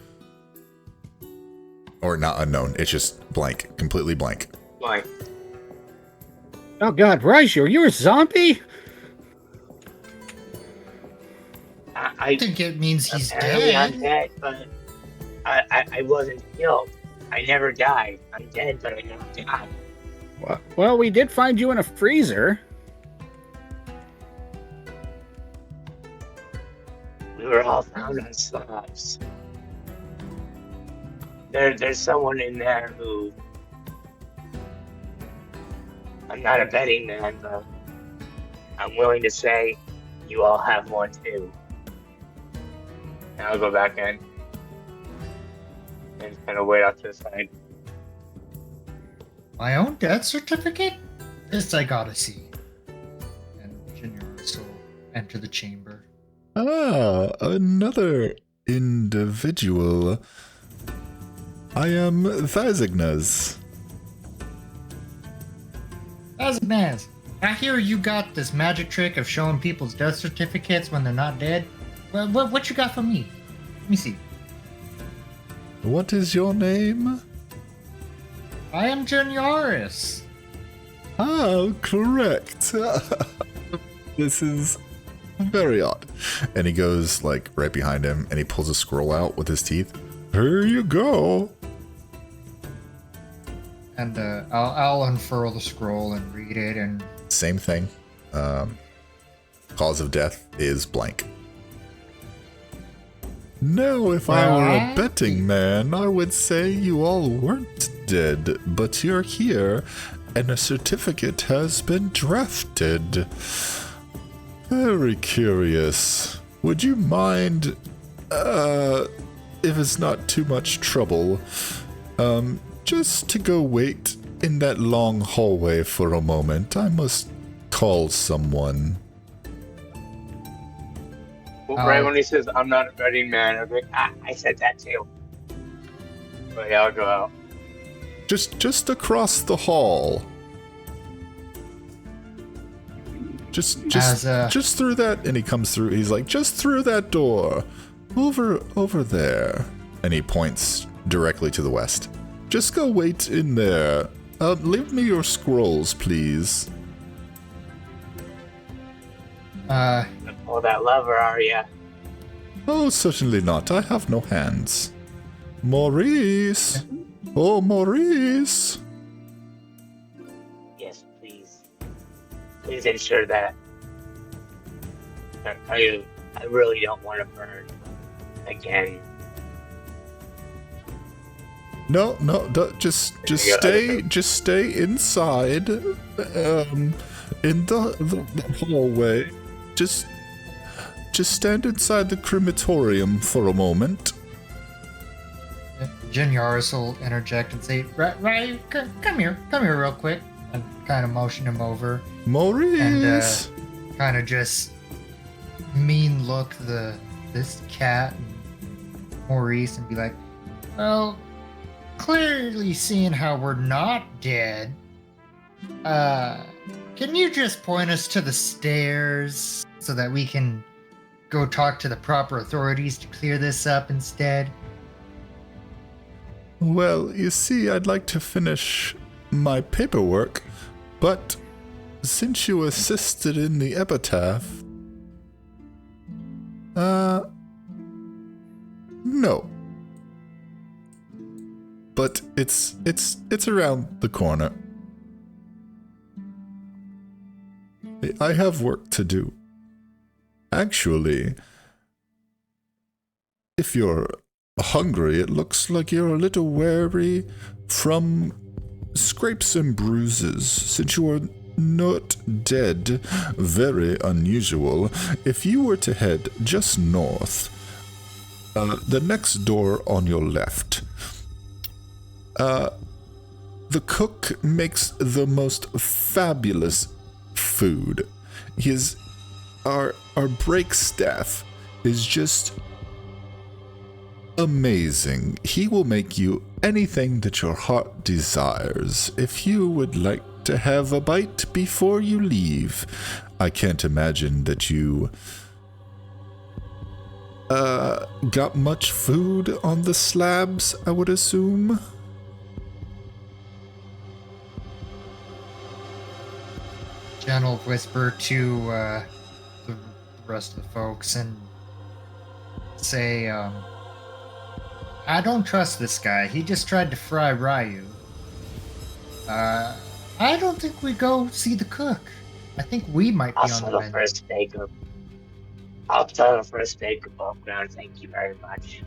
Or not unknown, it's just blank, completely blank. Like, Oh God, Raju, you're a zombie? I think it means he's apparently dead. I'm dead, but I wasn't killed. I never died. I'm dead, but I never died. Well, we did find you in a freezer. We were all found on slabs. There's someone in there who... I'm not a betting man, but I'm willing to say you all have one too. and I'll go back in. And kind of wait out to the side. My own death certificate? This I gotta see. And Juniorus will enter the chamber. Another individual. I am Thazignas. Azabaz, I hear you got this magic trick of showing people's death certificates when they're not dead. Well, what you got for me? Let me see. What is your name? I am Juniorus. Oh, correct. This is very odd. And he goes like right behind him and he pulls a scroll out with his teeth. Here you go. And I'll unfurl the scroll and read it. And Same thing. Cause of death is blank. Now, if I were a What? betting man, I would say you all weren't dead, but you're here, and a certificate has been drafted. Very curious. Would you mind, if it's not too much trouble, just to go wait in that long hallway for a moment? I must call someone. Well, right when he says, I'm not a betting man, I'm like, I said that too. But yeah, I'll go out. Just across the hall. Just through that, and he comes through. He's like, just through that door, over there, and he points directly to the west. Just go wait in there. Leave me your scrolls, please. Pull that lever, are ya? Oh, certainly not. I have no hands. Maurice. Oh, Maurice. Yes, please. Please ensure that. I really don't want to burn again. No, just stay inside, in the hallway. Just stand inside the crematorium for a moment. Jin Yaris will interject and say, Ryu, come here real quick. And kind of motion him over. Maurice! And kind of just mean look this cat and Maurice and be like, well, clearly seeing how we're not dead, can you just point us to the stairs so that we can go talk to the proper authorities to clear this up instead? Well, you see, I'd like to finish my paperwork, but since you assisted in the epitaph, no. But it's around the corner. I have work to do. Actually, if you're hungry, it looks like you're a little wary from scrapes and bruises, since you are not dead. Very unusual. If you were to head just north, the next door on your left, the cook makes the most fabulous food. Our break staff is just amazing. He will make you anything that your heart desires. If you would like to have a bite before you leave, I can't imagine that you got much food on the slabs, I would assume. Jen will whisper to the rest of the folks and say, I don't trust this guy. He just tried to fry Ryu. I don't think we go see the cook. I think we might be I'll on the settle menu. for a steak of. I'll settle for a steak above ground. Thank you very much.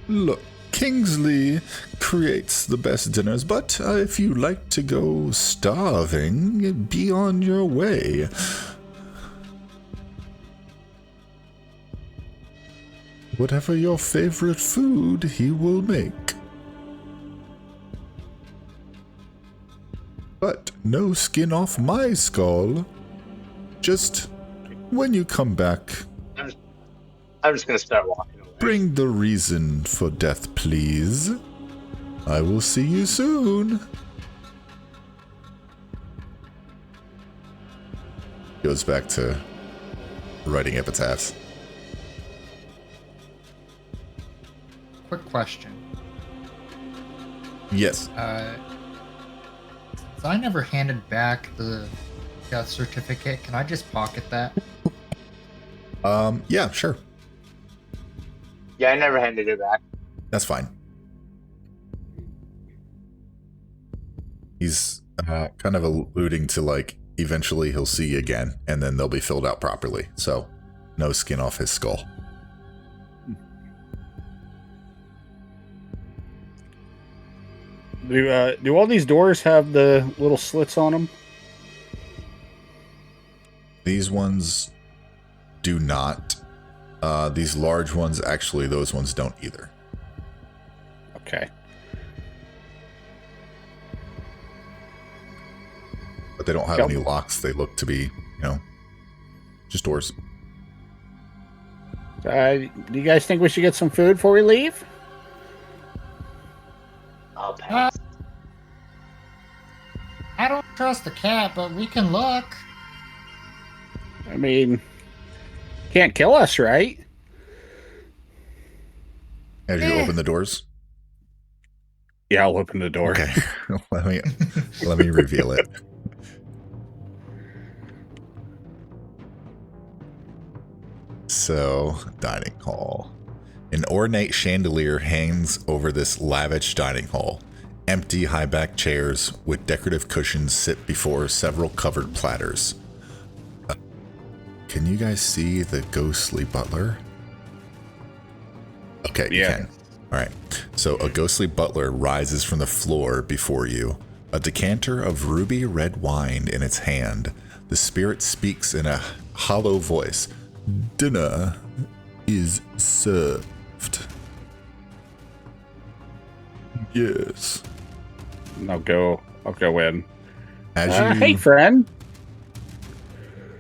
Look, Kingsley creates the best dinners, but if you like to go starving, be on your way. Whatever your favorite food, he will make. But no skin off my skull. Just when you come back, I'm just gonna start walking away. bring the reason for death, please. I will see you soon. Goes back to writing epitaphs. Quick question. Yes. So I never handed back the death certificate. Can I just pocket that? Yeah, sure. Yeah, I never handed it back. That's fine. He's kind of alluding to, like, eventually he'll see you again, and then they'll be filled out properly. So, no skin off his skull. Do all these doors have the little slits on them? These ones do not. These large ones, actually, those ones don't either. Okay. But they don't have any locks. They look to be, just doors. Do you guys think we should get some food before we leave? I'll pass. I don't trust the cat, but we can look. I mean, can't kill us, right? As you open the doors? Yeah, I'll open the door. Okay. let me reveal it. So, dining hall. An ornate chandelier hangs over this lavish dining hall. Empty high-back chairs with decorative cushions sit before several covered platters. Can you guys see the ghostly butler? Okay, you can. All right. So a ghostly butler rises from the floor before you, a decanter of ruby red wine in its hand. The spirit speaks in a hollow voice. Dinner is served. Yes. I'll go in. Hey, friend.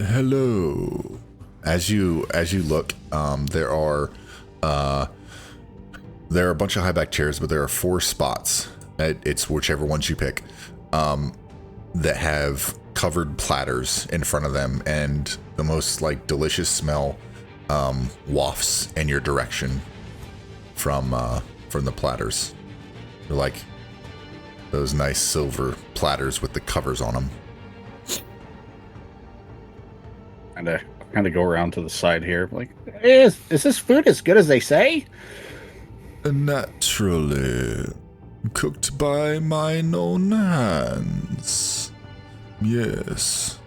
Hello. As you look, there are a bunch of high back chairs, but there are 4 spots. It's whichever ones you pick, that have covered platters in front of them, and the most delicious smell wafts in your direction from the platters. They're like those nice silver platters with the covers on them. Kind of go around to the side here. Like, is this food as good as they say? Naturally. Cooked by mine own hands. Yes.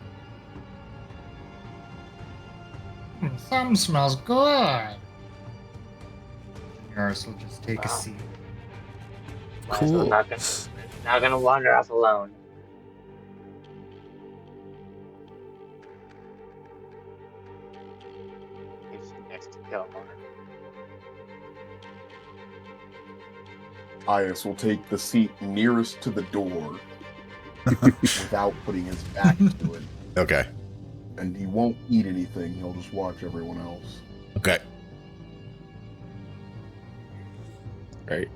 Something smells good. Yours will just take a seat. Cool. Not gonna wander off alone. It's next to Kelmar. Ias will take the seat nearest to the door without putting his back to it. Okay. And he won't eat anything. He'll just watch everyone else. Okay. Right.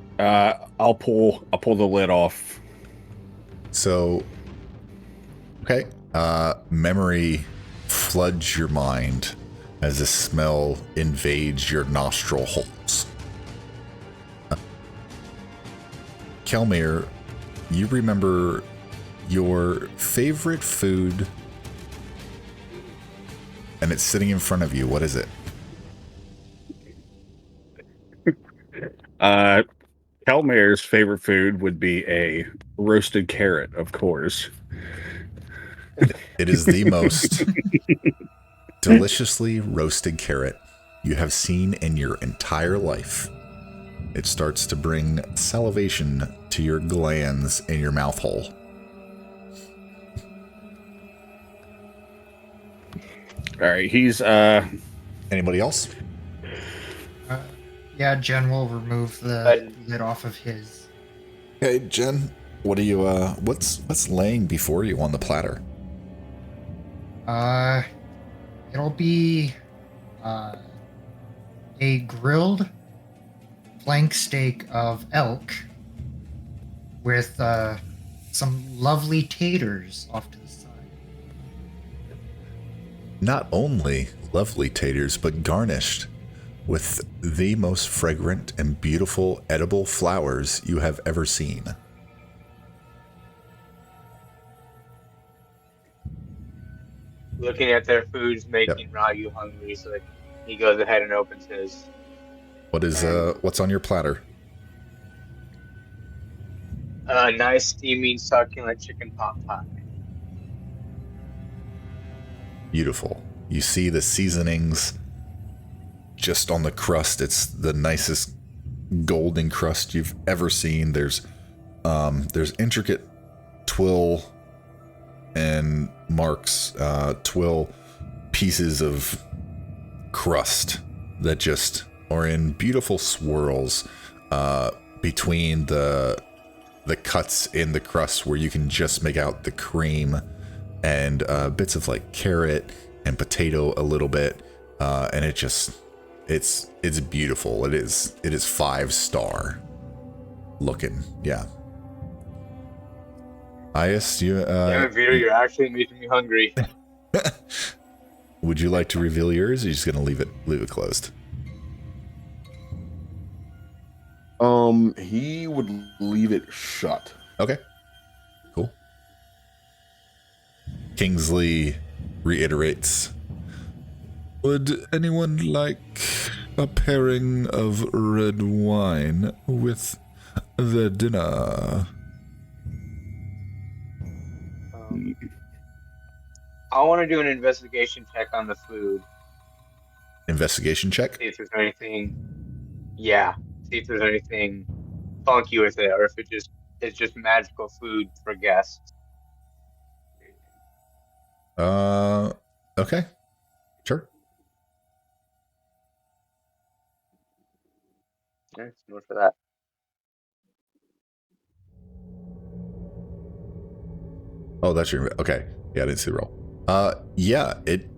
I'll pull the lid off. So, okay. Memory floods your mind as the smell invades your nostril holes. Kelmir, you remember your favorite food, and it's sitting in front of you. What is it? Kelmir's favorite food would be a roasted carrot, of course. It is the most deliciously roasted carrot you have seen in your entire life. It starts to bring salivation to your glands in your mouth hole. All right, he's Anybody else? Yeah, Jen will remove the lid off of his. Hey, Jen, what are you? What's laying before you on the platter? It'll be a grilled flank steak of elk with some lovely taters off to the side. Not only lovely taters, but garnished with the most fragrant and beautiful edible flowers you have ever seen. Looking at their foods making Ryu hungry, so he goes ahead and opens his. What's on your platter? Nice steaming succulent chicken pot pie. Beautiful. You see the seasonings just on the crust. It's the nicest golden crust you've ever seen. There's there's intricate twill and marks, twill pieces of crust that just are in beautiful swirls between the cuts in the crust where you can just make out the cream and bits of like carrot and potato a little bit, and it's beautiful. It is 5-star looking. Yeah. Ias, you Damn it, Peter, you're actually making me hungry. would you like to reveal yours, or are you just gonna leave it closed? He would leave it shut. Okay. Cool. Kingsley reiterates, would anyone like a pairing of red wine with their dinner? I want to do an investigation check on the food. Investigation check? See if there's anything. Yeah. See if there's anything funky with it, or if it's just magical food for guests. Okay. Sure. Yeah, more for that. Oh, that's your... Okay. Yeah, I didn't see the roll. Yeah, it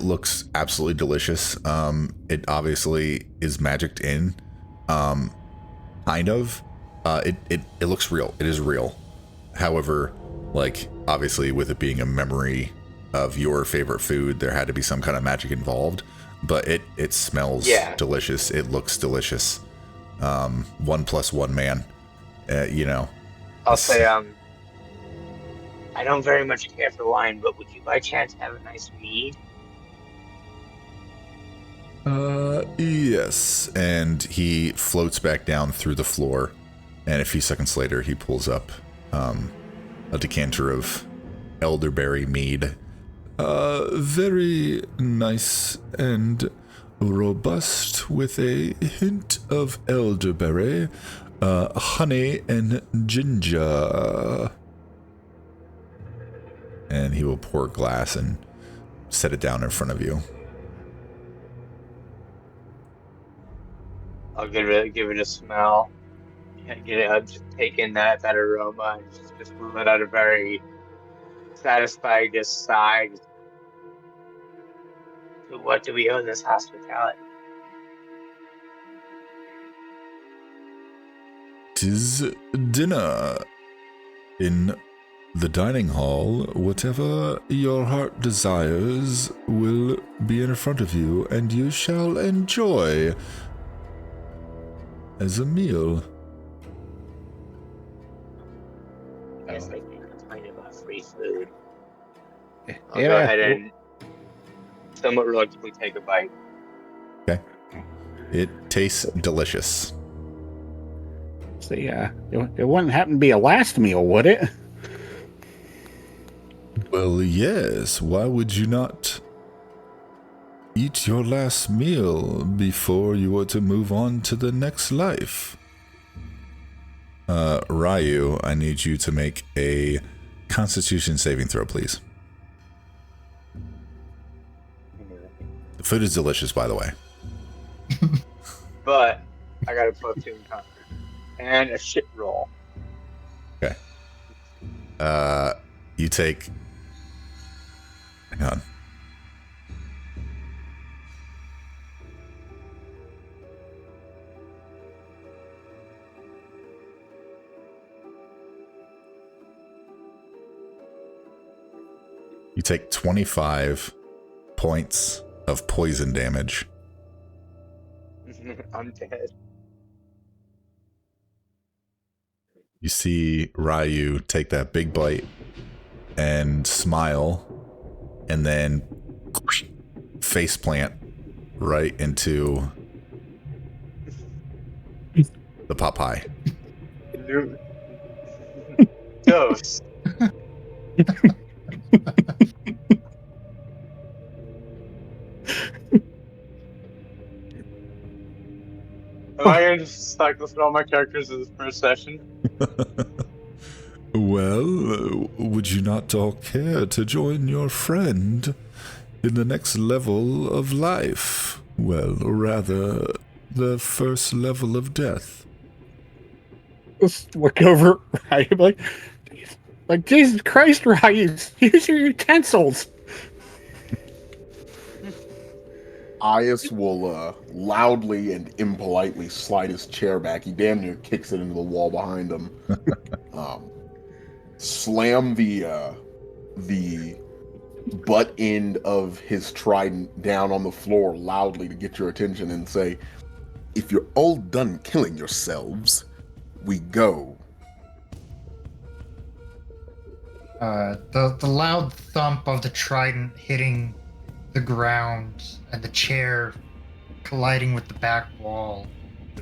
looks absolutely delicious. It obviously is magicked in. Kind of. It looks real. It is real. However, like, obviously with it being a memory of your favorite food, there had to be some kind of magic involved. But it smells delicious. It looks delicious. 1+1 man. You know. I'll say, I don't very much care for wine, but would you by chance have a nice mead? Yes. And he floats back down through the floor, and a few seconds later he pulls up a decanter of elderberry mead. Very nice and robust, with a hint of elderberry, honey, and ginger. And he will pour a glass and set it down in front of you. I'll give it a smell. I'll just take in that aroma and just let out a very satisfied just sigh. To what do we owe this hospitality? 'Tis dinner in the dining hall. Whatever your heart desires will be in front of you, and you shall enjoy as a meal. I guess I can't complain about free food. I'll go ahead and somewhat reluctantly take a bite. Okay. It tastes delicious. See, it wouldn't happen to be a last meal, would it? Well, yes. Why would you not eat your last meal before you were to move on to the next life? Ryu, I need you to make a Constitution saving throw, please. The food is delicious, by the way. But I got a +2 in Constitution and a shit roll. Okay. You take... Hang on. You take 25 points of poison damage. I'm dead. You see Ryu take that big bite and smile, and then face plant right into the pot pie. Dose. Am I gonna just cycle through all my characters in this first session? Well, would you not all care to join your friend in the next level of life? Well, or rather, the first level of death. Let's look over Ryu, like Jesus Christ, Ryu, use your utensils. Ias will loudly and impolitely slide his chair back. He damn near kicks it into the wall behind him. Slam the butt end of his trident down on the floor loudly to get your attention and say, "If you're all done killing yourselves, we go." The loud thump of the trident hitting the ground and the chair colliding with the back wall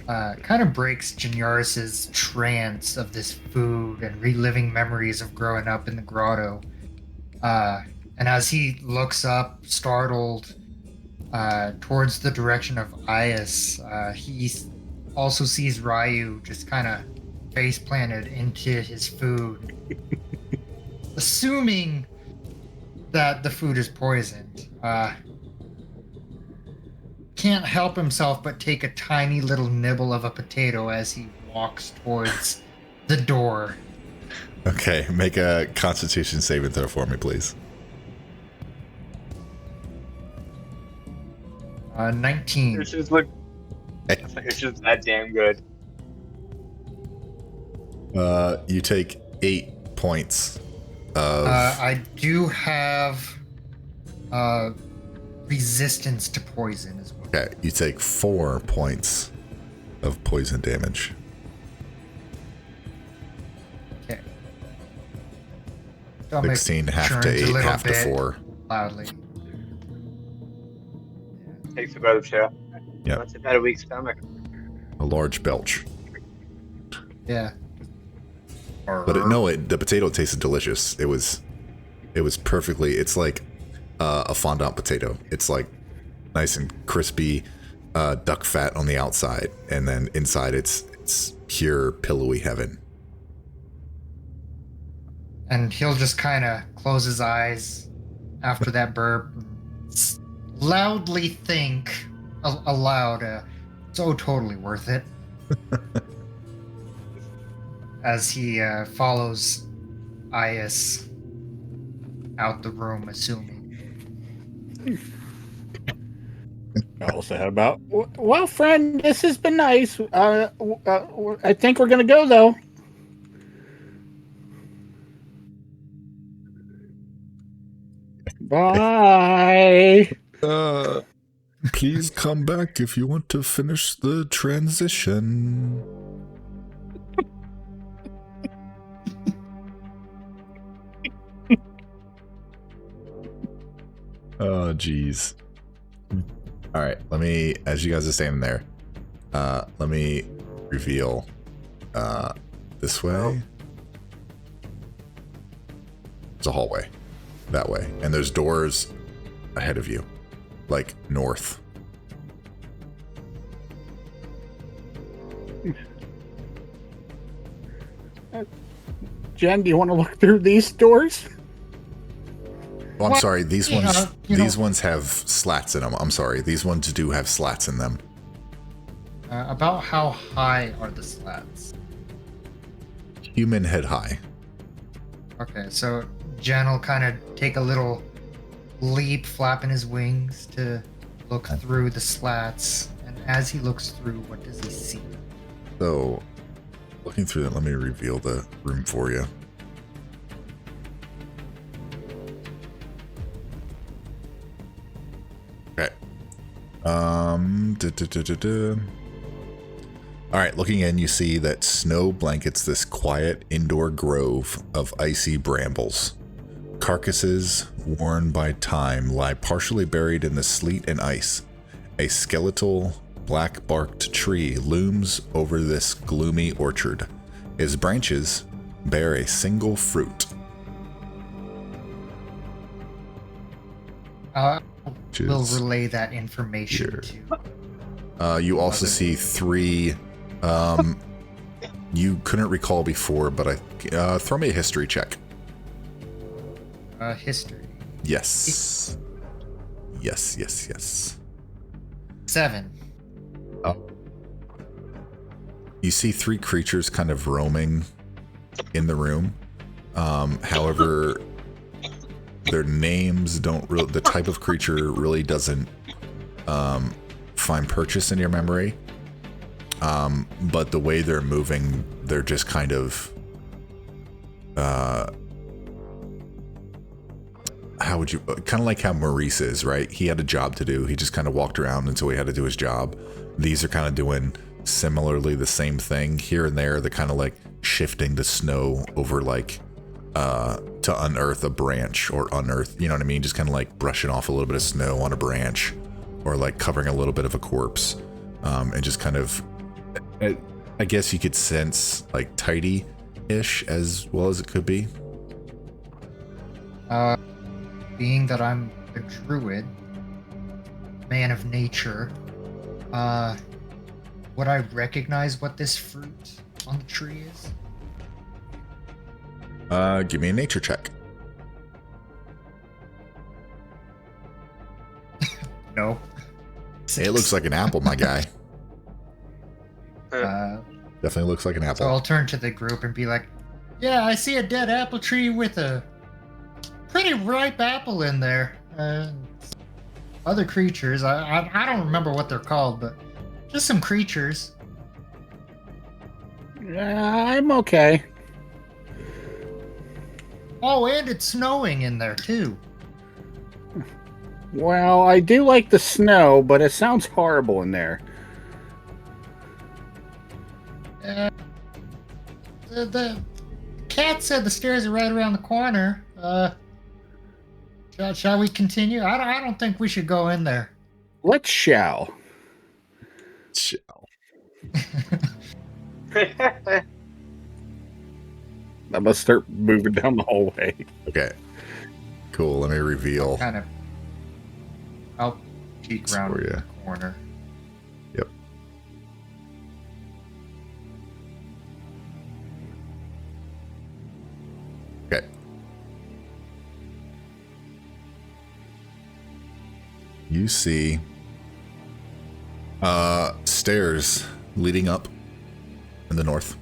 kind of breaks Janaris's trance of this food and reliving memories of growing up in the grotto. And as he looks up, startled, towards the direction of Ias, he also sees Ryu just kind of face planted into his food, assuming that the food is poisoned. Can't help himself but take a tiny little nibble of a potato as he walks towards the door. Okay, make a Constitution saving throw for me, please. 19. It's just it's just that damn good. You take 8 points of... I do have resistance to poison as well. Okay, you take 4 points of poison damage. Okay. Stomach 16, half to churns a 8, little half to bit 4. Loudly. Takes a breath, Shell. Yeah. What's about a weak stomach? A large belch. Yeah. But the potato tasted delicious. It was perfectly, it's like a fondant potato. It's like nice and crispy, duck fat on the outside, and then inside it's pure pillowy heaven. And he'll just kind of close his eyes after that burp, loudly think aloud, so totally worth it. As he follows Ias out the room, assuming. I'll say about, well, friend, this has been nice. I think we're going to go, though. Bye. Please come back if you want to finish the transition. Oh, jeez. All right, let me, as you guys are standing there, let me reveal this way. It's a hallway that way, and there's doors ahead of you, like north. Jen, do you want to look through these doors? Oh, I'm sorry. These Yeah, ones, ones have slats in them. I'm sorry. These ones do have slats in them. About how high are the slats? Human head high. Okay, so Jen will kind of take a little leap, flapping his wings to look through the slats. And as he looks through, what does he see? So, looking through that, let me reveal the room for you. Okay. All right, looking in, you see that snow blankets this quiet indoor grove of icy brambles. Carcasses, worn by time, lie partially buried in the sleet and ice. A skeletal, black-barked tree looms over this gloomy orchard. Its branches bear a single fruit. We'll relay that information Here. to. You also see 3 you couldn't recall before, but throw me a history check. History. Yes. Yes. 7. You see 3 creatures kind of roaming in the room. However, their names don't really, the type of creature really doesn't find purchase in your memory. But the way they're moving, they're just kind of, how would you, kind of like how Maurice is, right? He had a job to do. He just kind of walked around until he had to do his job. These are kind of doing similarly the same thing here and there. They're kind of like shifting the snow over, like, to unearth a branch or unearth, you know what I mean? Just kind of like brushing off a little bit of snow on a branch or like covering a little bit of a corpse. And just kind of, I guess you could sense like tidy-ish as well as it could be. Being that I'm a druid, man of nature, would I recognize what this fruit on the tree is? Give me a nature check. No. Hey, it looks like an apple, my guy. So Definitely looks like an apple. I'll turn to the group and be like, yeah, I see a dead apple tree with a pretty ripe apple in there. Other creatures, I don't remember what they're called, but just some creatures. I'm okay. Oh, and it's snowing in there too. Well, I do like the snow, but it sounds horrible in there. The cat said the stairs are right around the corner. Shall we continue? I don't think we should go in there. Let's shall. I must start moving down the hallway. Okay. Cool. Let me reveal. I'll peek around for you. the corner. Yep. Okay. You see stairs leading up in the north.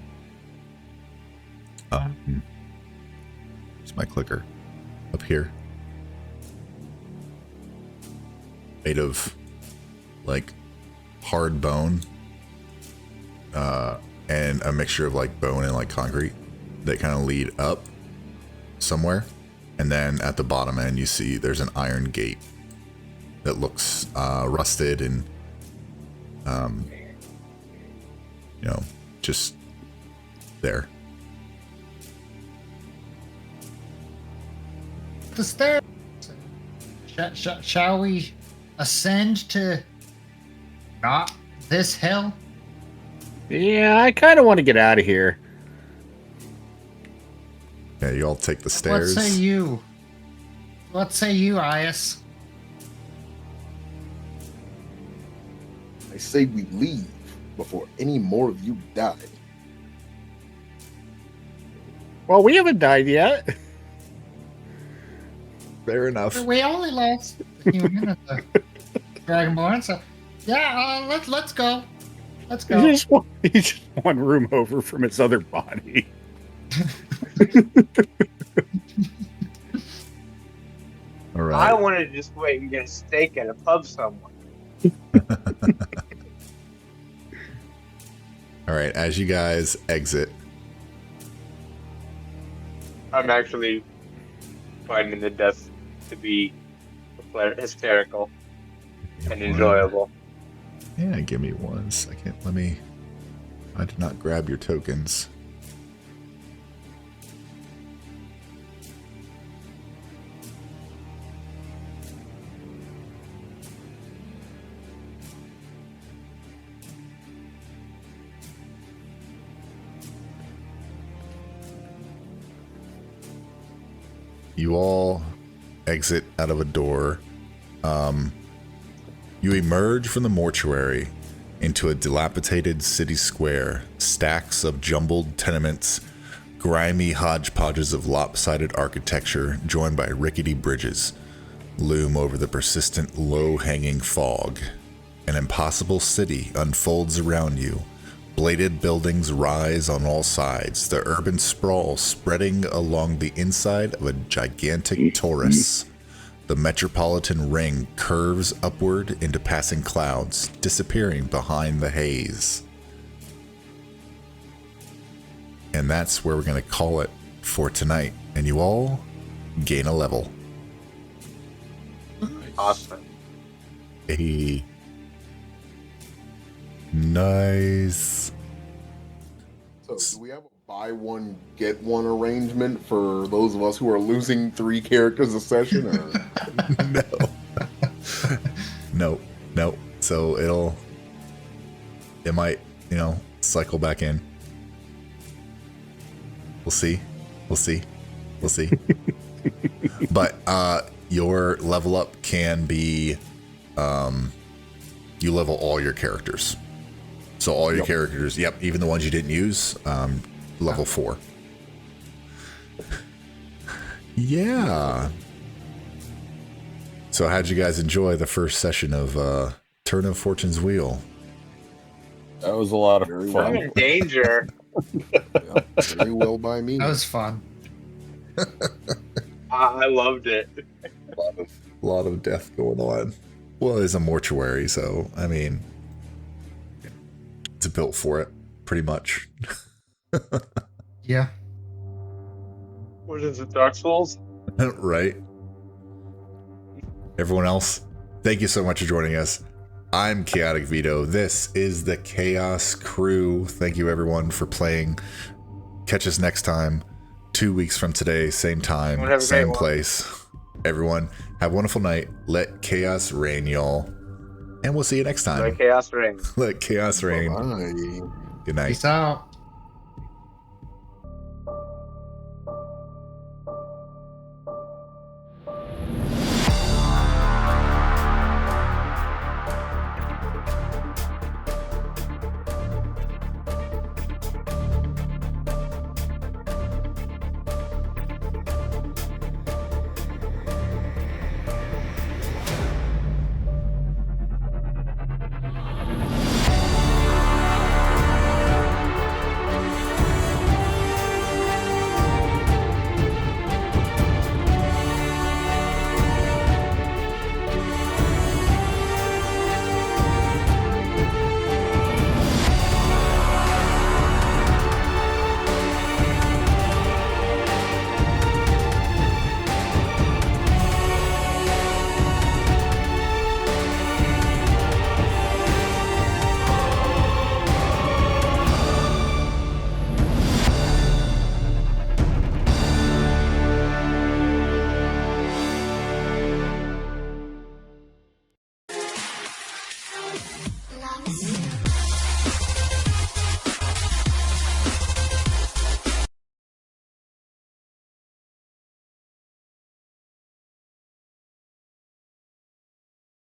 It's my clicker up here. Made of like hard bone and a mixture of like bone and like concrete that kind of lead up somewhere. And then at the bottom end, you see there's an iron gate that looks rusted and, you know, just there. The stairs. Shall we ascend to not this hill? Yeah, I kind of want to get out of here. Yeah, you all take the stairs. What say you? What say you, Ias? I say we leave before any more of you die. Well, we haven't died yet. Fair enough. We only lost the human at the Dragonborn, so yeah, let's go. Let's go. He's just one room over from his other body. All right. I want to just wait and get a steak at a pub somewhere. All right. As you guys exit, I'm actually finding the death to be hysterical and enjoyable. Yeah, give me 1 second. I did not grab your tokens. You all exit out of a door. You emerge from the mortuary into a dilapidated city square. Stacks of jumbled tenements, grimy hodgepodges of lopsided architecture joined by rickety bridges, loom over the persistent low-hanging fog. An impossible city unfolds around you. Bladed buildings rise on all sides, the urban sprawl spreading along the inside of a gigantic torus. The metropolitan ring curves upward into passing clouds, disappearing behind the haze. And that's where we're going to call it for tonight. And you all gain a level. Awesome. Hey. Nice. So, do we have a buy one, get one arrangement for those of us who are losing 3 characters a session? Or? No. So it might, cycle back in. We'll see. But your level up can be, you level all your characters. So all your characters, even the ones you didn't use, level 4. Yeah. So how'd you guys enjoy the first session of Turn of Fortune's Wheel? That was a lot of I'm fun. in danger. Very well by me. That was fun. I loved it. A lot of death going on. Well, it's a mortuary, so, I mean, it's built for it, pretty much. Yeah. What is it, Dark Souls? Right? Everyone else, thank you so much for joining us. I'm Chaotic Vito. This is the Chaos Crew. Thank you, everyone, for playing. Catch us next time, 2 weeks from today, same time, same place. Everyone, have a wonderful night. Let chaos reign, y'all. And we'll see you next time. Let chaos reign. Let chaos reign. Bye. Good night. Peace out.